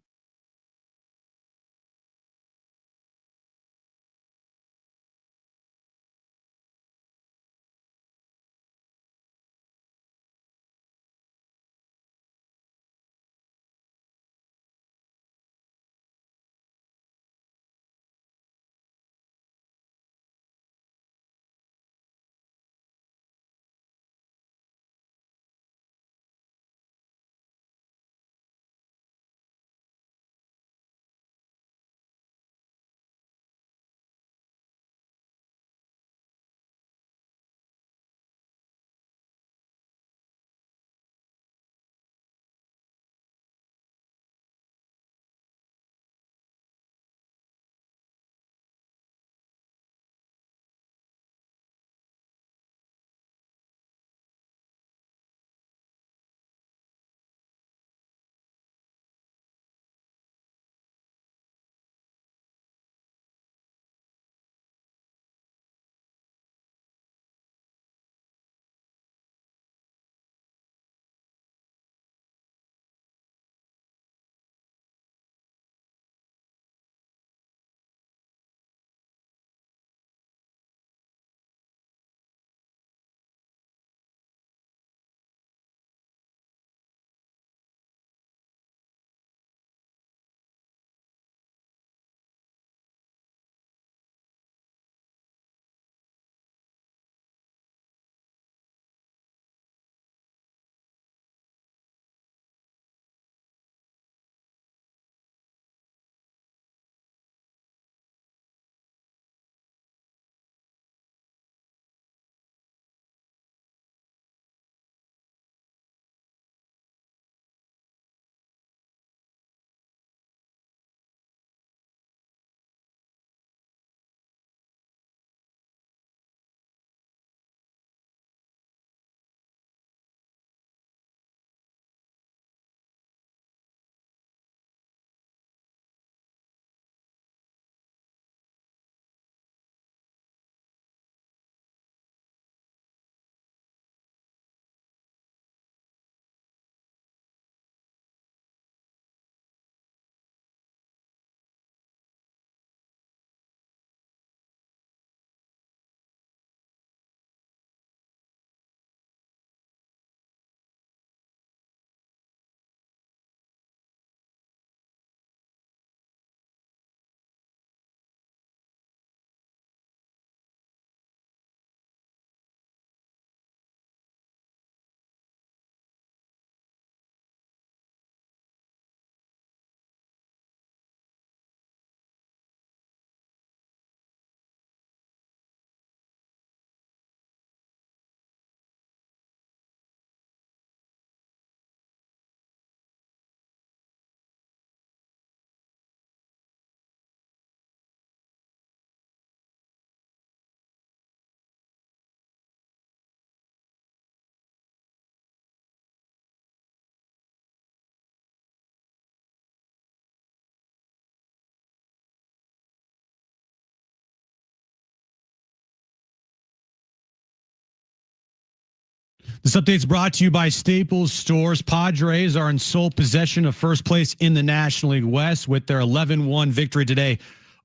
This update is brought to you by Staples Stores. Padres are in sole possession of first place in the National League West with their 11-1 victory today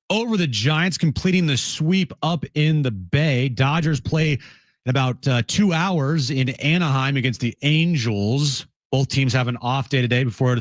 over the Giants, completing the sweep up in the Bay. Dodgers play in about 2 hours in Anaheim against the Angels. Both teams have an off day today before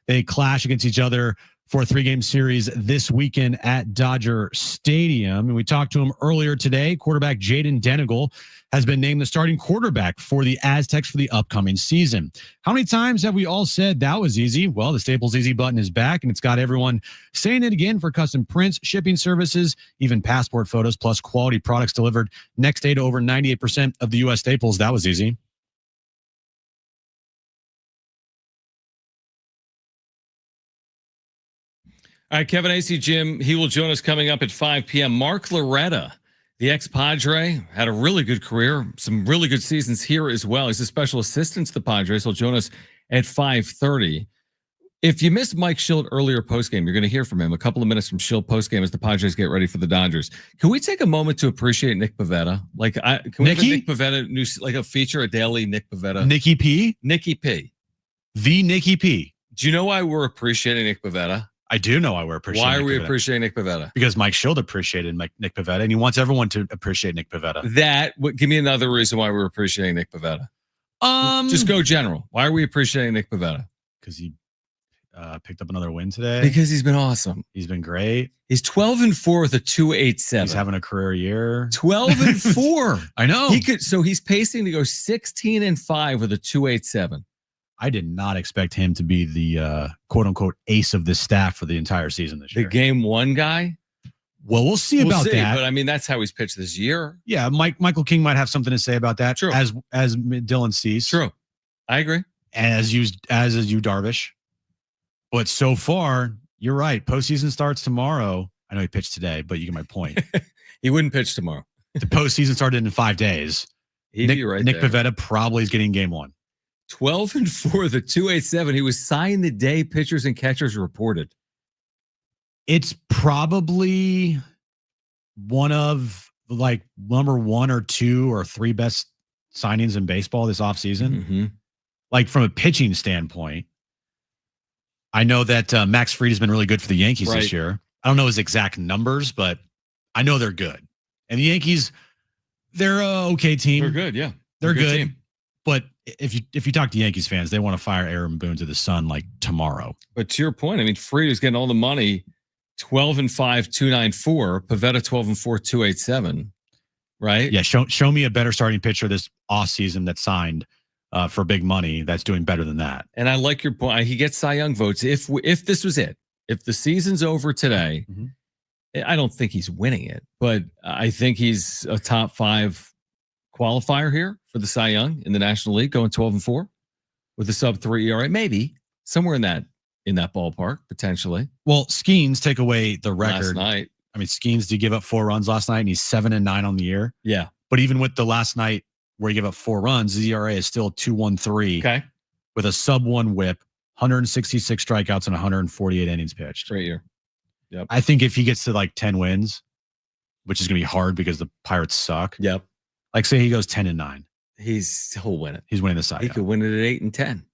they clash against each other for a 3-game series this weekend at Dodger Stadium. And we talked to him earlier today. Quarterback Jaden Danagel has been named the starting quarterback for the Aztecs for the upcoming season. How many times have we all said that was easy? Well, the Staples Easy button is back, and it's got everyone saying it again for custom prints, shipping services, even passport photos, plus quality products delivered next day to over 98% of the U.S. Staples. That was easy. All right, Kevin Acee, Jim, he will join us coming up at 5 p.m. Mark Loretta, the ex-Padre, had a really good career, some really good seasons here as well. He's a special assistant to the Padres. He'll join us at 5:30. If you missed Mike Schilt earlier postgame, you're going to hear from him a couple of minutes from Schilt postgame as the Padres get ready for the Dodgers. Can we take a moment to appreciate Nick Pivetta? Can we have a Nick Pivetta news, like a feature, a daily Nick Pivetta? Nicky P? Nicky P. The Nicky P. Do you know why we're appreciating Nick Pivetta? I do know why we're appreciating Why are Nick we Pivetta. appreciating Nick Pivetta? Because Mike Schilt appreciated Nick Pivetta, and he wants everyone to appreciate Nick Pivetta. Give me another reason why we're appreciating Nick Pivetta. Just go general. Why are we appreciating Nick Pivetta? Because he picked up another win today. Because he's been awesome. He's been great. He's 12-4 with a 2.87. He's having a career year. 12-4. I know. So he's pacing to go 16-5 with a 2.87. I did not expect him to be the quote unquote ace of this staff for the entire season this year. The game one guy? Well, we'll see about that. But I mean, that's how he's pitched this year. Yeah, Michael King might have something to say about that. True. As Dylan Cease. True. I agree. As you Darvish. But so far, you're right. Postseason starts tomorrow. I know he pitched today, but you get my point. He wouldn't pitch tomorrow. The postseason started in 5 days. He'd be right Nick there. Pivetta probably is getting game one. 12-4, the 2.87. He was signed the day pitchers and catchers reported. It's probably one of like number 1 or 2 or 3 best signings in baseball this offseason. Mm-hmm. Like from a pitching standpoint, I know that Max Fried has been really good for the Yankees this year. I don't know his exact numbers, but I know they're good. And the Yankees, they're an okay team. They're good, yeah. They're good. Team. But if you talk to Yankees fans, they want to fire Aaron Boone to the sun like tomorrow. But to your point, I mean, Fried is getting all the money. 12-5, 2.94. Pivetta 12-4, 2.87. Right? Yeah. Show me a better starting pitcher this offseason that signed for big money that's doing better than that. And I like your point. He gets Cy Young votes. If this was it, if the season's over today, I don't think he's winning it, but I think he's a top 5 qualifier here for the Cy Young in the National League, going 12-4 with a sub-3 ERA, maybe somewhere in that ballpark potentially. Well, Skeens take away the record last night. I mean, Skeens did give up 4 runs last night, and he's 7-9 on the year. Yeah, but even with the last night where he gave up 4 runs, his ERA is still 2.13. Okay, with a sub-1 WHIP, 166 strikeouts and 148 innings pitched. Great year. Yep. I think if he gets to like 10 wins, which is going to be hard because the Pirates suck. Yep. Like say he goes 10-9. He'll win it. He's winning the side. He could win it at 8-10.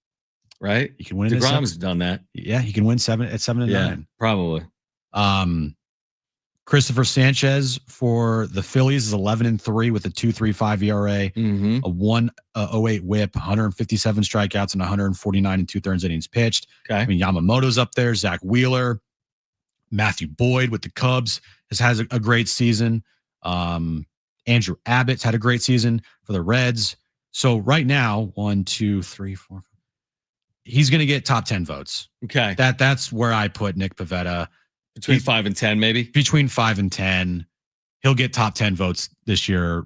Right? He can win it. DeGrom's done that. Yeah, he can win 7-9. Yeah, probably. Christopher Sanchez for the Phillies is 11-3 with a 2.35 ERA, a 1.08 WHIP, 157 strikeouts, and 149 2/3 innings pitched. Okay. I mean, Yamamoto's up there, Zach Wheeler, Matthew Boyd with the Cubs has a great season. Andrew Abbott's had a great season for the Reds. So right now, 1, 2, 3, 4. He's going to get top 10 votes. Okay. That's where I put Nick Pivetta. Between 5 and 10, maybe? Between 5 and 10. He'll get top 10 votes this year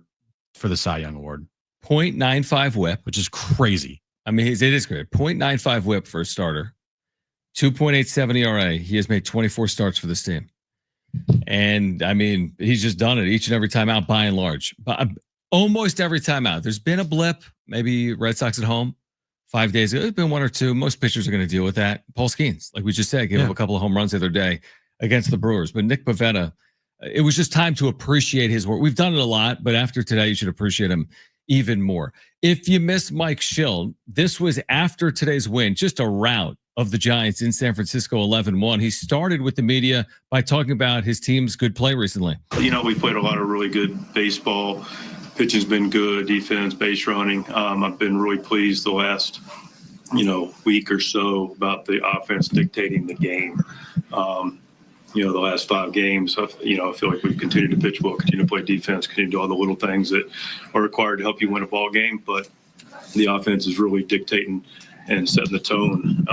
for the Cy Young Award. 0.95 WHIP. Which is crazy. I mean, it is great. 0.95 WHIP for a starter. 2.87 ERA. He has made 24 starts for this team. And, I mean, he's just done it each and every time out by and large. But almost every time out. There's been a blip. Maybe Red Sox at home 5 days ago. There's been 1 or 2. Most pitchers are going to deal with that. Paul Skeens, like we just said, gave up a couple of home runs the other day against the Brewers. But Nick Pivetta, it was just time to appreciate his work. We've done it a lot, but after today, you should appreciate him even more. If you missed Mike Schill, this was after today's win, just a rout of the Giants in San Francisco 11-1. He started with the media by talking about his team's good play recently. You know, we played a lot of really good baseball. Pitching's been good, defense, base running. I've been really pleased the last, week or so about the offense dictating the game. The last 5 games, I feel like we've continued to pitch well, continue to play defense, continue to do all the little things that are required to help you win a ball game. But the offense is really dictating and setting the tone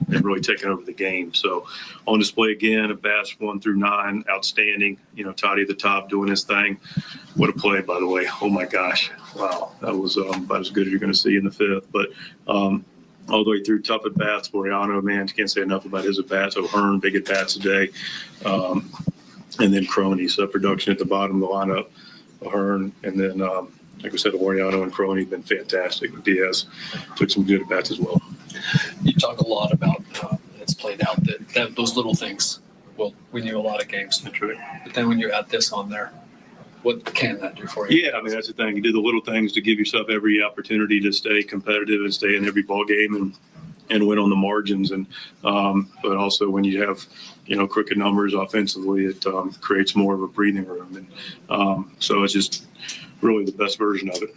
and really taking over the game. So on display again, a bats 1 through 9, outstanding. Toddy at the top doing his thing. What a play, by the way. Oh my gosh. Wow. That was about as good as you're going to see in the 5th. But all the way through, tough at bats. Laureano, man, can't say enough about his at bats. O'Hearn, big at bats today. And then Crony. So production at the bottom of the lineup. O'Hearn, and then like I said, Laureano and Crony have been fantastic. Diaz took some good at bats as well. You talk a lot about it's played out that those little things will win you a lot of games. That's right. But then when you add this on there, what can that do for you? Yeah, I mean, that's the thing. You do the little things to give yourself every opportunity to stay competitive and stay in every ball game and win on the margins. And but also when you have crooked numbers offensively, it creates more of a breathing room. And so it's just really the best version of it.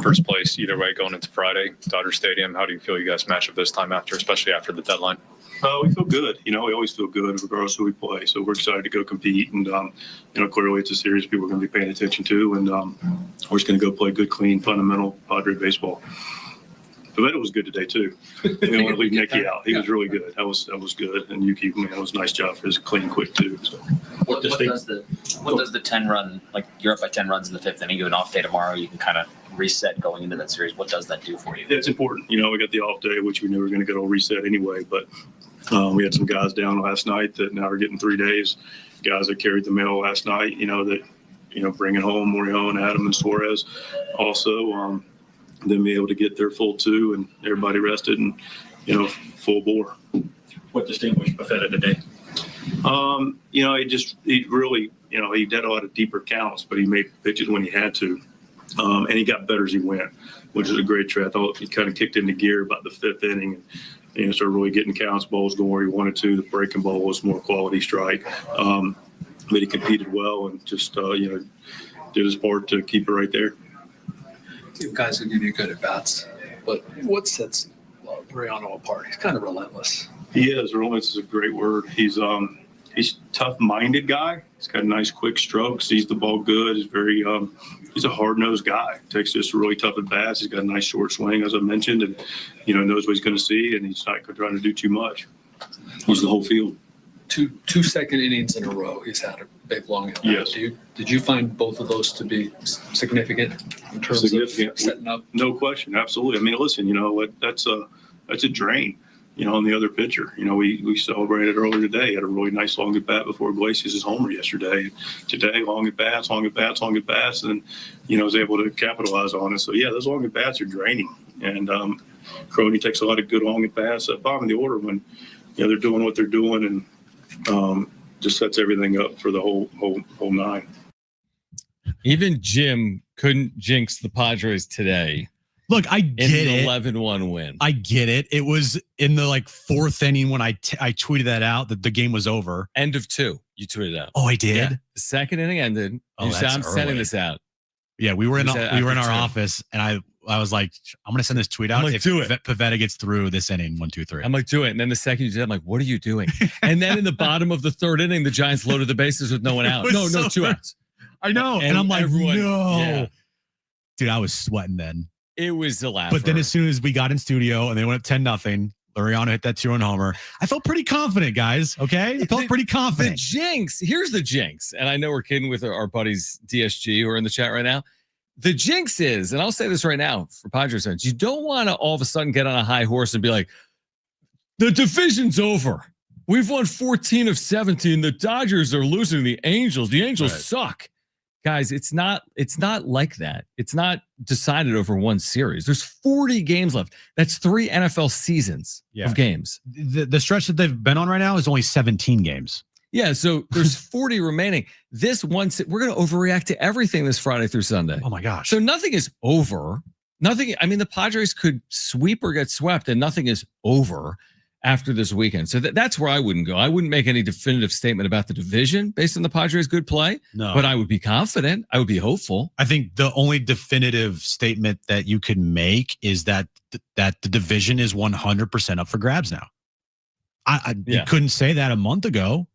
First place either way going into Friday, Dodger Stadium. How do you feel you guys match up this time after, especially after the deadline? We feel good. We always feel good regardless of who we play. So we're excited to go compete. And, clearly it's a series people are going to be paying attention to. And we're just going to go play good, clean, fundamental Padre baseball. Pavetta was good today, too. We don't want to leave Nicky out. He was really good. That was good. And Yuki, that was a nice job for his clean, quick, too. So. What does the 10 run, like you're up by 10 runs in the 5th inning, you have an off day tomorrow, you can kind of reset going into that series. What does that do for you? It's important. We got the off day, which we knew we were going to get a reset anyway. But we had some guys down last night that now are getting 3 days. Guys that carried the mail last night, bringing home Morion, Adam, and Suarez. Also, them be able to get their full 2 and everybody rested and, full bore. What distinguished Buffetta today? He really, he did a lot of deeper counts, but he made pitches when he had to. And he got better as he went, which is a great trait. I thought he kind of kicked into gear about the 5th inning and started really getting counts, balls going where he wanted to. The breaking ball was more quality strike. But he competed well and just, did his part to keep it right there. You guys will give you good at bats, but what sets Laureano apart? He's kind of relentless. He is. Relentless is a great word. He's a tough-minded guy. He's got nice, quick strokes. Sees the ball good. He's very he's a hard-nosed guy. Takes just really tough at bats. He's got a nice short swing, as I mentioned, and knows what he's going to see, and he's not trying to do too much. He's the whole field. Two second innings in a row. He's had a big long at bat. Yes. Did you find both of those to be significant in terms of setting up? No question, absolutely. I mean, listen, that's a drain. On the other pitcher. We celebrated earlier today. Had a really nice long at bat before Iglesias' homer yesterday. Today, long at bats, and was able to capitalize on it. So yeah, those long at bats are draining. And Crony takes a lot of good long at bats at bottom of the order when they're doing what they're doing and just sets everything up for the whole 9. Even Jim couldn't jinx the Padres today. Look, I get it. 11-1 win. I get it. It was in the 4th inning when I tweeted that out that the game was over. End of 2. You tweeted out. Oh, I did. Yeah. The 2nd inning ended. Oh, I'm sending this out. Yeah, we were in our office, and I was like, I'm gonna send this tweet out. Like, do it. Pavetta gets through this inning, 1, 2, 3. I'm like, do it. And then the second you did, I'm like, what are you doing? And then in the bottom of the 3rd inning, the Giants loaded the bases with no one out. No, 2 outs. I know, and I'm like, no, yeah. Dude, I was sweating then. It was a laugh. But then as soon as we got in studio and they went up 10-0, Laureano hit that 2-run homer. I felt pretty confident, guys. Okay, I felt pretty confident. The jinx. Here's the jinx, and I know we're kidding with our buddies DSG who are in the chat right now. The jinx is, and I'll say this right now for Padres fans, you don't want to all of a sudden get on a high horse and be like, the division's over. We've won 14 of 17. The Dodgers are losing to the Angels. The Angels suck. Guys, it's not like that. It's not decided over one series. There's 40 games left. That's 3 NFL seasons of games. The stretch that they've been on right now is only 17 games. Yeah, so there's 40 remaining. This once we're going to overreact to everything this Friday through Sunday. Oh my gosh. So nothing is over. Nothing. I mean, the Padres could sweep or get swept, and nothing is over after this weekend. So that's where I wouldn't go. I wouldn't make any definitive statement about the division based on the Padres' good play. No, but I would be confident. I would be hopeful. I think the only definitive statement that you could make is that the division is 100% up for grabs now. You couldn't say that a month ago,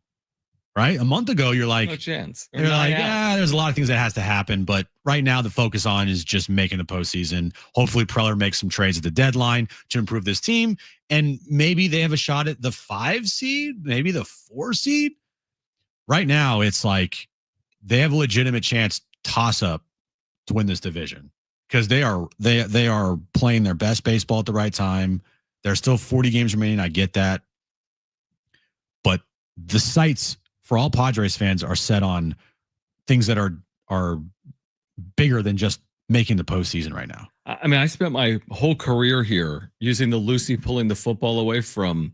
right? A month ago, you're like, no chance. You're like, there's a lot of things that has to happen, but right now the focus on is just making the postseason. Hopefully, Preller makes some trades at the deadline to improve this team, and maybe they have a shot at the 5 seed, maybe the 4 seed. Right now, it's like they have a legitimate chance toss up to win this division because they are playing their best baseball at the right time. There's still 40 games remaining. I get that. But the sights for all Padres fans are set on things that are bigger than just making the postseason right now. I mean, I spent my whole career here using the Lucy pulling the football away from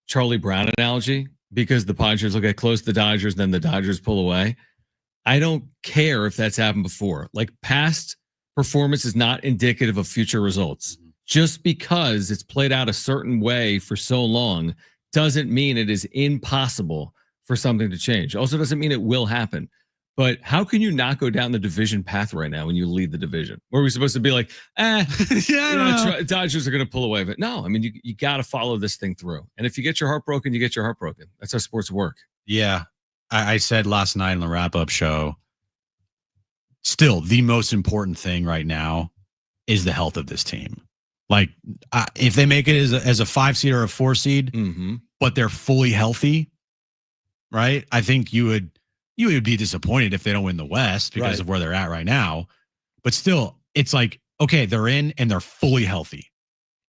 Charlie Brown analogy because the Padres will get close to the Dodgers, then the Dodgers pull away. I don't care if that's happened before. Like, past performance is not indicative of future results. Just because it's played out a certain way for so long doesn't mean it is impossible for something to change. Also doesn't mean it will happen. But how can you not go down the division path right now when you lead the division? Were we supposed to be like, Dodgers are going to pull away? But no, I mean, you got to follow this thing through. And if you get your heart broken, you get your heart broken. That's how sports work. Yeah. I said last night in the wrap-up show, still the most important thing right now is the health of this team. Like, if they make it as a 5 seed or a 4 seed, but they're fully healthy, right? I think you would be disappointed if they don't win the West because of where they're at right now. But still, it's like, okay, they're in and they're fully healthy.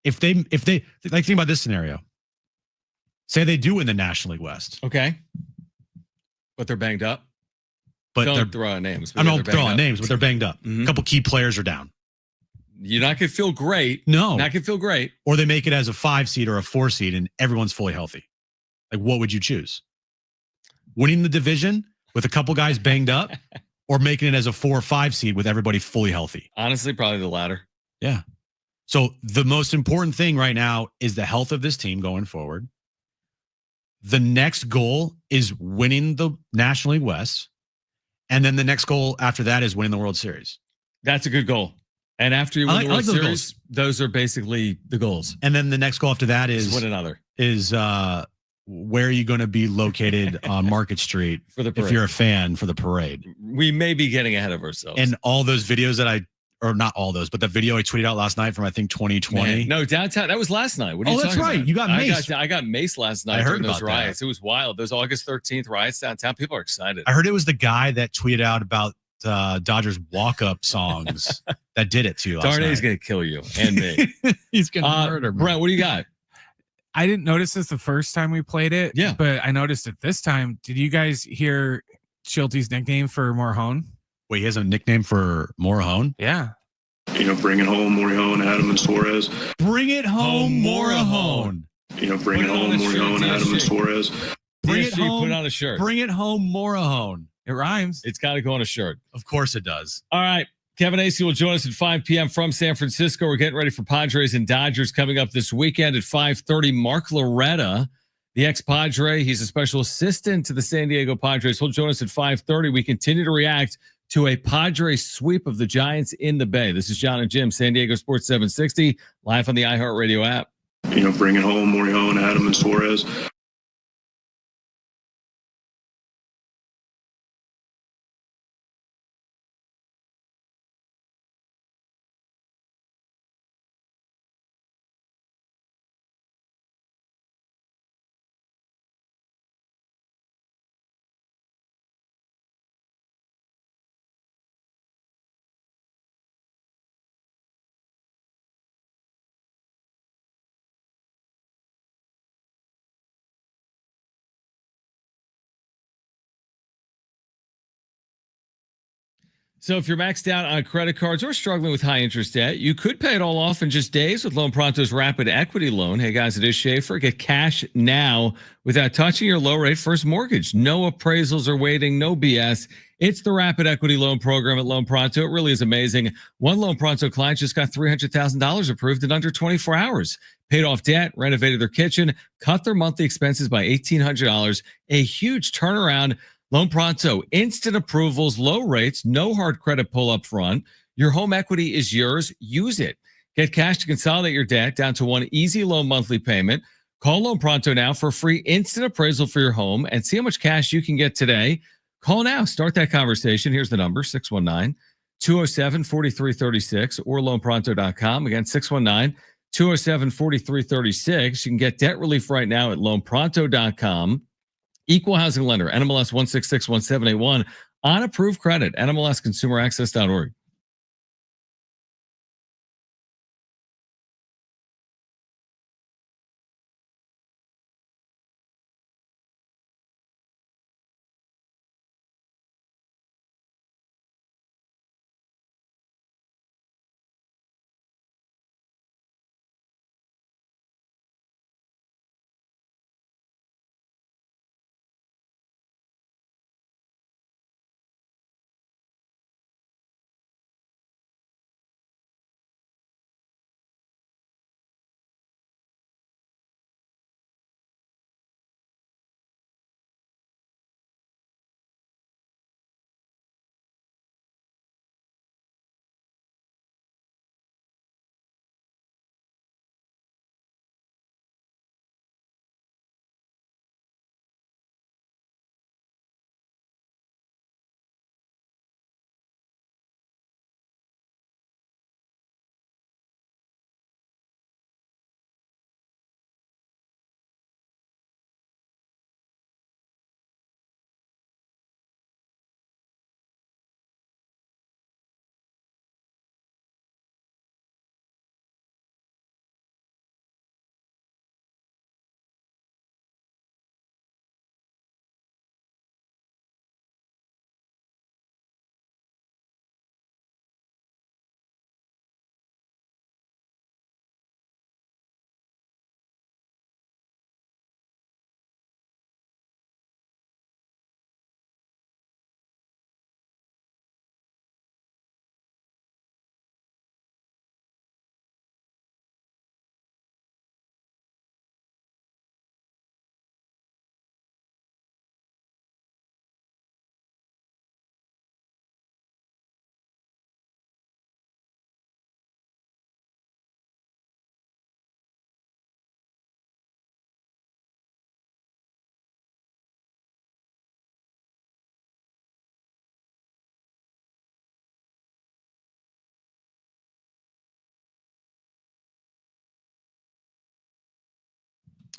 If they like, think about this scenario. Say they do win the National League West. Okay. But they're banged up. But don't throw out names. I don't throw out names, but they're banged up. A couple key players are down. You're not going to feel great. No. Not going to feel great. Or they make it as a 5 seed or a 4 seed and everyone's fully healthy. Like, what would you choose? Winning the division with a couple guys banged up or making it as a 4 or 5 seed with everybody fully healthy? Honestly, probably the latter. Yeah. So the most important thing right now is the health of this team going forward. The next goal is winning the National League West. And then the next goal after that is winning the World Series. That's a good goal. And after you win the World Series, those are basically the goals. And then the next goal after that is win another. Is where are you going to be located on Market Street for the parade. If you're a fan for the parade? We may be getting ahead of ourselves. And all those videos that or not all those, but the video I tweeted out last night from I think 2020. Man, no, downtown. That was last night. What are you that's talking right. about? You got maced. I got maced last night. I heard during those about riots. that. It was wild. Those August 13th riots downtown. People are excited. I heard it was the guy that tweeted out about Dodgers walk-up songs that did it to you. Darnay's going to kill you and me. He's going to murder me. Brent, what do you got? I didn't notice this the first time we played it. Yeah. But I noticed it this time. Did you guys hear Schilte's nickname for Morhone? Wait, he has a nickname for Morhone? Yeah. Bring it home, Morhone, Adam, and Suarez. Bring it home, Morhone. Bring it home, Morhone, Adam, and Suarez. Bring it home. Put on a shirt. Bring it home, Morhone. It rhymes. It's got to go on a shirt. Of course it does. All right. Kevin Acee will join us at 5 p.m. from San Francisco. We're getting ready for Padres and Dodgers coming up this weekend at 5:30. Mark Loretta, the ex-Padre, he's a special assistant to the San Diego Padres. He'll join us at 5:30. We continue to react to a Padres sweep of the Giants in the Bay. This is Jon and Jim, San Diego Sports 760, live on the iHeartRadio app. Bring it home, Morhone, Adam, and Suarez. So if you're maxed out on credit cards or struggling with high interest debt, you could pay it all off in just days with Loan Pronto's Rapid Equity Loan. Hey guys, it is Schaefer. Get cash now without touching your low rate first mortgage. No appraisals or waiting, no BS. It's the Rapid Equity Loan program at Loan Pronto. It really is amazing. One Loan Pronto client just got $300,000 approved in under 24 hours. Paid off debt, renovated their kitchen, cut their monthly expenses by $1,800. A huge turnaround. Loan Pronto, instant approvals, low rates, no hard credit pull up front. Your home equity is yours. Use it. Get cash to consolidate your debt down to one easy low monthly payment. Call Loan Pronto now for a free instant appraisal for your home and see how much cash you can get today. Call now. Start that conversation. Here's the number, 619-207-4336 or loanpronto.com. Again, 619-207-4336. You can get debt relief right now at loanpronto.com. Equal housing lender, NMLS 1661781, on approved credit, NMLSconsumeraccess.org.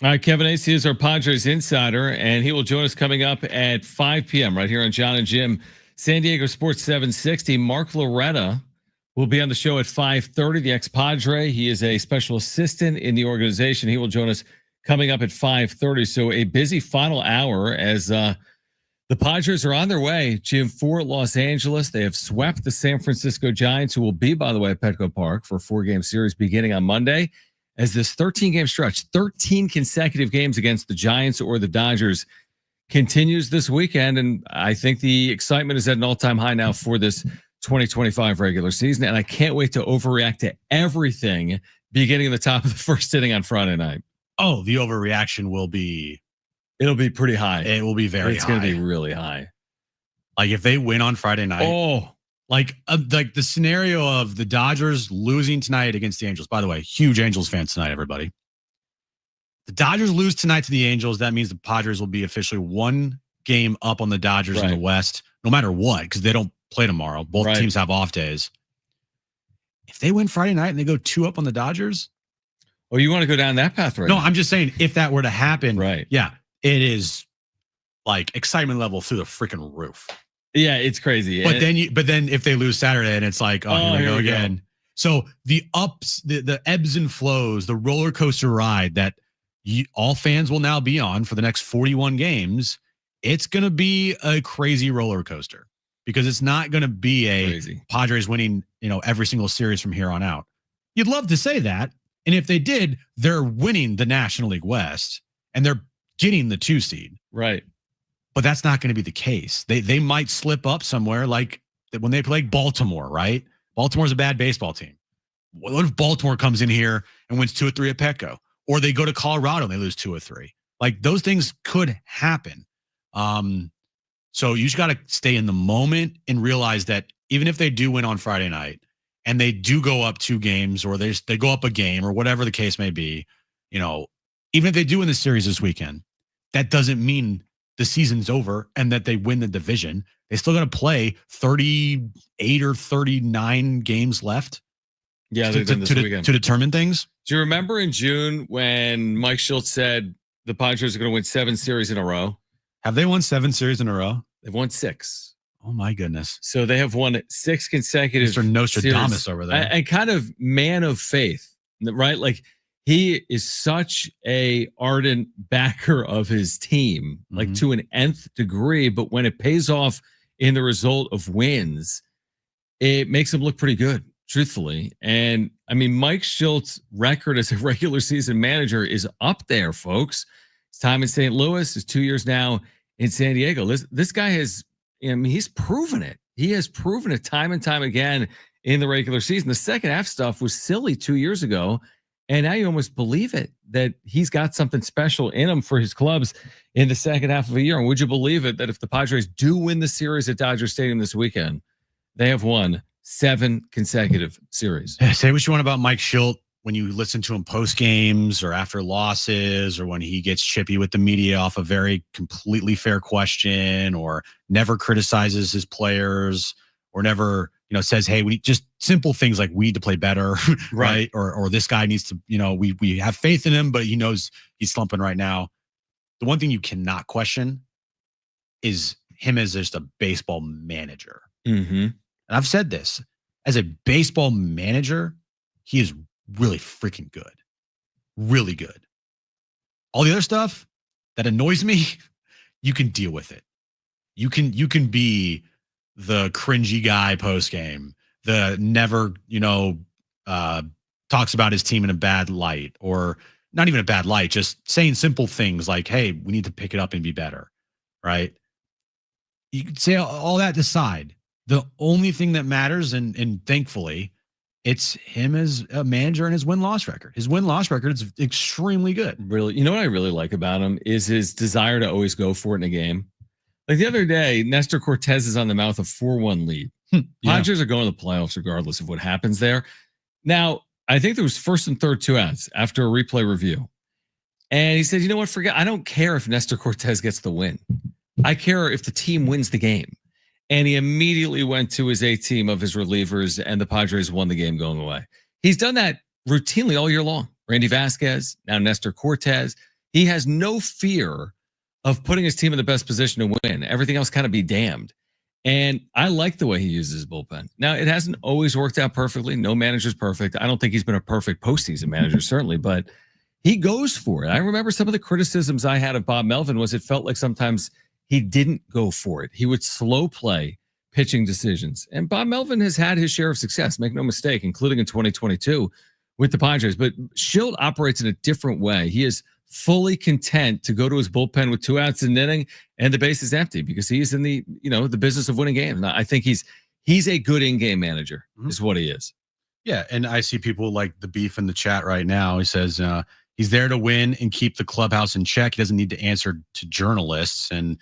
All right, Kevin Acee is our Padres insider, and he will join us coming up at 5 p.m. right here on Jon Jim, San Diego Sports 760. Mark Loretta will be on the show at 5:30. The ex-Padre, he is a special assistant in the organization. He will join us coming up at 5:30. So a busy final hour as the Padres are on their way, Jim, for Los Angeles. They have swept the San Francisco Giants, who will be, by the way, at Petco Park for a 4-game series beginning on Monday. As this 13-game stretch, 13 consecutive games against the Giants or the Dodgers continues this weekend. And I think the excitement is at an all-time high now for this 2025 regular season. And I can't wait to overreact to everything beginning in the top of the first inning on Friday night. Oh, the overreaction will be... It'll be pretty high. It will be very high. It's going to be really high. Like if they win on Friday night. Oh, like the scenario of the Dodgers losing tonight against the Angels. By the way, huge Angels fans tonight, everybody. The Dodgers lose tonight to the Angels. That means the Padres will be officially 1 game up on the Dodgers in the West, no matter what, because they don't play tomorrow. Both teams have off days. If they win Friday night and they go 2 up on the Dodgers. Oh, you want to go down that path right No, now? I'm just saying if that were to happen, right? Yeah, it is like excitement level through the freaking roof. Yeah, it's crazy. But then if they lose Saturday and it's like, oh, here we go again. So the ups, the ebbs and flows, the roller coaster ride that all fans will now be on for the next 41 games, it's going to be a crazy roller coaster. because it's not going to be a Crazy. Padres winning, every single series from here on out. You'd love to say that. And if they did, they're winning the National League West and they're getting the 2 seed. Right. But that's not going to be the case. They might slip up somewhere like when they play Baltimore, right? Baltimore's a bad baseball team. What if Baltimore comes in here and wins 2 or 3 at Petco? Or they go to Colorado and they lose 2 or 3. Like those things could happen. So you just got to stay in the moment and realize that even if they do win on Friday night and they do go up 2 games or they go up a game or whatever the case may be, even if they do win the series this weekend, that doesn't mean the season's over and that they win the division. They still got to play 38 or 39 games left. Yeah, to determine things. Do you remember in June when Mike Schultz said the Padres are going to win 7 series in a row? Have they won 7 series in a row? They've won 6. Oh my goodness! So they have won 6 consecutive. Mr. Nostradamus series. over there, and kind of man of faith, right? Like he is such a ardent backer of his team, like to an nth degree. But when it pays off in the result of wins, it makes him look pretty good. Truthfully. And I mean, Mike Schultz's record as a regular season manager is up there, folks. His time in St. Louis is 2 years now in San Diego. This guy has, he's proven it. He has proven it time and time again in the regular season. The second half stuff was silly 2 years ago. And now you almost believe it that he's got something special in him for his clubs in the second half of a year. And would you believe it that if the Padres do win the series at Dodger Stadium this weekend, they have won 7 consecutive series. Say what you want about Mike Schultz when you listen to him post games or after losses or when he gets chippy with the media off a very completely fair question or never criticizes his players or never, says, hey, we just simple things like we need to play better, right? Or this guy needs to, we have faith in him, but he knows he's slumping right now. The one thing you cannot question is him as just a baseball manager. Mm-hmm. And I've said this, as a baseball manager, he is really freaking good. Really good. All the other stuff that annoys me, you can deal with it. You can be the cringy guy post game, the never, talks about his team in a bad light or not even a bad light, just saying simple things like, hey, we need to pick it up and be better. Right. You could say all that aside. The only thing that matters, and thankfully, it's him as a manager and his win-loss record. His win-loss record is extremely good. Really, what I really like about him is his desire to always go for it in a game. Like the other day, Nestor Cortez is on the mouth of 4-1 lead. Padres are going to the playoffs regardless of what happens there. Now, I think there was first and third 2 outs after a replay review. And he said, you know what, forget, I don't care if Nestor Cortez gets the win. I care if the team wins the game. And he immediately went to his A team of his relievers, and the Padres won the game going away. He's done that routinely all year long. Randy Vasquez, now Nestor Cortez. He has no fear of putting his team in the best position to win. Everything else kind of be damned. And I like the way he uses his bullpen. Now, it hasn't always worked out perfectly. No manager's perfect. I don't think he's been a perfect postseason manager, certainly, but he goes for it. I remember some of the criticisms I had of Bob Melvin was it felt like sometimes he didn't go for it. He would slow play pitching decisions. And Bob Melvin has had his share of success, make no mistake, including in 2022 with the Padres. But Schultz operates in a different way. He is fully content to go to his bullpen with 2 outs in an inning and the base is empty because he is in the, the business of winning games. And I think he's a good in-game manager is what he is. Yeah. And I see people like the beef in the chat right now. He says he's there to win and keep the clubhouse in check. He doesn't need to answer to journalists. And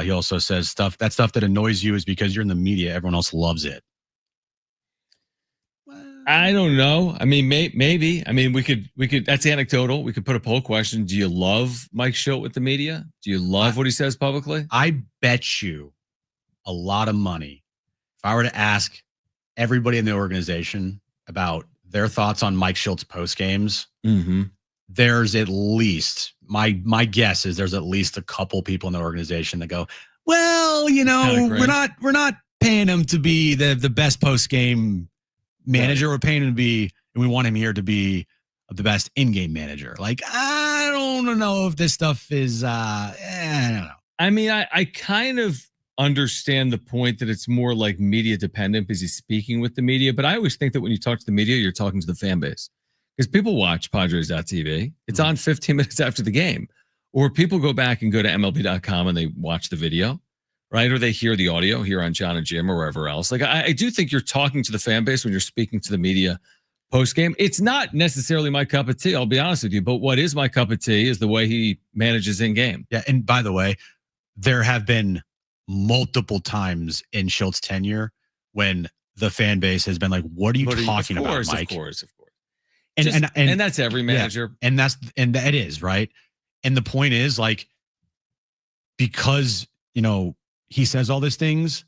he also says stuff that annoys you is because you're in the media. Everyone else loves it. I don't know. I mean, maybe. I mean, we could. That's anecdotal. We could put a poll question. Do you love Mike Schultz with the media? Do you love what he says publicly? I bet you a lot of money if I were to ask everybody in the organization about their thoughts on Mike Schultz post games. Mm-hmm. There's at least my guess is there's at least a couple people in the organization that go, well, we're not paying him to be the best post game manager. We're paying him to be, and we want him here to be the best in-game manager. Like, I don't know if this stuff is, I don't know. I mean, I kind of understand the point that it's more like media dependent because he's speaking with the media. But I always think that when you talk to the media, you're talking to the fan base because people watch Padres.tv. It's on 15 minutes after the game, or people go back and go to MLB.com and they watch the video, right? Or they hear the audio here on Jon and Jim or wherever else. Like I do think you're talking to the fan base when you're speaking to the media post game. It's not necessarily my cup of tea, I'll be honest with you. But what is my cup of tea is the way he manages in game. Yeah, and by the way, there have been multiple times in Schultz' tenure when the fan base has been like, "What are you talking about, Mike?" Of course. And that's every manager. Yeah, and that is right. And the point is, like, because he says all these things,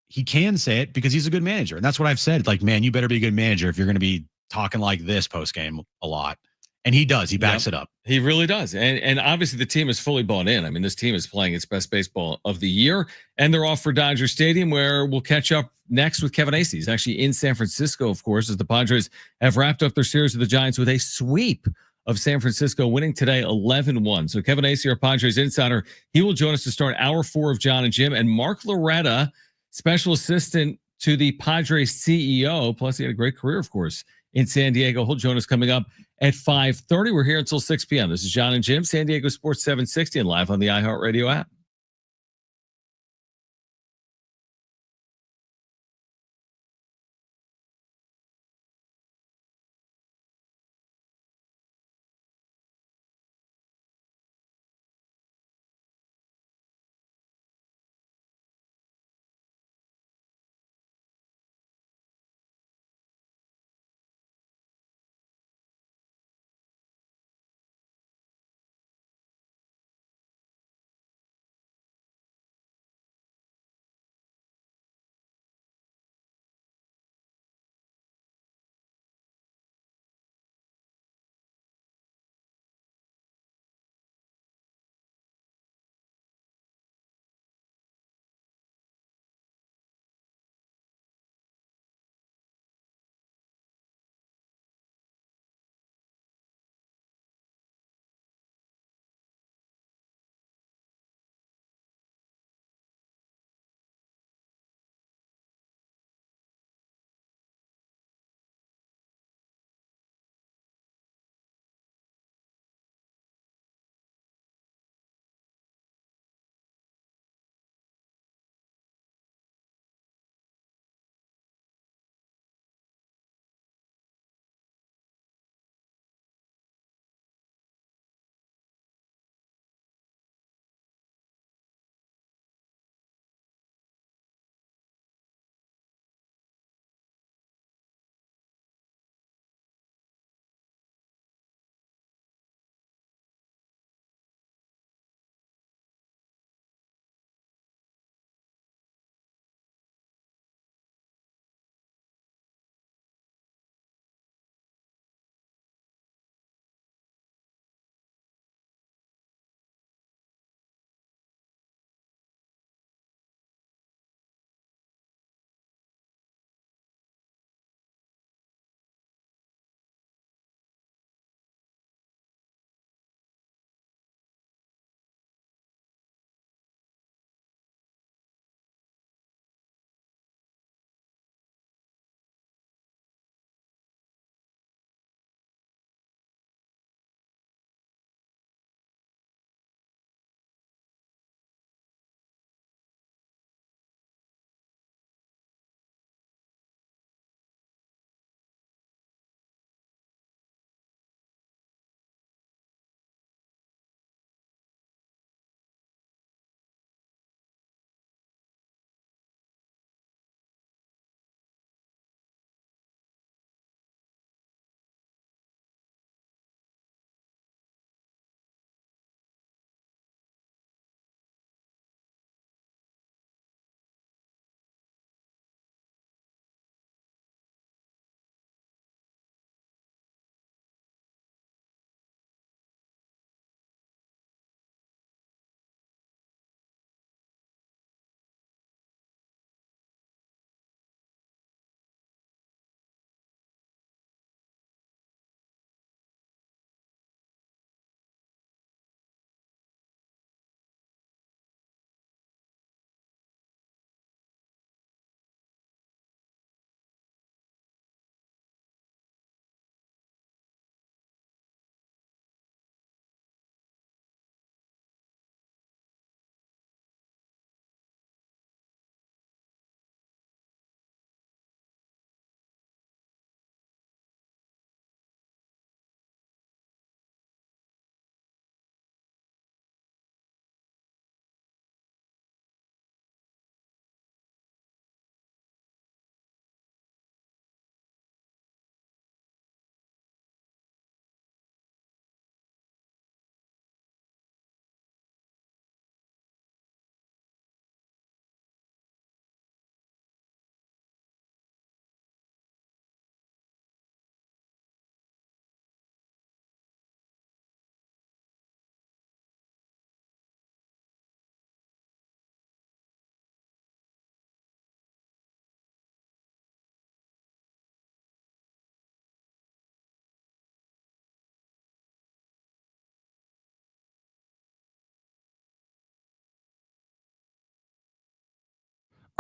he can say it because he's a good manager, and that's what I've said. Like, man, you better be a good manager if you're going to be talking like this post game a lot. And he does. He backs it up. He really does. And obviously the team is fully bought in. I mean, this team is playing its best baseball of the year. And they're off for Dodger Stadium, where we'll catch up next with Kevin Acee. He's actually in San Francisco, of course, as the Padres have wrapped up their series with the Giants with a sweep of San Francisco, winning today 11-1. So Kevin Acee, our Padres insider, he will join us to start hour 4 of Jon and Jim. And Mark Loretta, special assistant to the Padres CEO, plus he had a great career, of course, in San Diego. He'll join us coming up at 5:30. We're here until 6 p.m. This is Jon and Jim, San Diego Sports 760, and live on the iHeartRadio app.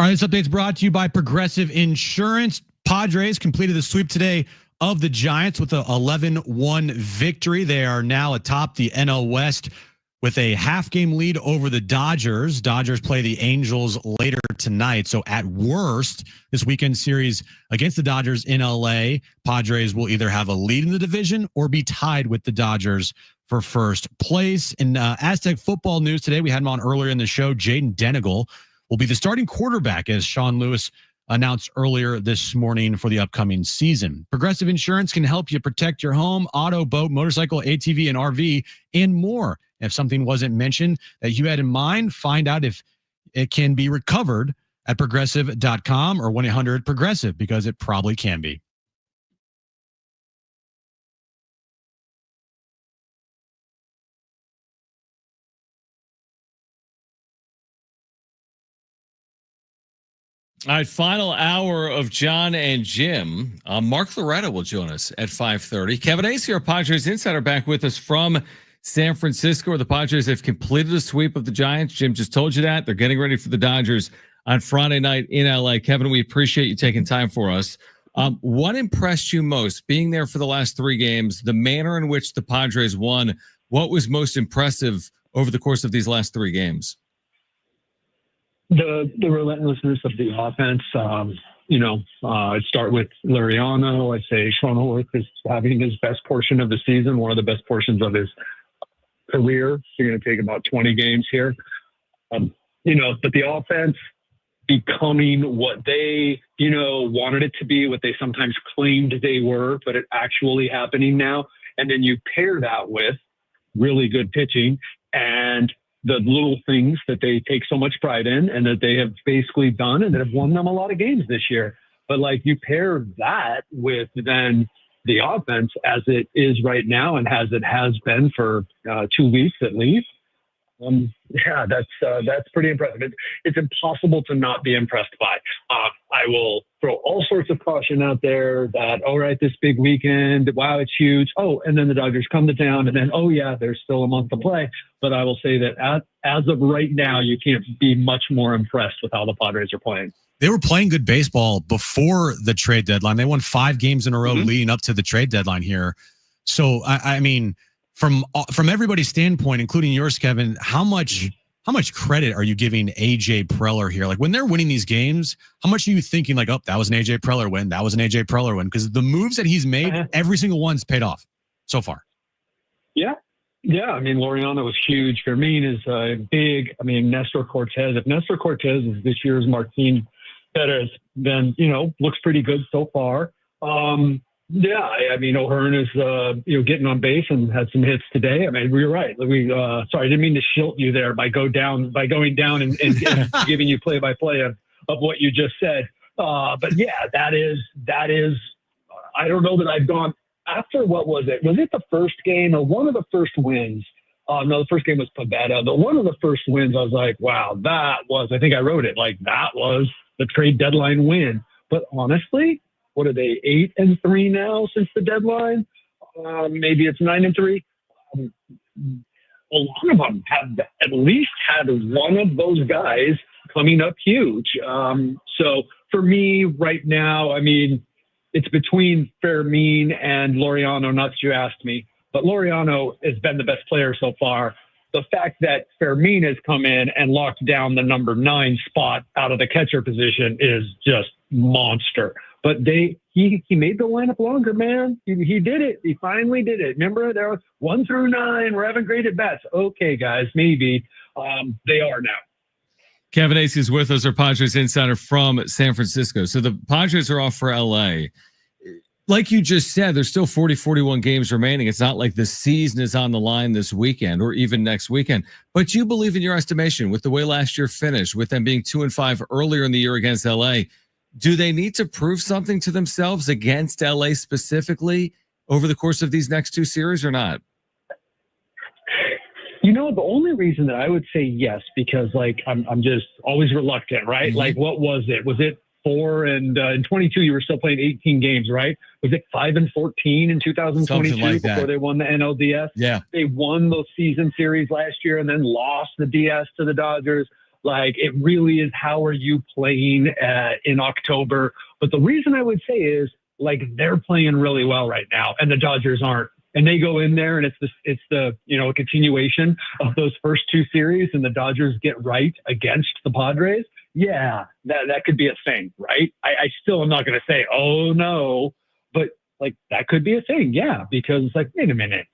All right, this update's brought to you by Progressive Insurance. Padres completed the sweep today of the Giants with a 11-1 victory. They are now atop the NL West with a half-game lead over the Dodgers. Dodgers play the Angels later tonight. So at worst, this weekend series against the Dodgers in LA, Padres will either have a lead in the division or be tied with the Dodgers for first place. In Aztec football news today, we had him on earlier in the show, Jaden Danagel will be the starting quarterback, as Sean Lewis announced earlier this morning for the upcoming season. Progressive Insurance can help you protect your home, auto, boat, motorcycle, ATV, and RV, and more. If something wasn't mentioned that you had in mind, find out if it can be recovered at progressive.com or 1-800-PROGRESSIVE, because it probably can be. All right, final hour of Jon and Jim. Mark Loretta will join us at 5:30. Kevin Acee, our Padres insider, back with us from San Francisco, where the Padres have completed a sweep of the Giants. Jim just told you that. They're getting ready for the Dodgers on Friday night in LA. Kevin, we appreciate you taking time for us. What impressed you most, being there for the last 3 games, the manner in which the Padres won? What was most impressive over the course of these last 3 games? The relentlessness of the offense. I'd start with Laureano. I'd say Schronenworth is having his best portion of the season, one of the best portions of his career. You're going to take about 20 games here. But the offense becoming what they, wanted it to be, what they sometimes claimed they were, but it actually happening now. And then you pair that with really good pitching and the little things that they take so much pride in and that they have basically done and that have won them a lot of games this year. But you pair that with then the offense as it is right now and as it has been for 2 weeks at least. That's pretty impressive. It's impossible to not be impressed by. I will throw all sorts of caution out there that, all right, this big weekend, wow, it's huge. Oh, and then the Dodgers come to town, and then, oh yeah, there's still a month to play. But I will say that as of right now, you can't be much more impressed with how the Padres are playing. They were playing good baseball before the trade deadline. They won 5 games in a row leading up to the trade deadline here. So, I mean, from everybody's standpoint, including yours, Kevin, how much credit are you giving AJ Preller here? When they're winning these games, how much are you thinking oh, that was an AJ Preller win, that was an AJ Preller win? Because the moves that he's made, every single one's paid off so far. Yeah. I mean, Laureano was huge. Fermin is big. I mean, Nestor Cortez. If Nestor Cortez is this year's Martin Perez, then, looks pretty good so far. I mean, O'Hearn is, getting on base and had some hits today. I mean, you're right. Sorry, I didn't mean to shilt you there by going down and giving you play-by-play of what you just said. But yeah, that is, I don't know that I've gone after, what was it? Was it the first game or one of the first wins? No, the first game was Pavetta. But one of the first wins, I was like, wow, I think I wrote it, that was the trade deadline win. But honestly, what are they, 8-3 now since the deadline? Maybe it's 9-3. A lot of them have at least had one of those guys coming up huge. So for me right now, I mean, it's between Fermin and Laureano, not that you asked me, but Laureano has been the best player so far. The fact that Fermin has come in and locked down the number 9 spot out of the catcher position is just monster. But he made the lineup longer, man. He did it. He finally did it. Remember, there was 1 through 9. We're having great at bats. Okay, guys, maybe they are now. Kevin Acee is with us, our Padres insider from San Francisco. So the Padres are off for LA. Like you just said, there's still 41 games remaining. It's not like the season is on the line this weekend or even next weekend. But you believe, in your estimation, with the way last year finished, with them being 2-5 earlier in the year against LA, do they need to prove something to themselves against LA specifically over the course of these next 2 series or not? The only reason that I would say yes, because I'm just always reluctant, right? Mm-hmm. What was it? Was it 4 and in 22 you were still playing 18 games, right? Was it 5-14 in 2022 before they won the NLDS? Yeah. They won the season series last year and then lost the DS to the Dodgers. Like, it really is, how are you playing in October? But the reason I would say is, like, they're playing really well right now, and the Dodgers aren't. And they go in there, and it's the a continuation of those first two series, and the Dodgers get right against the Padres. Yeah, that could be a thing, right? I still am not going to say, oh no, but like, that could be a thing. Yeah, because it's like, wait a minute.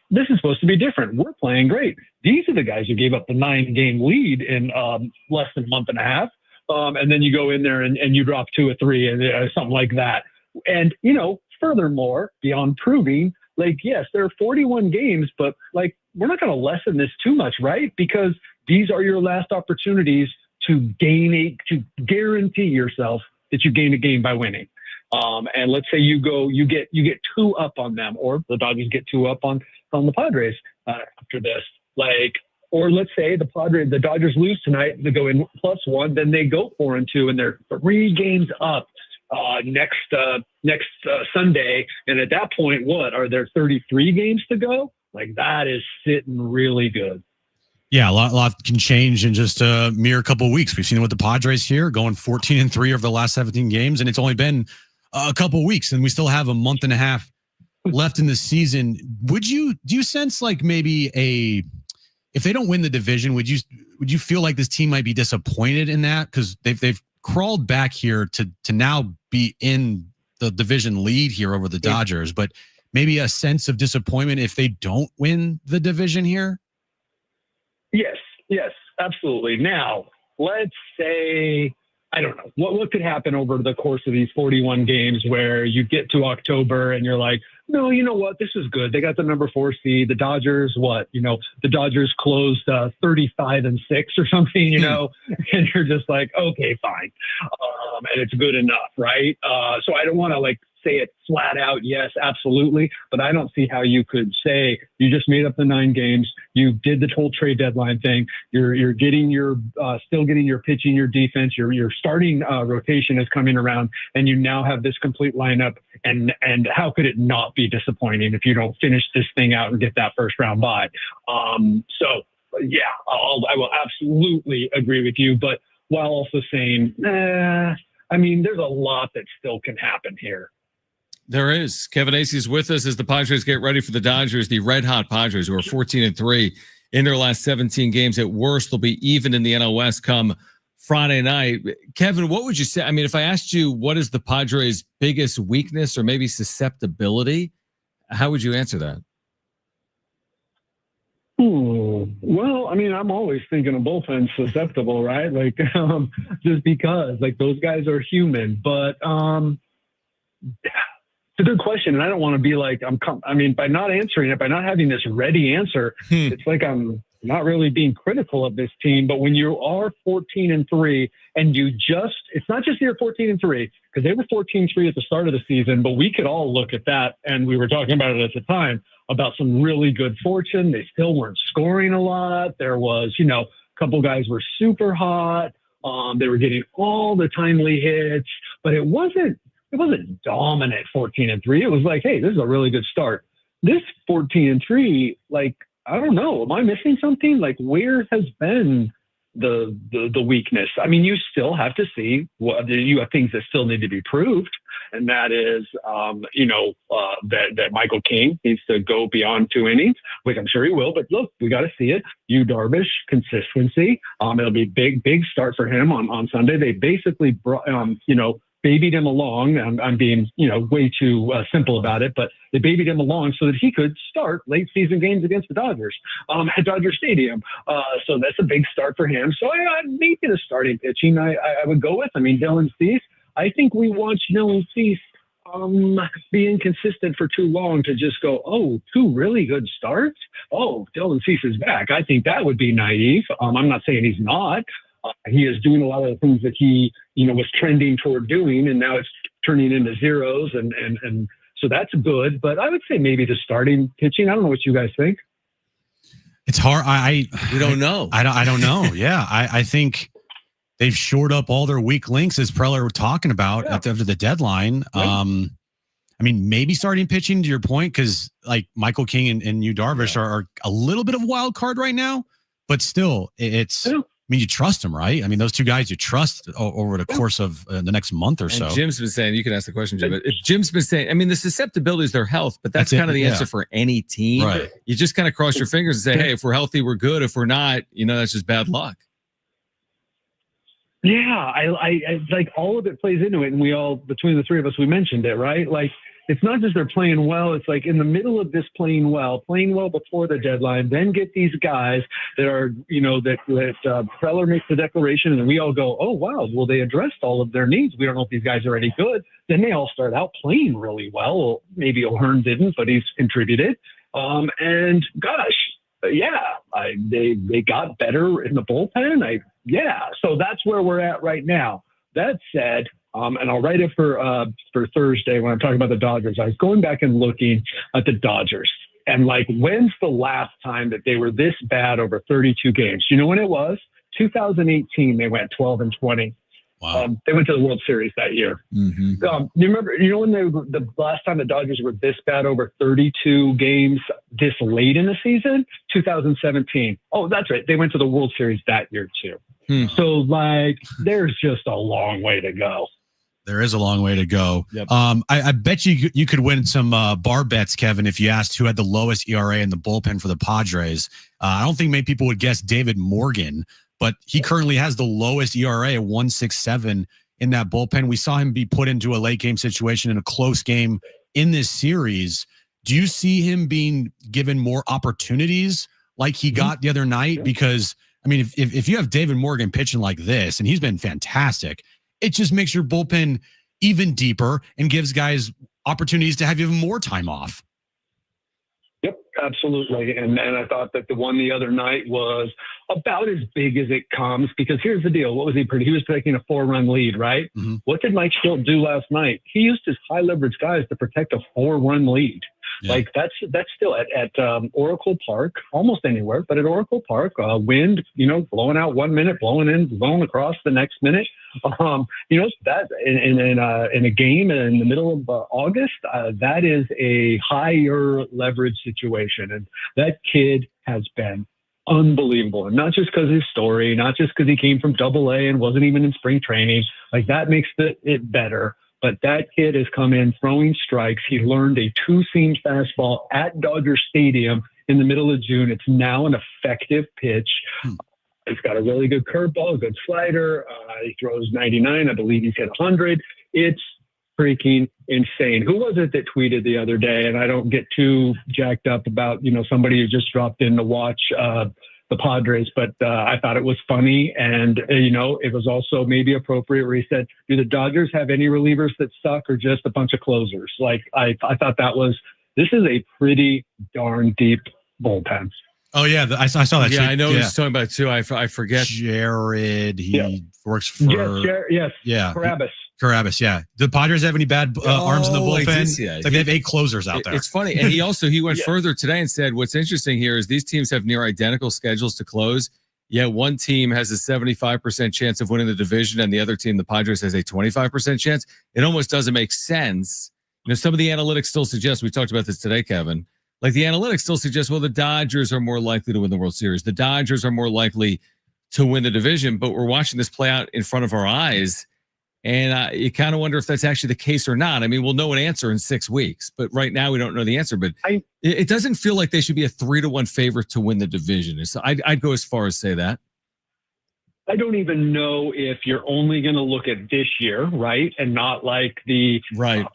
This is supposed to be different. We're playing great. These are the guys who gave up the 9-game lead in less than a month and a half. And then you go in there and you drop 2 or 3 and something like that. And, furthermore, beyond proving, like, yes, there are 41 games, but like, we're not going to lessen this too much, right? Because these are your last opportunities to guarantee yourself that you gain a game by winning. And let's say you get 2 up on them, or the Dodgers get 2 up on the Padres after this. Like, or let's say the Dodgers lose tonight, they go in +1, then they go 4-2, and they're 3 games up next Sunday. And at that point, what are there 33 games to go? Like, that is sitting really good. Yeah, a lot can change in just a mere couple of weeks. We've seen it with the Padres here, going 14-3 over the last 17 games, and it's only been a couple of weeks, and we still have a month and a half left in the season. Do you sense like maybe if they don't win the division, would you feel like this team might be disappointed in that? Because they've crawled back here to now be in the division lead here over the Dodgers, but maybe a sense of disappointment if they don't win the division here? Yes, absolutely. Now, let's say, I don't know, what could happen over the course of these 41 games where you get to October and you're like, no, you know what, this is good. They got the number 4 seed. The Dodgers, the Dodgers closed 35-6 or something, and you're just like, okay, fine. And it's good enough, right? So I don't want to like say it flat out, yes, absolutely. But I don't see how you could say you just made up the 9 games. You did the whole trade deadline thing. You're getting still getting your pitching, your defense, your starting rotation is coming around, and you now have this complete lineup. And how could it not be disappointing if you don't finish this thing out and get that first round bye? So yeah, I will absolutely agree with you, but while also saying, there's a lot that still can happen here. There is. Kevin Acee is with us as the Padres get ready for the Dodgers, the red-hot Padres, who are 14-3 in their last 17 games. At worst, they'll be even in the NL West come Friday night. Kevin, what would you say? I mean, if I asked you what is the Padres' biggest weakness or maybe susceptibility, how would you answer that? Well, I'm always thinking of bullpen susceptible, right? Like, just because, like, those guys are human. But it's a good question, and I don't want to be like by not answering it, by not having this ready answer, it's like I'm not really being critical of this team. But when you are 14-3 and it's not just you're 14-3, because they were 14-3 at the start of the season, but we could all look at that, and we were talking about it at the time, about some really good fortune. They still weren't scoring a lot. There was, a couple guys were super hot. They were getting all the timely hits, but it wasn't dominant 14-3. It was like, hey, this is a really good start. This 14-3, like, I don't know. Am I missing something? Like, where has been the weakness? You still have to see you have things that still need to be proved. And that is, that Michael King needs to go beyond 2 innings, which I'm sure he will. But look, we got to see it. Darvish, consistency. It'll be big start for him on Sunday. They basically brought, babied him along. I'm being, way too simple about it, but they babied him along so that he could start late season games against the Dodgers at Dodger Stadium. So that's a big start for him. So maybe the starting pitching I would go with. Dylan Cease. I think we watched Dylan Cease be inconsistent for too long to just go, 2 really good starts. Oh, Dylan Cease is back. I think that would be naive. I'm not saying he's not. He is doing a lot of the things that he, was trending toward doing, and now it's turning into zeros, and so that's good. But I would say maybe the starting pitching. I don't know what you guys think. It's hard. We don't know. I don't know. Yeah, I think they've shored up all their weak links, as Preller were talking about after the deadline. Right. Maybe starting pitching, to your point, because like Michael King and Yu Darvish are a little bit of a wild card right now, but still, it's mean, you trust them, right? I mean, those two guys you trust over the course of the next month or so. And Jim's been saying, you can ask the question, Jim, but if Jim's been saying, I mean, the susceptibility is their health, but that's kind of the answer for any team. Right. You just kind of cross your fingers and say, hey, if we're healthy, we're good. If we're not, that's just bad luck. Yeah, I like all of it plays into it, and we all, between the three of us, we mentioned it, right? Like, it's not just they're playing well. It's like in the middle of this playing well before the deadline, then get these guys that are, that Preller makes the declaration, and we all go, oh, wow, well, they addressed all of their needs. We don't know if these guys are any good. Then they all start out playing really well. Maybe O'Hearn didn't, but he's contributed. And gosh, they got better in the bullpen. So that's where we're at right now. That said, and I'll write it for Thursday when I'm talking about the Dodgers. I was going back and looking at the Dodgers, and like, when's the last time that they were this bad over 32 games? You know when it was? 2018. They went 12-20. Wow. They went to the World Series that year. Mm-hmm. You remember? You know when the last time the Dodgers were this bad over 32 games this late in the season? 2017. Oh, that's right. They went to the World Series that year too. So like, there's just a long way to go. There is a long way to go. Yep. I bet you could win some bar bets, Kevin, if you asked who had the lowest ERA in the bullpen for the Padres. I don't think many people would guess David Morgan, but he currently has the lowest ERA at 1.67 in that bullpen. We saw him be put into a late game situation in a close game in this series. Do you see him being given more opportunities like he got the other night? Because, I mean, if you have David Morgan pitching like this, and he's been fantastic, it just makes your bullpen even deeper and gives guys opportunities to have even more time off. Yep, absolutely. And I thought that the one the other night was about as big as it comes, because here's the deal. What was he pretty? He was taking a 4-run lead, right? Mm-hmm. What did Mike Shildt do last night? He used his high leverage guys to protect a 4-run lead. Yeah. Like that's still at Oracle Park, almost anywhere, but at Oracle Park, wind, blowing out 1 minute, blowing in, blowing across the next minute. That in a game in the middle of August, that is a higher leverage situation, and that kid has been unbelievable. And not just because of his story, not just because he came from AA and wasn't even in spring training. Like, that makes it better. But that kid has come in throwing strikes. He learned a 2-seam fastball at Dodger Stadium in the middle of June. It's now an effective pitch. He's got a really good curveball, a good slider. He throws 99. I believe he's hit 100. It's freaking insane. Who was it that tweeted the other day? And I don't get too jacked up about, somebody who just dropped in to watch the Padres, but I thought it was funny. And, it was also maybe appropriate where he said, do the Dodgers have any relievers that suck or just a bunch of closers? Like, I thought this is a pretty darn deep bullpen. Oh, yeah. I saw that. Yeah, I know he's talking about it too. I forget. Jared, he works for. Yes. Yeah. Carabas, yeah. Do the Padres have any bad arms in the bullpen? Like, they have 8 closers out there. It's funny. And he went further today and said, what's interesting here is these teams have near identical schedules to close, yet one team has a 75% chance of winning the division and the other team, the Padres, has a 25% chance. It almost doesn't make sense. Some of the analytics still suggest, we talked about this today, Kevin, like the analytics still suggest, well, the Dodgers are more likely to win the World Series. The Dodgers are more likely to win the division, but we're watching this play out in front of our eyes. And you kind of wonder if that's actually the case or not. I mean, we'll know an answer in 6 weeks, but right now we don't know the answer. But it doesn't feel like they should be a 3-1 favorite to win the division. So I'd go as far as say that. I don't even know if you're only going to look at this year, right? And not like the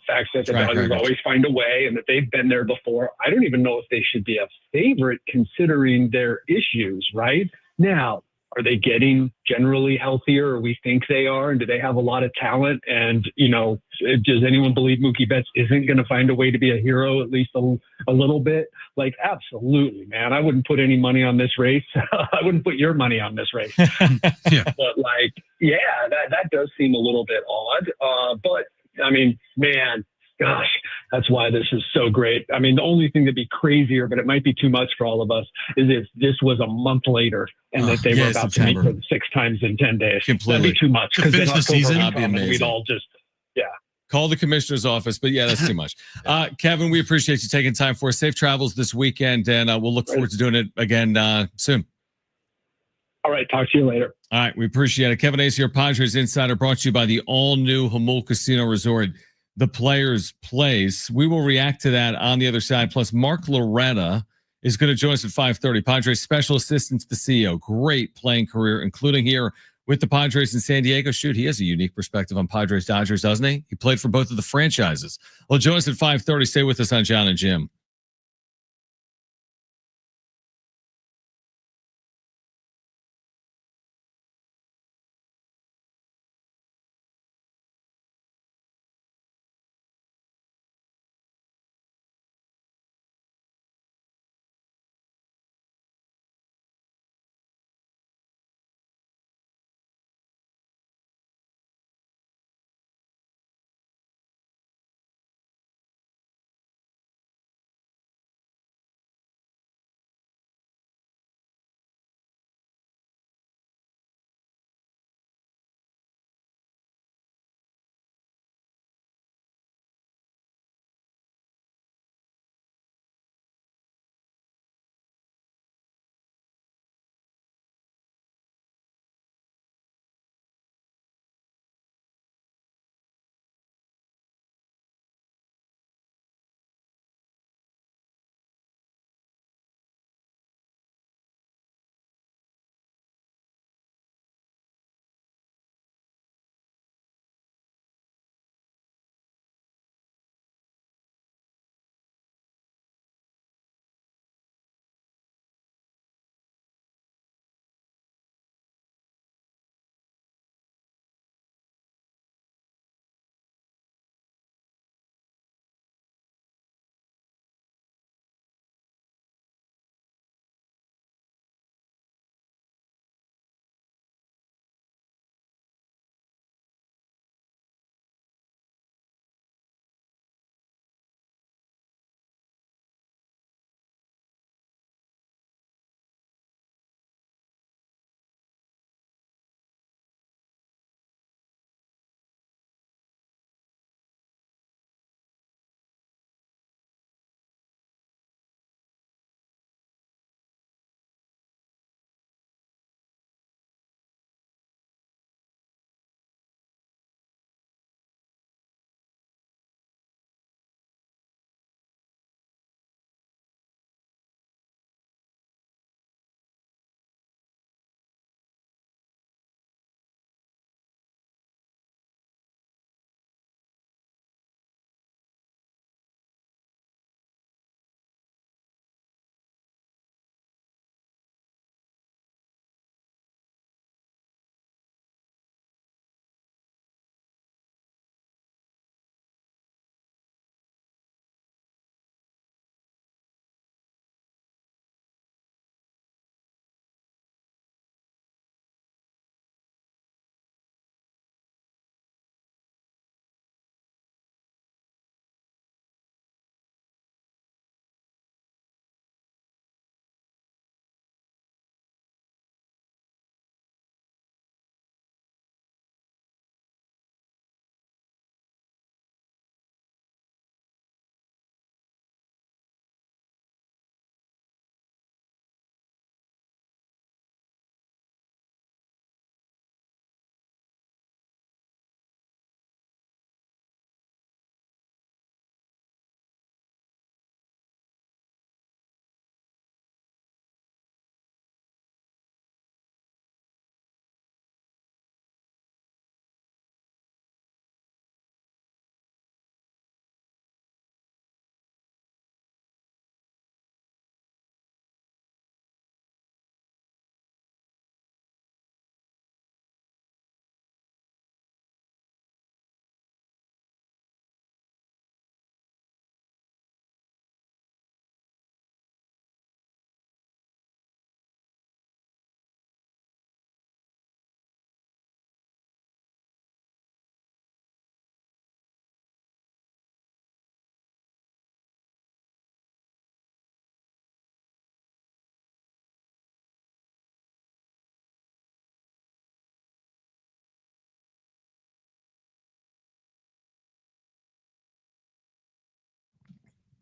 fact that the Dodgers always find a way and that they've been there before. I don't even know if they should be a favorite considering their issues, right? Now, are they getting generally healthier, or we think they are? And do they have a lot of talent? And, does anyone believe Mookie Betts isn't going to find a way to be a hero, at least a little bit? Like, absolutely, man. I wouldn't put any money on this race. I wouldn't put your money on this race. Yeah. But that does seem a little bit odd. But I mean, man, gosh, that's why this is so great. I mean, the only thing that'd be crazier, but it might be too much for all of us, is if this was a month later and that they were about to meet for 6 times in 10 days. Completely. That'd be too much. To finish the season, that'd be amazing. We'd all just, call the commissioner's office. But yeah, that's too much. Kevin, we appreciate you taking time for us. Safe travels this weekend, and we'll look forward to doing it again soon. All right. Talk to you later. All right. We appreciate it. Kevin Acee, your Padres Insider, brought to you by the all-new Jamul Casino Resort, the Players Place. We will react to that on the other side. Plus, Mark Loretta is going to join us at 5:30. Padres Special Assistant to the CEO. Great playing career, including here with the Padres in San Diego. Shoot, he has a unique perspective on Padres Dodgers, doesn't he? He played for both of the franchises. Well, join us at 5:30. Stay with us on Jon and Jim.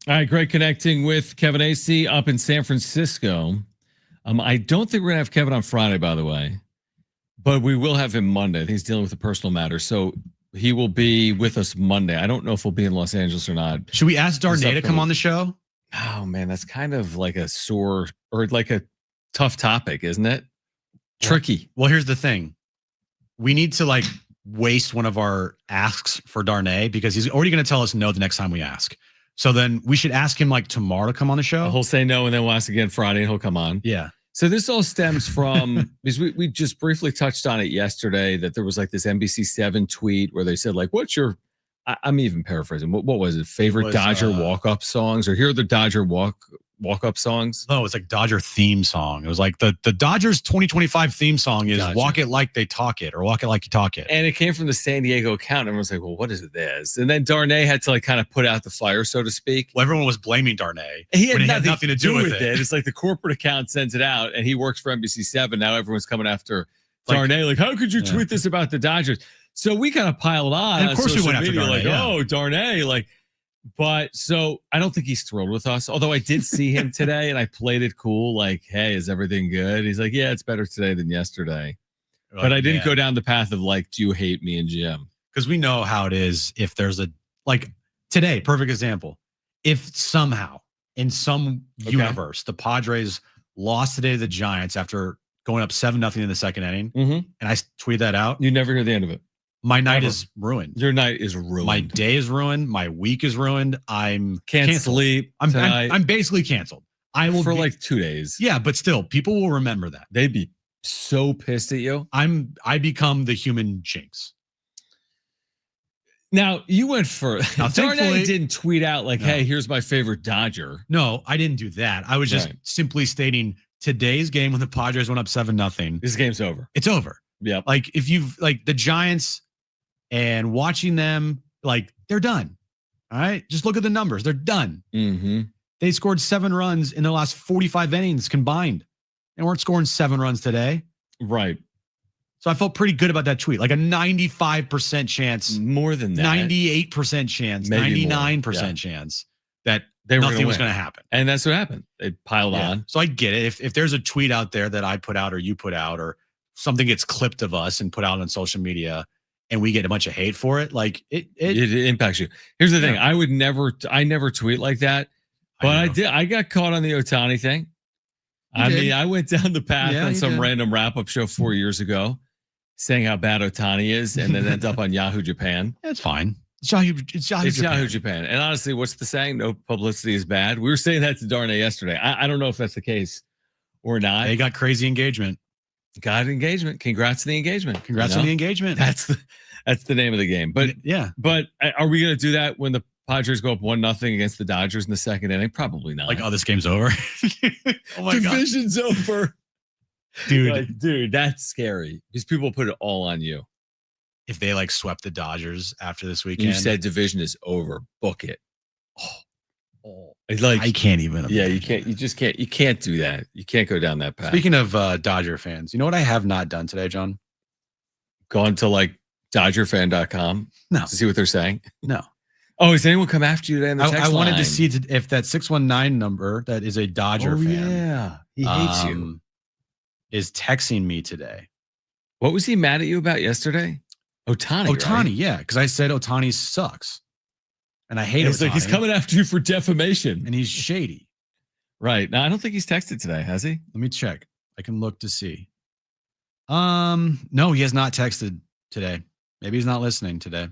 All right, great connecting with Kevin Acee up in San Francisco. I don't think we're going to have Kevin on Friday, by the way, but we will have him Monday. I think he's dealing with a personal matter. So he will be with us Monday. I don't know if we'll be in Los Angeles or not. Should we ask Darnay to come on the show? Oh, man, that's kind of like a sore or like a tough topic, isn't it? Tricky. Well, here's the thing. We need to like waste one of our asks for Darnay because he's already going to tell us no the next time we ask. So then we should ask him like tomorrow to come on the show. He'll say no, and then we'll ask again Friday, and he'll come on. Yeah. So this all stems from because we just briefly touched on it yesterday that there was like this NBC7 tweet where they said like, "What's your?" I'm even paraphrasing. What was it? Favorite Dodger walk-up songs, or here are the Dodger walk-up songs? No, it's like Dodger theme song. It was like the Dodgers 2025 theme song is "Walk It Like They Talk It" or "Walk It Like You Talk It." And it came from the San Diego account. And everyone's like, "Well, what is this?" And then Darnay had to like kind of put out the fire, so to speak. Well, everyone was blaming Darnay. He had nothing to do with it. It's like the corporate account sends it out, and he works for NBC7. Now everyone's coming after Darnay. Like, how could you tweet this about the Dodgers? So we kind of piled on. And of course, we went after Darnay. Like, oh, Darnay, like. But so I don't think he's thrilled with us. Although I did see him today, and I played it cool. Like, hey, is everything good? He's like, yeah, it's better today than yesterday. But I didn't go down the path of like, do you hate me and Jim? Because we know how it is. If there's a like today, perfect example. If somehow in some universe the Padres lost today to the Giants after going up 7-0 in the second inning, and I tweeted that out, you never hear the end of it. My night is ruined. Your night is ruined. My day is ruined. My week is ruined. I'm can't canceled. Sleep. I'm basically canceled. I will for like 2 days. Yeah, but still, people will remember that. They'd be so pissed at you. I become the human jinx. Now you went for Darnay didn't tweet out like, No. "Hey, here's my favorite Dodger." No, I didn't do that. I was just simply stating today's game when the Padres went up 7-0. This game's over. It's over. Yeah. Like if you've like the Giants. And watching them, like, they're done. All right. Just look at the numbers. They're done. Mm-hmm. They scored 7 runs in the last 45 innings combined. They weren't scoring 7 runs today. Right. So I felt pretty good about that tweet. Like a 95% chance. More than that. 98% chance. Maybe 99% chance that nothing was going to happen. And that's what happened. They piled on. So I get it. If there's a tweet out there that I put out or you put out or something gets clipped of us and put out on social media, and we get a bunch of hate for it, like it impacts you. Here's the thing. I never tweet like that, but I did. I got caught on the Ohtani thing. I went down the path on some random wrap-up show 4 years ago saying how bad Ohtani is and then end up on Yahoo Japan. That's fine. It's Yahoo Japan. And honestly, what's the saying? No publicity is bad. We were saying that to Darnay yesterday. I don't know if that's the case or not. They got crazy engagement. Got engagement. Congrats on the engagement. Congrats on the engagement. That's the name of the game. But yeah. But are we going to do that when the Padres go up 1-0 against the Dodgers in the second inning? Probably not. Like, oh, this game's over. Oh my Division's over. Dude. Like, dude, that's scary. Because people put it all on you. If they like swept the Dodgers after this weekend. You said division is over. Book it. Like I can't even. Yeah, you can't. You just can't. You can't do that. You can't go down that path. Speaking of Dodger fans, you know what I have not done today, John? Gone to like DodgerFan.com. No. To see what they're saying. No. Oh, has anyone come after you today in the text I wanted line? to see if that 619 number that is a Dodger fan. Yeah, he hates you. Is texting me today. What was he mad at you about yesterday? Ohtani, right? Yeah, because I said Ohtani sucks. And I hate it. It's like he's coming after you for defamation. And he's shady. Right. Now, I don't think he's texted today, has he? Let me check. I can look to see. No, he has not texted today. Maybe he's not listening today.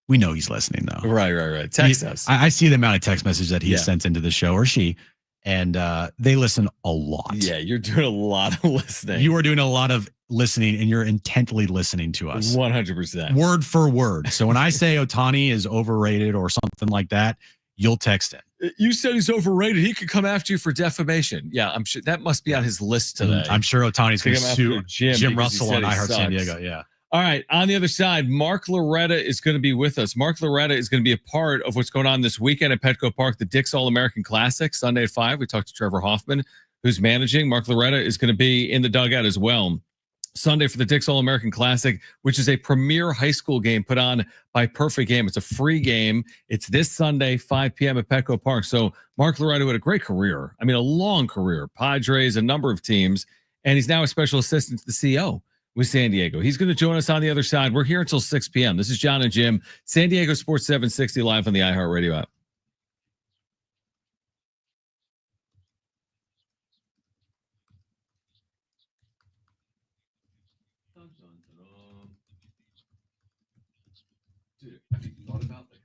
We know he's listening, though. Right. Text us. I see the amount of text messages that he sent into the show, or she, and they listen a lot. Yeah, you're doing a lot of listening. You are doing a lot of listening, and you're intently listening to us. 100%. Word for word. So when I say Ohtani is overrated or something like that, you'll text it. You said he's overrated. He could come after you for defamation. Yeah, I'm sure that must be on his list today. I'm sure Ohtani's going to sue Jim Russell on iHeart San Diego. Yeah. All right. On the other side, Mark Loretta is going to be with us. Mark Loretta is going to be a part of what's going on this weekend at Petco Park, the Dick's All-American Classic, Sunday at 5. We talked to Trevor Hoffman, who's managing. Mark Loretta is going to be in the dugout as well. Sunday for the Dick's All-American Classic, which is a premier high school game put on by Perfect Game. It's a free game. It's this Sunday, 5 p.m. at Petco Park. So Mark Loretta had a great career. I mean, a long career. Padres, a number of teams. And he's now a special assistant to the CO with San Diego. He's going to join us on the other side. We're here until 6 p.m. This is Jon and Jim, San Diego Sports 760 live on the iHeartRadio app. Dude, have you thought about like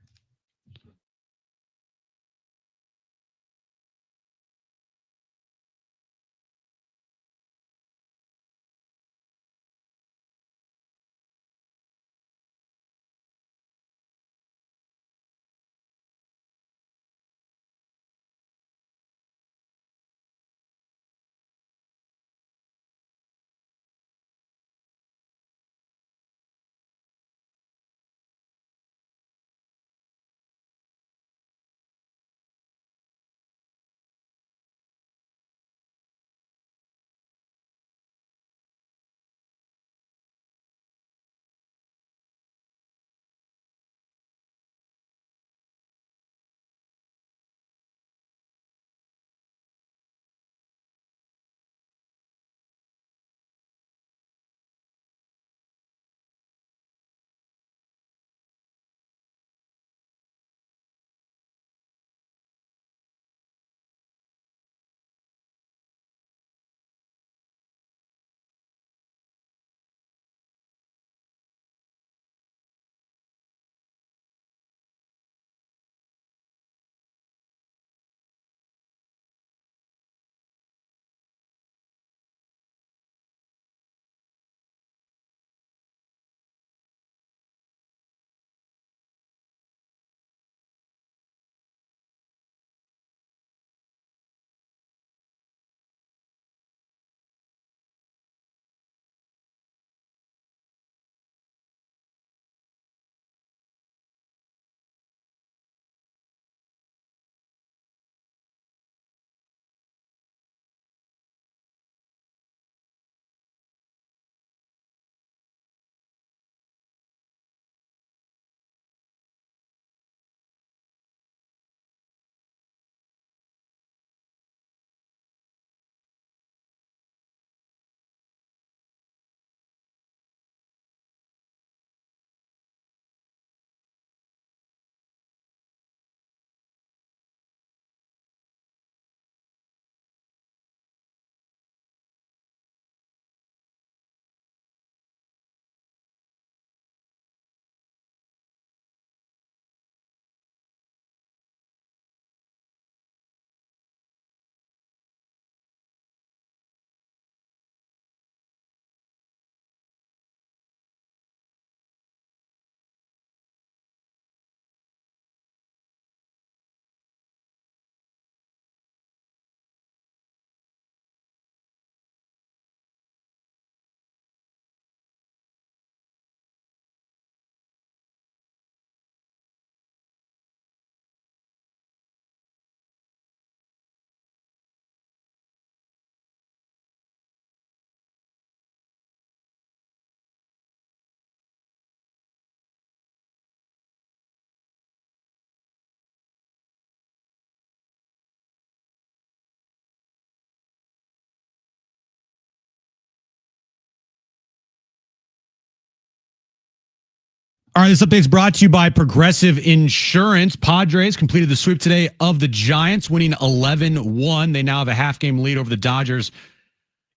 All right, this update is brought to you by Progressive Insurance. Padres completed the sweep today of the Giants, winning 11-1. They now have a half-game lead over the Dodgers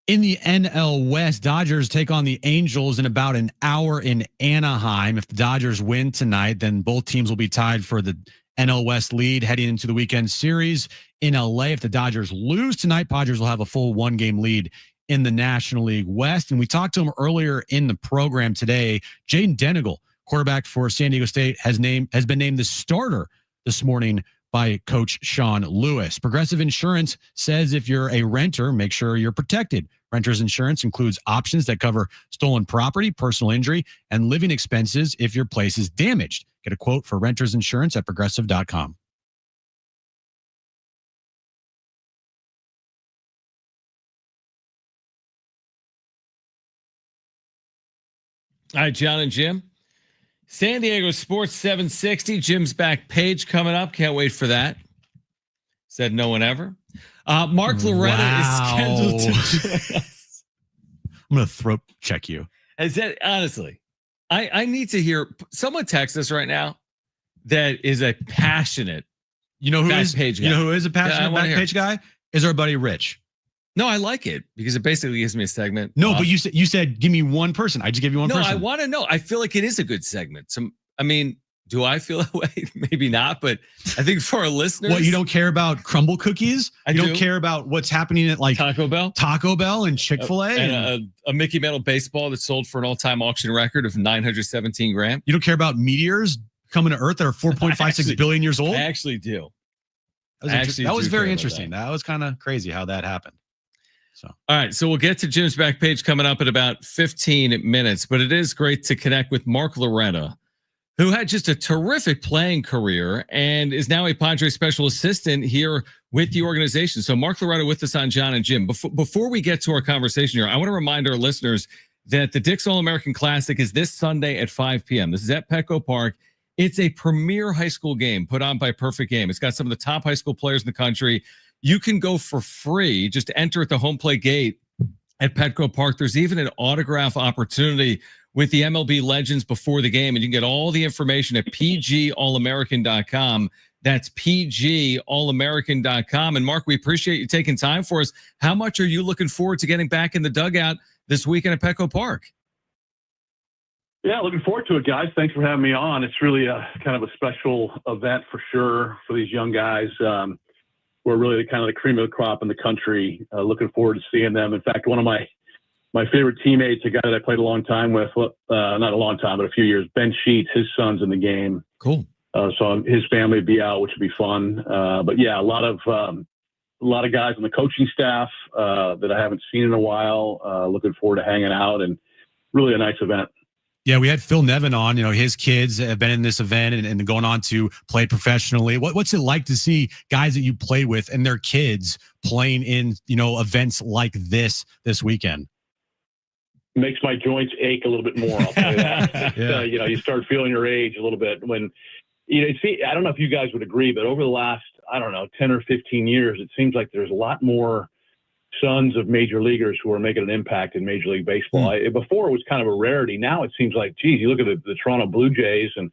in the NL West. Dodgers take on the Angels in about an hour in Anaheim. If the Dodgers win tonight, then both teams will be tied for the NL West lead heading into the weekend series in LA. If the Dodgers lose tonight, Padres will have a full one-game lead in the National League West. And we talked to him earlier in the program today. Jaden Danagel, quarterback for San Diego State, has been named the starter this morning by Coach Sean Lewis. Progressive Insurance says if you're a renter, make sure you're protected. Renter's insurance includes options that cover stolen property, personal injury, and living expenses if your place is damaged. Get a quote for renter's insurance at progressive.com. All right, Jon and Jim. San Diego Sports 760. Jim's back page coming up. Can't wait for that. Said no one ever. Mark Loretta is scheduled to join us. I'm going to throat check you. Is that honestly? I need to hear someone text us right now that is a passionate. You know who is page guy. You know who is a passionate back page guy? Is our buddy Rich. No, I like it because it basically gives me a segment. No, but you said give me one person. I just gave you one person. No, I want to know. I feel like it is a good segment. Do I feel that way? Maybe not, but I think for our listeners. What, you don't care about crumble cookies? You don't care about what's happening at like Taco Bell and Chick-fil-A? And a Mickey Mantle baseball that sold for an all-time auction record of $917,000. You don't care about meteors coming to Earth that are 4.56 billion years old? I actually do. That was very interesting. That was kind of crazy how that happened. So, all right. So we'll get to Jim's back page coming up in about 15 minutes, but it is great to connect with Mark Loretta, who had just a terrific playing career and is now a Padres special assistant here with the organization. So Mark Loretta with us on Jon and Jim. Before we get to our conversation here, I want to remind our listeners that the Dick's All-American Classic is this Sunday at 5 p.m. This is at Petco Park. It's a premier high school game put on by Perfect Game. It's got some of the top high school players in the country. You can go for free. Just enter at the home plate gate at Petco Park. There's even an autograph opportunity with the MLB legends before the game, and you can get all the information at pgallamerican.com. That's pgallamerican.com. And Mark, we appreciate you taking time for us. How much are you looking forward to getting back in the dugout this weekend at Petco Park? Yeah, looking forward to it, guys. Thanks for having me on. It's really a kind of a special event for sure for these young guys. We're really kind of the cream of the crop in the country. Looking forward to seeing them. In fact, one of my favorite teammates, a guy that I played a long time with, not a long time, but a few years, Ben Sheets, his son's in the game. Cool. So his family would be out, which would be fun. But yeah, a lot of guys on the coaching staff that I haven't seen in a while. Looking forward to hanging out, and really a nice event. Yeah, we had Phil Nevin on. You know, his kids have been in this event and going on to play professionally. What's it like to see guys that you play with and their kids playing in, events like this weekend? Makes my joints ache a little bit more. I'll tell you that. Yeah. You start feeling your age a little bit when, I don't know if you guys would agree, but over the last, 10 or 15 years, it seems like there's a lot more sons of major leaguers who are making an impact in Major League Baseball. Before it was kind of a rarity. Now it seems like, geez, you look at the Toronto Blue Jays and,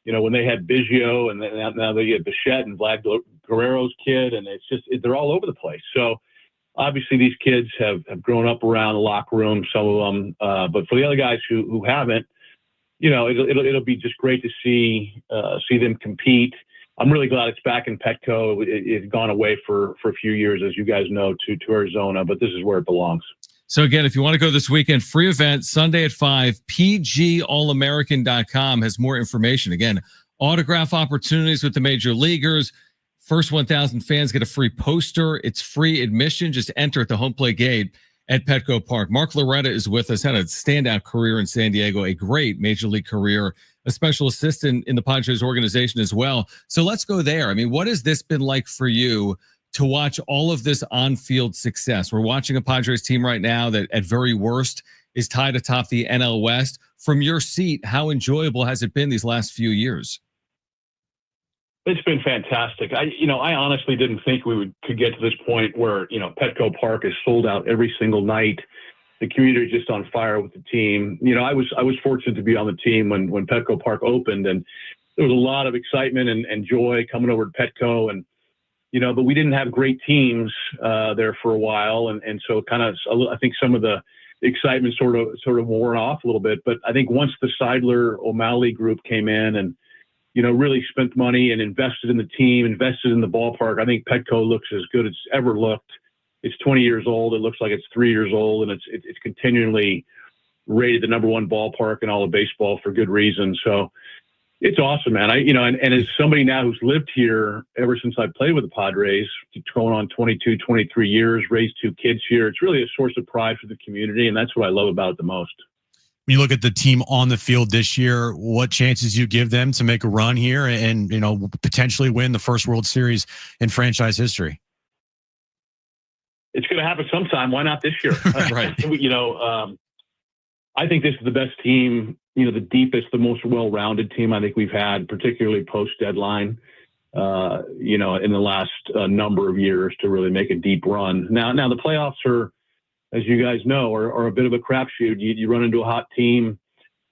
when they had Biggio and then now they get Bichette and Vlad Guerrero's kid, and it's just, they're all over the place. So obviously these kids have grown up around the locker room, some of them, but for the other guys who haven't, it'll be just great to see them compete. I'm really glad it's back in Petco. It's gone away for a few years, as you guys know, to Arizona, but this is where it belongs. So again, if you want to go this weekend, free event, Sunday at 5, pgallamerican.com has more information. Again, autograph opportunities with the major leaguers. First 1,000 fans get a free poster. It's free admission. Just enter at the home plate gate at Petco Park. Mark Loretta is with us, had a standout career in San Diego, a great major league career, a special assistant in the Padres organization as well. So let's go there. I mean, what has this been like for you to watch all of this on-field success? We're watching a Padres team right now that at very worst is tied atop the NL West. From your seat, how enjoyable has it been these last few years? It's been fantastic. I honestly didn't think we could get to this point where, Petco Park is sold out every single night. The community is just on fire with the team. I was fortunate to be on the team when Petco Park opened, and there was a lot of excitement and joy coming over to Petco, and but we didn't have great teams there for a while, and so I think some of the excitement sort of worn off a little bit. But I think once the Seidler O'Malley group came in and really spent money and invested in the team, invested in the ballpark, I think Petco looks as good as it's ever looked. It's 20 years old. It looks like it's 3 years old, and it's continually rated the number one ballpark in all of baseball for good reason. So it's awesome, man. And as somebody now who's lived here ever since I played with the Padres, going on 22, 23 years, raised 2 kids here, it's really a source of pride for the community, and that's what I love about it the most. When you look at the team on the field this year, what chances you give them to make a run here and potentially win the first World Series in franchise history? It's going to happen sometime. Why not this year? Right. I think this is the best team, the deepest, the most well-rounded team I think we've had, particularly post-deadline, in the last number of years to really make a deep run. Now the playoffs are, as you guys know, are a bit of a crapshoot. You run into a hot team.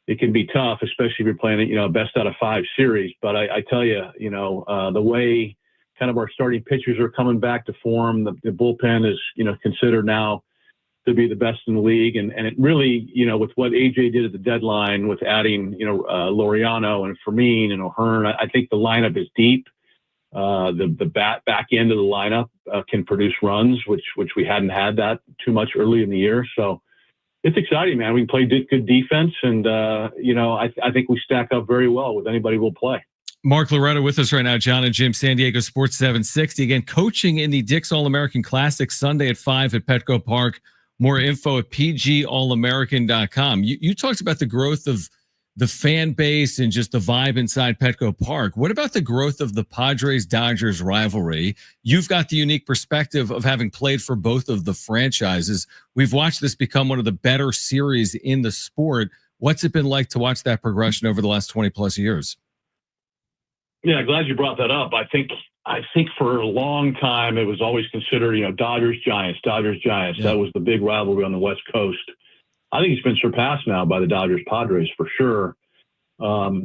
It can be tough, especially if you're playing, a best out of 5 series. But I tell you, the way kind of our starting pitchers are coming back to form, the bullpen is, considered now to be the best in the league. And it really, with what AJ did at the deadline with adding, Laureano and Fermin and O'Hearn, I think the lineup is deep. The back end of the lineup can produce runs, which we hadn't had that too much early in the year. So it's exciting, man. We can play good defense, and I think we stack up very well with anybody we'll play. Mark Loretta with us right now. Jon and Jim, San Diego Sports 760. Again, coaching in the Dick's All-American Classic Sunday at 5 at Petco Park. More info at pgallamerican.com. You talked about the growth of the fan base and just the vibe inside Petco Park. What about the growth of the Padres-Dodgers rivalry? You've got the unique perspective of having played for both of the franchises. We've watched this become one of the better series in the sport. What's it been like to watch that progression over the last 20-plus years? Yeah, glad you brought that up. I think for a long time it was always considered, Dodgers-Giants. Yeah. That was the big rivalry on the West Coast. I think it's been surpassed now by the Dodgers-Padres for sure. I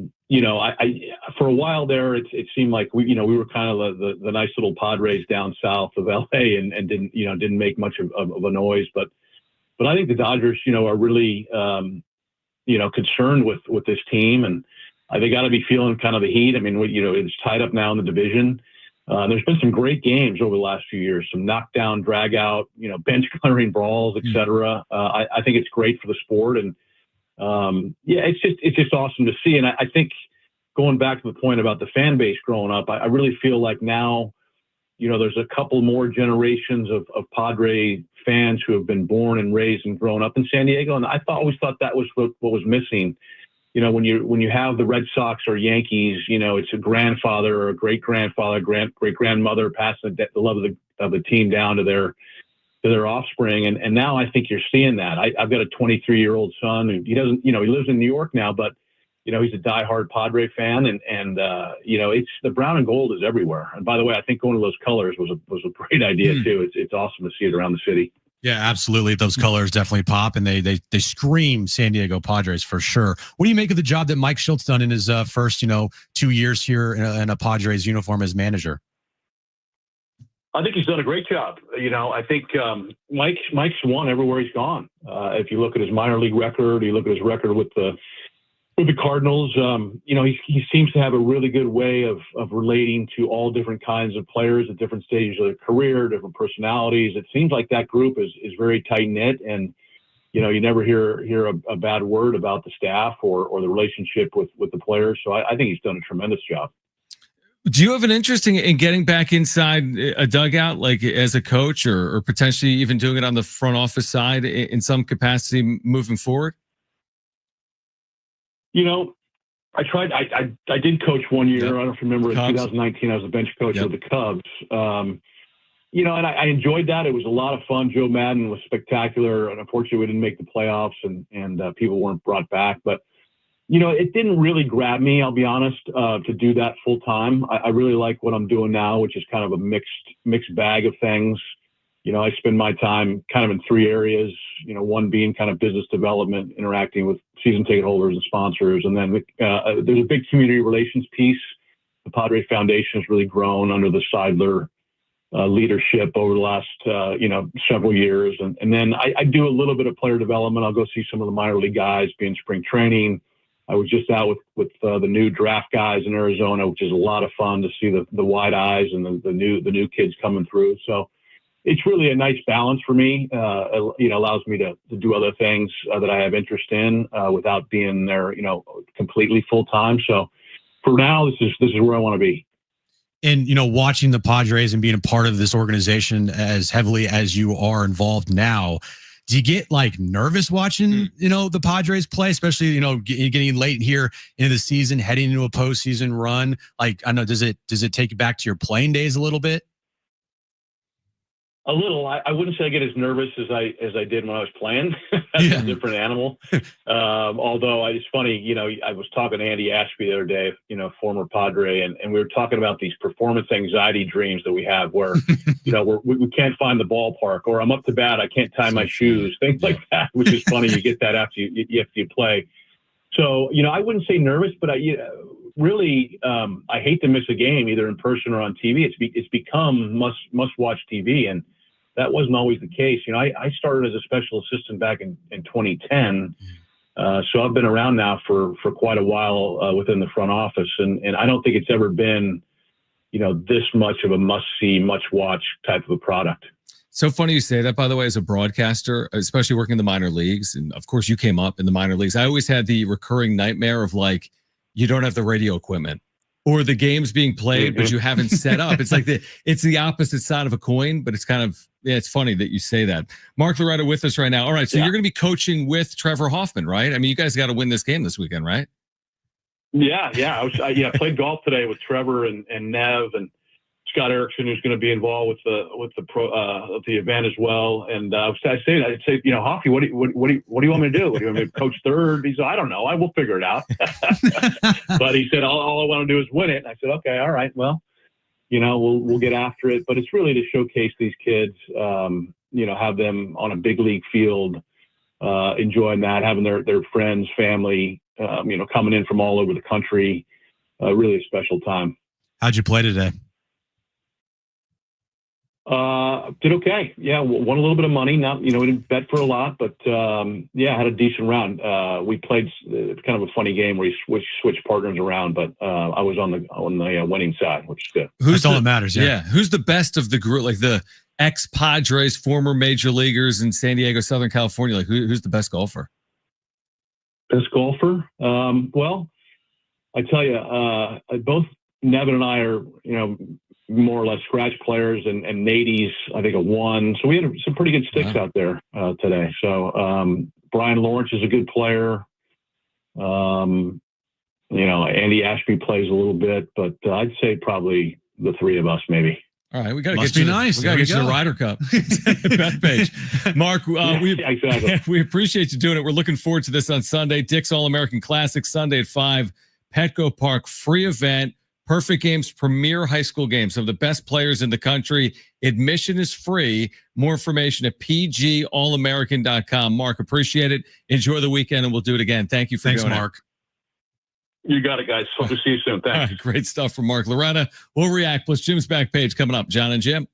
for a while there, it seemed like we were kind of the nice little Padres down south of LA and didn't make much of a noise. But I think the Dodgers, are really, concerned with this team, and they got to be feeling kind of the heat. I mean, it's tied up now in the division. There's been some great games over the last few years, some knockdown, drag out, bench clearing brawls, et cetera. I think it's great for the sport. And it's just awesome to see. And I think going back to the point about the fan base growing up, I really feel like now, there's a couple more generations of Padre fans who have been born and raised and grown up in San Diego. And I always thought that was what was missing. When you have the Red Sox or Yankees, it's a grandfather or a great grandfather, great grandmother passing the love of the team down to their offspring. And now I think you're seeing that. I've got a 23-year-old son, and he doesn't, he lives in New York now, but he's a diehard Padre fan, and it's the brown and gold is everywhere. And by the way, I think going to those colors was a great idea too. It's awesome to see it around the city. Yeah, absolutely. Those colors definitely pop, and they scream San Diego Padres for sure. What do you make of the job that Mike Schultz done in his first, 2 years here in a Padres uniform as manager? I think he's done a great job. I think Mike's won everywhere he's gone. If you look at his minor league record, you look at his record with the Cardinals, he seems to have a really good way of relating to all different kinds of players at different stages of their career, different personalities. It seems like that group is very tight knit, and you never hear a bad word about the staff or the relationship with the players. So I think he's done a tremendous job. Do you have an interest in getting back inside a dugout, like as a coach, or potentially even doing it on the front office side in some capacity moving forward? I tried. I did coach 1 year. Yep. I don't know if you remember. In 2019, I was a bench coach with the Cubs. And I enjoyed that. It was a lot of fun. Joe Madden was spectacular, and unfortunately, we didn't make the playoffs, and people weren't brought back. But it didn't really grab me. I'll be honest. To do that full time, I really like what I'm doing now, which is kind of a mixed bag of things. I spend my time kind of in 3 areas, one being kind of business development, interacting with season ticket holders and sponsors. And then there's a big community relations piece. The Padres Foundation has really grown under the Seidler leadership over the last, several years. And then I do a little bit of player development. I'll go see some of the minor league guys, be in spring training. I was just out with the new draft guys in Arizona, which is a lot of fun to see the wide eyes and the new kids coming through. So it's really a nice balance for me. Allows me to do other things that I have interest in without being there, completely full time. So for now, this is where I want to be. And, watching the Padres and being a part of this organization as heavily as you are involved now, do you get nervous watching, the Padres play, especially, getting late here into the season, heading into a postseason run? I know, does it take you back to your playing days a little bit? A little. I wouldn't say I get as nervous as I did when I was playing. That's a different animal. Although it's funny, I was talking to Andy Ashby the other day, former Padre, and we were talking about these performance anxiety dreams that we have where, we can't find the ballpark, or I'm up to bat, I can't tie my shoes, things like that, which is funny. You get that after you play. So, I wouldn't say nervous, but I hate to miss a game either in person or on TV. It's become must watch TV, and that wasn't always the case. I started as a special assistant back in 2010. So I've been around now for quite a while within the front office. And I don't think it's ever been, this much of a must-see, must-watch type of a product. So funny you say that, by the way, as a broadcaster, especially working in the minor leagues. And of course, you came up in the minor leagues. I always had the recurring nightmare of you don't have the radio equipment. Or the game's being played, but you haven't set up. It's it's the opposite side of a coin, but it's kind of, it's funny that you say that. Mark Loretta with us right now. All right, so you're going to be coaching with Trevor Hoffman, right? I mean, you guys got to win this game this weekend, right? Yeah. I played golf today with Trevor and Nev and Scott Erickson, who's going to be involved with the event as well. And I'd say, Hoffy, what do you want me to do? What do you want me to coach third? He said, I don't know. I will figure it out. But he said, all I want to do is win it. And I said, okay, all right. Well, we'll get after it. But it's really to showcase these kids, have them on a big league field, enjoying that, having their friends, family, coming in from all over the country. Really a special time. How'd you play today? Did okay. Yeah. Won a little bit of money. Not, we didn't bet for a lot, but, had a decent round. We played kind of a funny game where we switched partners around, but, I was on the winning side, which is good. That's all that matters. Yeah. Who's the best of the group? Like the ex-Padres, former major leaguers in San Diego, Southern California. Like who's the best golfer? Best golfer? Well, I tell you, both Nevin and I are, more or less scratch players, and Nady's, I think, a 1. So we had some pretty good sticks out there today. So Brian Lawrence is a good player. Andy Ashby plays a little bit, but I'd say probably the 3 of us, maybe. All right, we got to get you. Nice. We got to get you the Ryder Cup. Bethpage. Mark, we appreciate you doing it. We're looking forward to this on Sunday. Dick's All-American Classic Sunday at 5. Petco Park, free event. Perfect Games, premier high school games. Some of the best players in the country. Admission is free. More information at pgallamerican.com. Mark, appreciate it. Enjoy the weekend, and we'll do it again. Thank you for doing Mark. You got it, guys. Hope to see you soon. Thanks. All right, great stuff from Mark Loretta. We'll react. Plus Jim's back page coming up. Jon and Jim.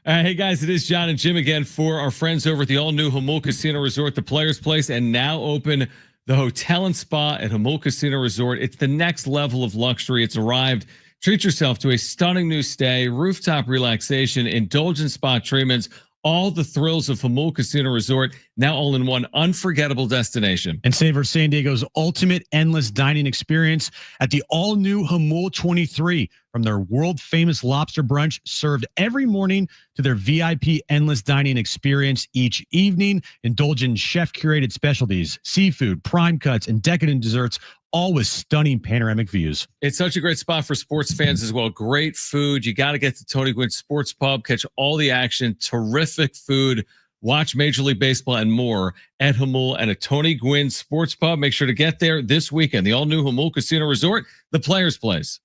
Hey guys, it is Jon and Jim again for our friends over at the all-new Jamul Casino Resort, the Players Place, and now open the hotel and spa at Jamul Casino Resort. It's the next level of luxury. It's arrived. Treat yourself to a stunning new stay, rooftop relaxation, indulgent spa treatments, all the thrills of Jamul Casino Resort, now all in one unforgettable destination. And savor San Diego's ultimate endless dining experience at the all-new Jamul 23. From their world-famous lobster brunch served every morning to their VIP endless dining experience each evening. Indulge in chef-curated specialties, seafood, prime cuts, and decadent desserts, all with stunning panoramic views. It's such a great spot for sports fans as well. Great food. You got to get to Tony Gwynn Sports Pub, catch all the action, terrific food, watch Major League Baseball and more at Jamul and at Tony Gwynn Sports Pub. Make sure to get there this weekend. The all-new Jamul Casino Resort, the Players Place.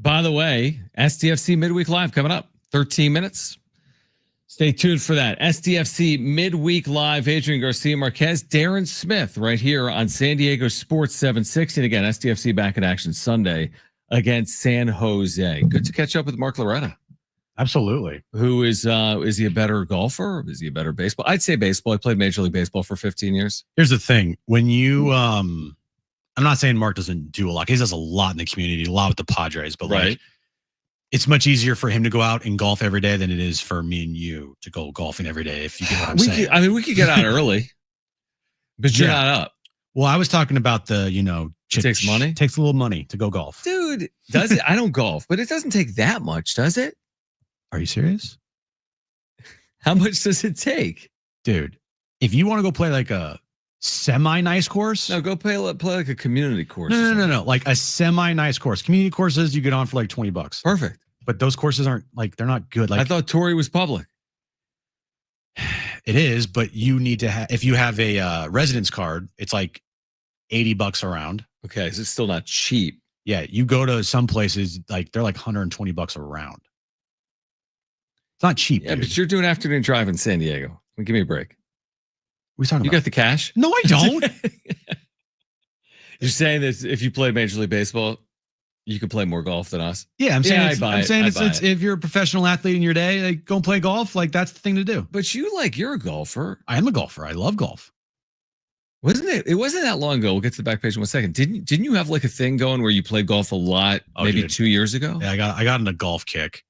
By the way, SDFC Midweek Live coming up, 13 minutes. Stay tuned for that. SDFC Midweek Live, Adrian Garcia Marquez, Darren Smith right here on San Diego Sports 760. And again, SDFC back in action Sunday against San Jose. Good to catch up with Mark Loretta. Absolutely. Who is he a better golfer? Or is he a better baseball? I'd say baseball. I played Major League Baseball for 15 years. Here's the thing. When you, I'm not saying Mark doesn't do a lot. He does a lot in the community, a lot with the Padres, but like, it's much easier for him to go out and golf every day than it is for me and you to go golfing every day. If you get what I'm saying. We could get out early, but you're not up. Well, I was talking about the, it takes money. Takes a little money to go golf. Dude, does it? I don't golf, but it doesn't take that much, does it? Are you serious? How much does it take? Dude, if you want to go play like a semi-nice course. No, go play like a community course. No. Like a semi-nice course. Community courses, you get on for like $20. Perfect. But those courses aren't like, they're not good. Like I thought Torrey was public. It is, but you need to have, if you have a residence card, it's like $80 around. Okay. So it's still not cheap. Yeah. You go to some places, like they're like $120 a round. It's not cheap. Yeah, dude. but you're doing afternoon drive in San Diego. Give me a break. What are you talking You about? got the cash? No, I don't. You're saying that if you play Major League Baseball, you could play more golf than us? Yeah, I'm saying it's if you're a professional athlete in your day, like go and play golf, like that's the thing to do. But you're a golfer. I am a golfer. I love golf. Wasn't it? It wasn't that long ago. We'll get to the back page in 1 second. Didn't you have like a thing going where you played golf a lot, maybe 2 years ago? Yeah, I got in a golf kick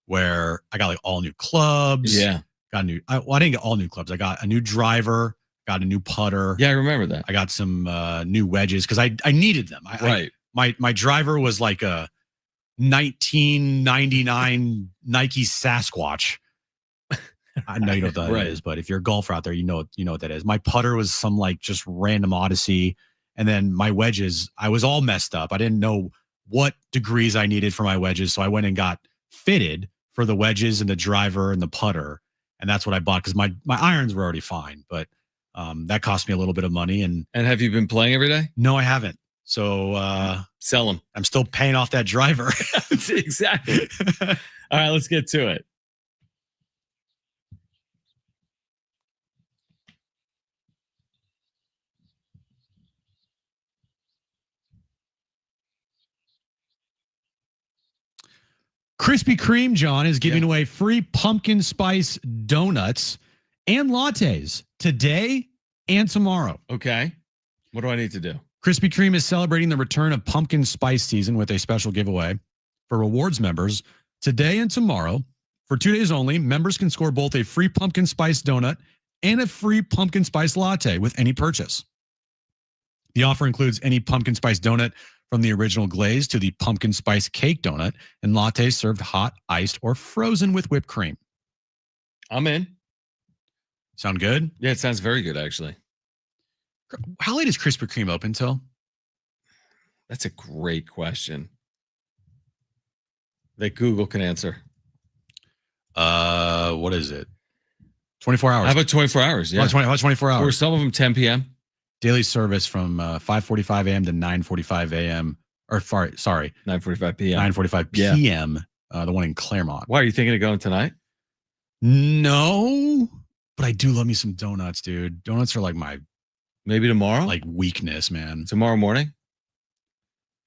where I got like all new clubs. Yeah. Got I didn't get all new clubs. I got a new driver, got a new putter. Yeah, I remember that. I got some new wedges because I needed them. My driver was like a 1999 Nike Sasquatch. I know you know what that is, but if you're a golfer out there, you know what that is. My putter was some like just random Odyssey, and then my wedges, I was all messed up. I didn't know what degrees I needed for my wedges, so I went and got fitted for the wedges and the driver and the putter, and that's what I bought because my irons were already fine, but that cost me a little bit of money. And have you been playing every day? No, I haven't. So sell them. I'm still paying off that driver. Exactly. All right, let's get to it. Krispy Kreme, John, is giving away free pumpkin spice donuts and lattes today and tomorrow. Okay. What do I need to do? Krispy Kreme is celebrating the return of pumpkin spice season with a special giveaway for rewards members today and tomorrow. For 2 days only, members can score both a free pumpkin spice donut and a free pumpkin spice latte with any purchase. The offer includes any pumpkin spice donut from the original glaze to the pumpkin spice cake donut and lattes served hot, iced, or frozen with whipped cream. I'm in. Sound good? Yeah, it sounds very good, actually. How late is Krispy Kreme open till? That's a great question that Google can answer. What is it? 24 hours. How about 24 hours? Yeah. How about 24 hours? Or some of them 10 p.m. Daily service from 5:45 a.m. to 9:45 a.m. Or sorry, 9:45 p.m. 9:45 p.m. The one in Claremont. Why are you thinking of going tonight? No, but I do love me some donuts, dude. Donuts are like my maybe tomorrow, like weakness, man. Tomorrow morning,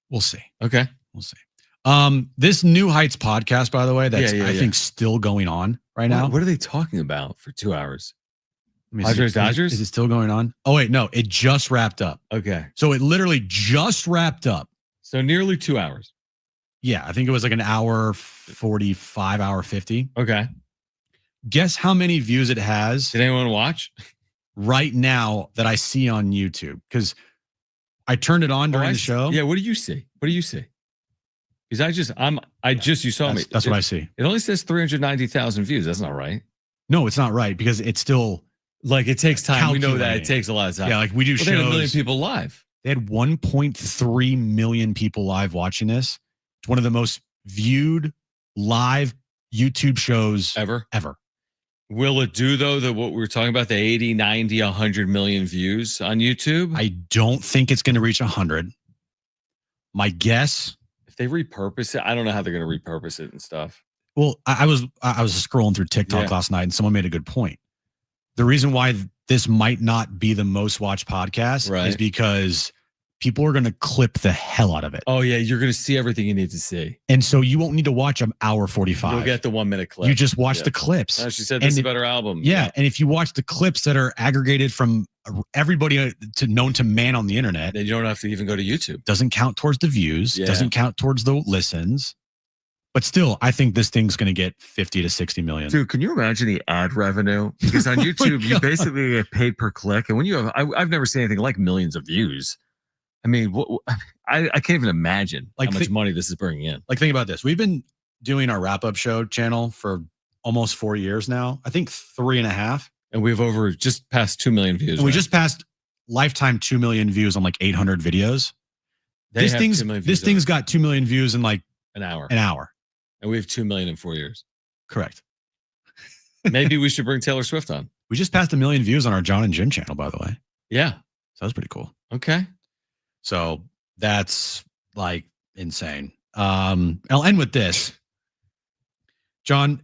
we'll see. Okay, we'll see. This New Heights podcast, by the way, that's I think still going on right now. What are they talking about for 2 hours? Padres Dodgers? Is it still going on? Oh, wait, no, it just wrapped up. Okay. So it literally just wrapped up. So nearly 2 hours. Yeah, I think it was like an hour 45, hour 50. Okay. Guess how many views it has? Did anyone watch? Right now that I see on YouTube. Because I turned it on during the show. Yeah, what do you see? What do you see? Because you saw me. That's what I see. It only says 390,000 views. That's not right. No, it's not right because it's still... Like it takes time. We know that it takes a lot of time. Yeah, like we do shows. They had 1 million people live. They had 1.3 million people live watching this. It's one of the most viewed live YouTube shows ever. Will it do though what we were talking about, the 80, 90, 100 million views on YouTube? I don't think it's going to reach 100. My guess, they repurpose it, I don't know how they're going to repurpose it and stuff. Well, I was scrolling through TikTok last night, and someone made a good point. The reason why this might not be the most watched podcast is because people are going to clip the hell out of it. Oh, yeah. You're going to see everything you need to see. And so you won't need to watch an hour 45. You'll get the 1 minute clip. You just watch the clips. She said this is a better album. Yeah. And if you watch the clips that are aggregated from everybody known to man on the internet, then you don't have to even go to YouTube. Doesn't count towards the views. Doesn't count towards the listens. But still, I think this thing's going to get 50 to 60 million. Dude, can you imagine the ad revenue? Because on YouTube, you basically get paid per click. And when you have, I've never seen anything like millions of views. I mean, I can't even imagine how much money this is bringing in. Like, think about this. We've been doing our wrap-up show channel for almost 4 years now. I think 3.5. And we've over just past 2 million views. And we just passed lifetime 2 million views on like 800 videos. This thing's got 2 million views in like an hour. And we have 2 million in 4 years. Correct. Maybe we should bring Taylor Swift on. We just passed 1 million views on our Jon Jim channel, by the way. Yeah. So that's pretty cool. Okay. So that's like insane. I'll end with this. John,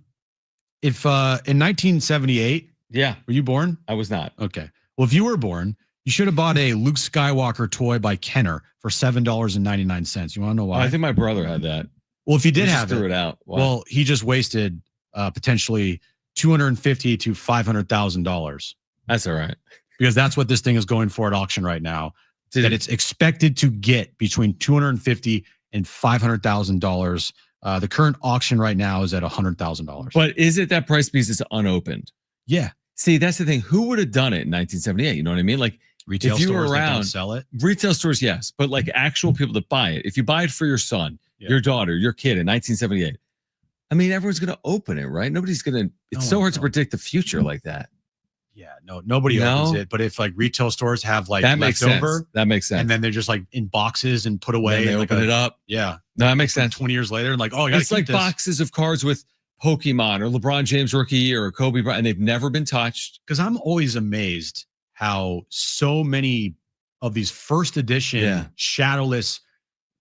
if in 1978, were you born? I was not. Okay. Well, if you were born, you should have bought a Luke Skywalker toy by Kenner for $7.99. You want to know why? I think my brother had that. Well, if he did have threw it out. Wow. Well, he just wasted potentially $250,000 to $500,000. That's all right, because that's what this thing is going for at auction right now. That it's expected to get between $250,000 and $500,000. The current auction right now is at $100,000. But is it that price because it's unopened? Yeah. See, that's the thing. Who would have done it in 1978? You know what I mean? Like retail if you stores were around, that don't sell it. Retail stores, yes, but like actual people that buy it. If you buy it for your son, your daughter, your kid in 1978, I mean, everyone's going to open it, right? Nobody's going to. It's so hard to predict the future like that. Yeah, no, nobody opens it. But if like retail stores have like that makes leftover, sense. That makes sense. And then they're just like in boxes and put away. And they open it up. Yeah, no, that makes sense. 20 years later, and like, oh, it's like boxes of cards with Pokemon or LeBron James rookie year or Kobe Bryant, and they've never been touched. Because I'm always amazed how so many of these first edition shadowless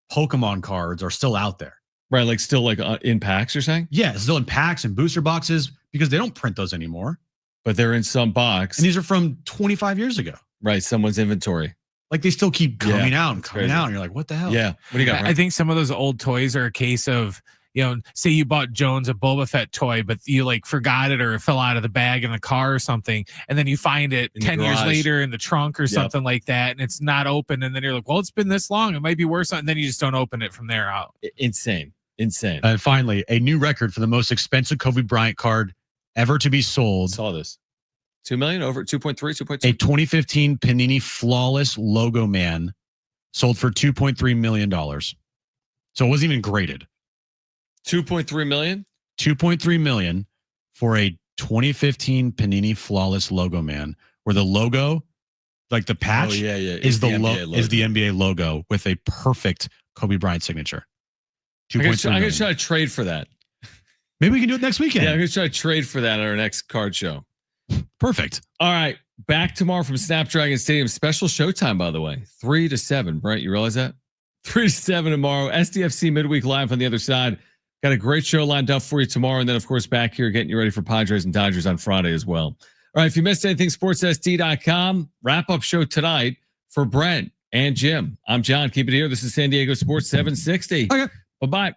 Pokemon cards are still out there. Right, like still like in packs, you're saying? Yeah, still in packs and booster boxes because they don't print those anymore. But they're in some box. And these are from 25 years ago. Right, someone's inventory. Like they still keep coming out and coming out. And you're like, what the hell? Yeah. What do you got? I think some of those old toys are a case of, you know, say you bought Jones a Boba Fett toy, but you like forgot it or it fell out of the bag in the car or something. And then you find it 10 years later in the trunk or something like that. And it's not open. And then you're like, well, it's been this long. It might be worse. And then you just don't open it from there out. Insane. And finally, a new record for the most expensive Kobe Bryant card ever to be sold. Saw this. 2 million over 2.3, 2.2. A 2015 Panini Flawless Logo Man sold for $2.3 million. So it wasn't even graded. 2.3 million? 2.3 million for a 2015 Panini Flawless Logo Man, where the logo, like the patch, is the NBA logo with a perfect Kobe Bryant signature. I'm going to try to trade for that. Maybe we can do it next weekend. Yeah, I'm going to try to trade for that at our next card show. Perfect. All right. Back tomorrow from Snapdragon Stadium. Special showtime, by the way. 3 to 7. Brent, you realize that? 3 to 7 tomorrow. SDFC midweek live on the other side. Got a great show lined up for you tomorrow. And then, of course, back here getting you ready for Padres and Dodgers on Friday as well. All right. If you missed anything, sportssd.com. Wrap-up show tonight for Brent and Jim. I'm John. Keep it here. This is San Diego Sports 760. Okay. Bye-bye.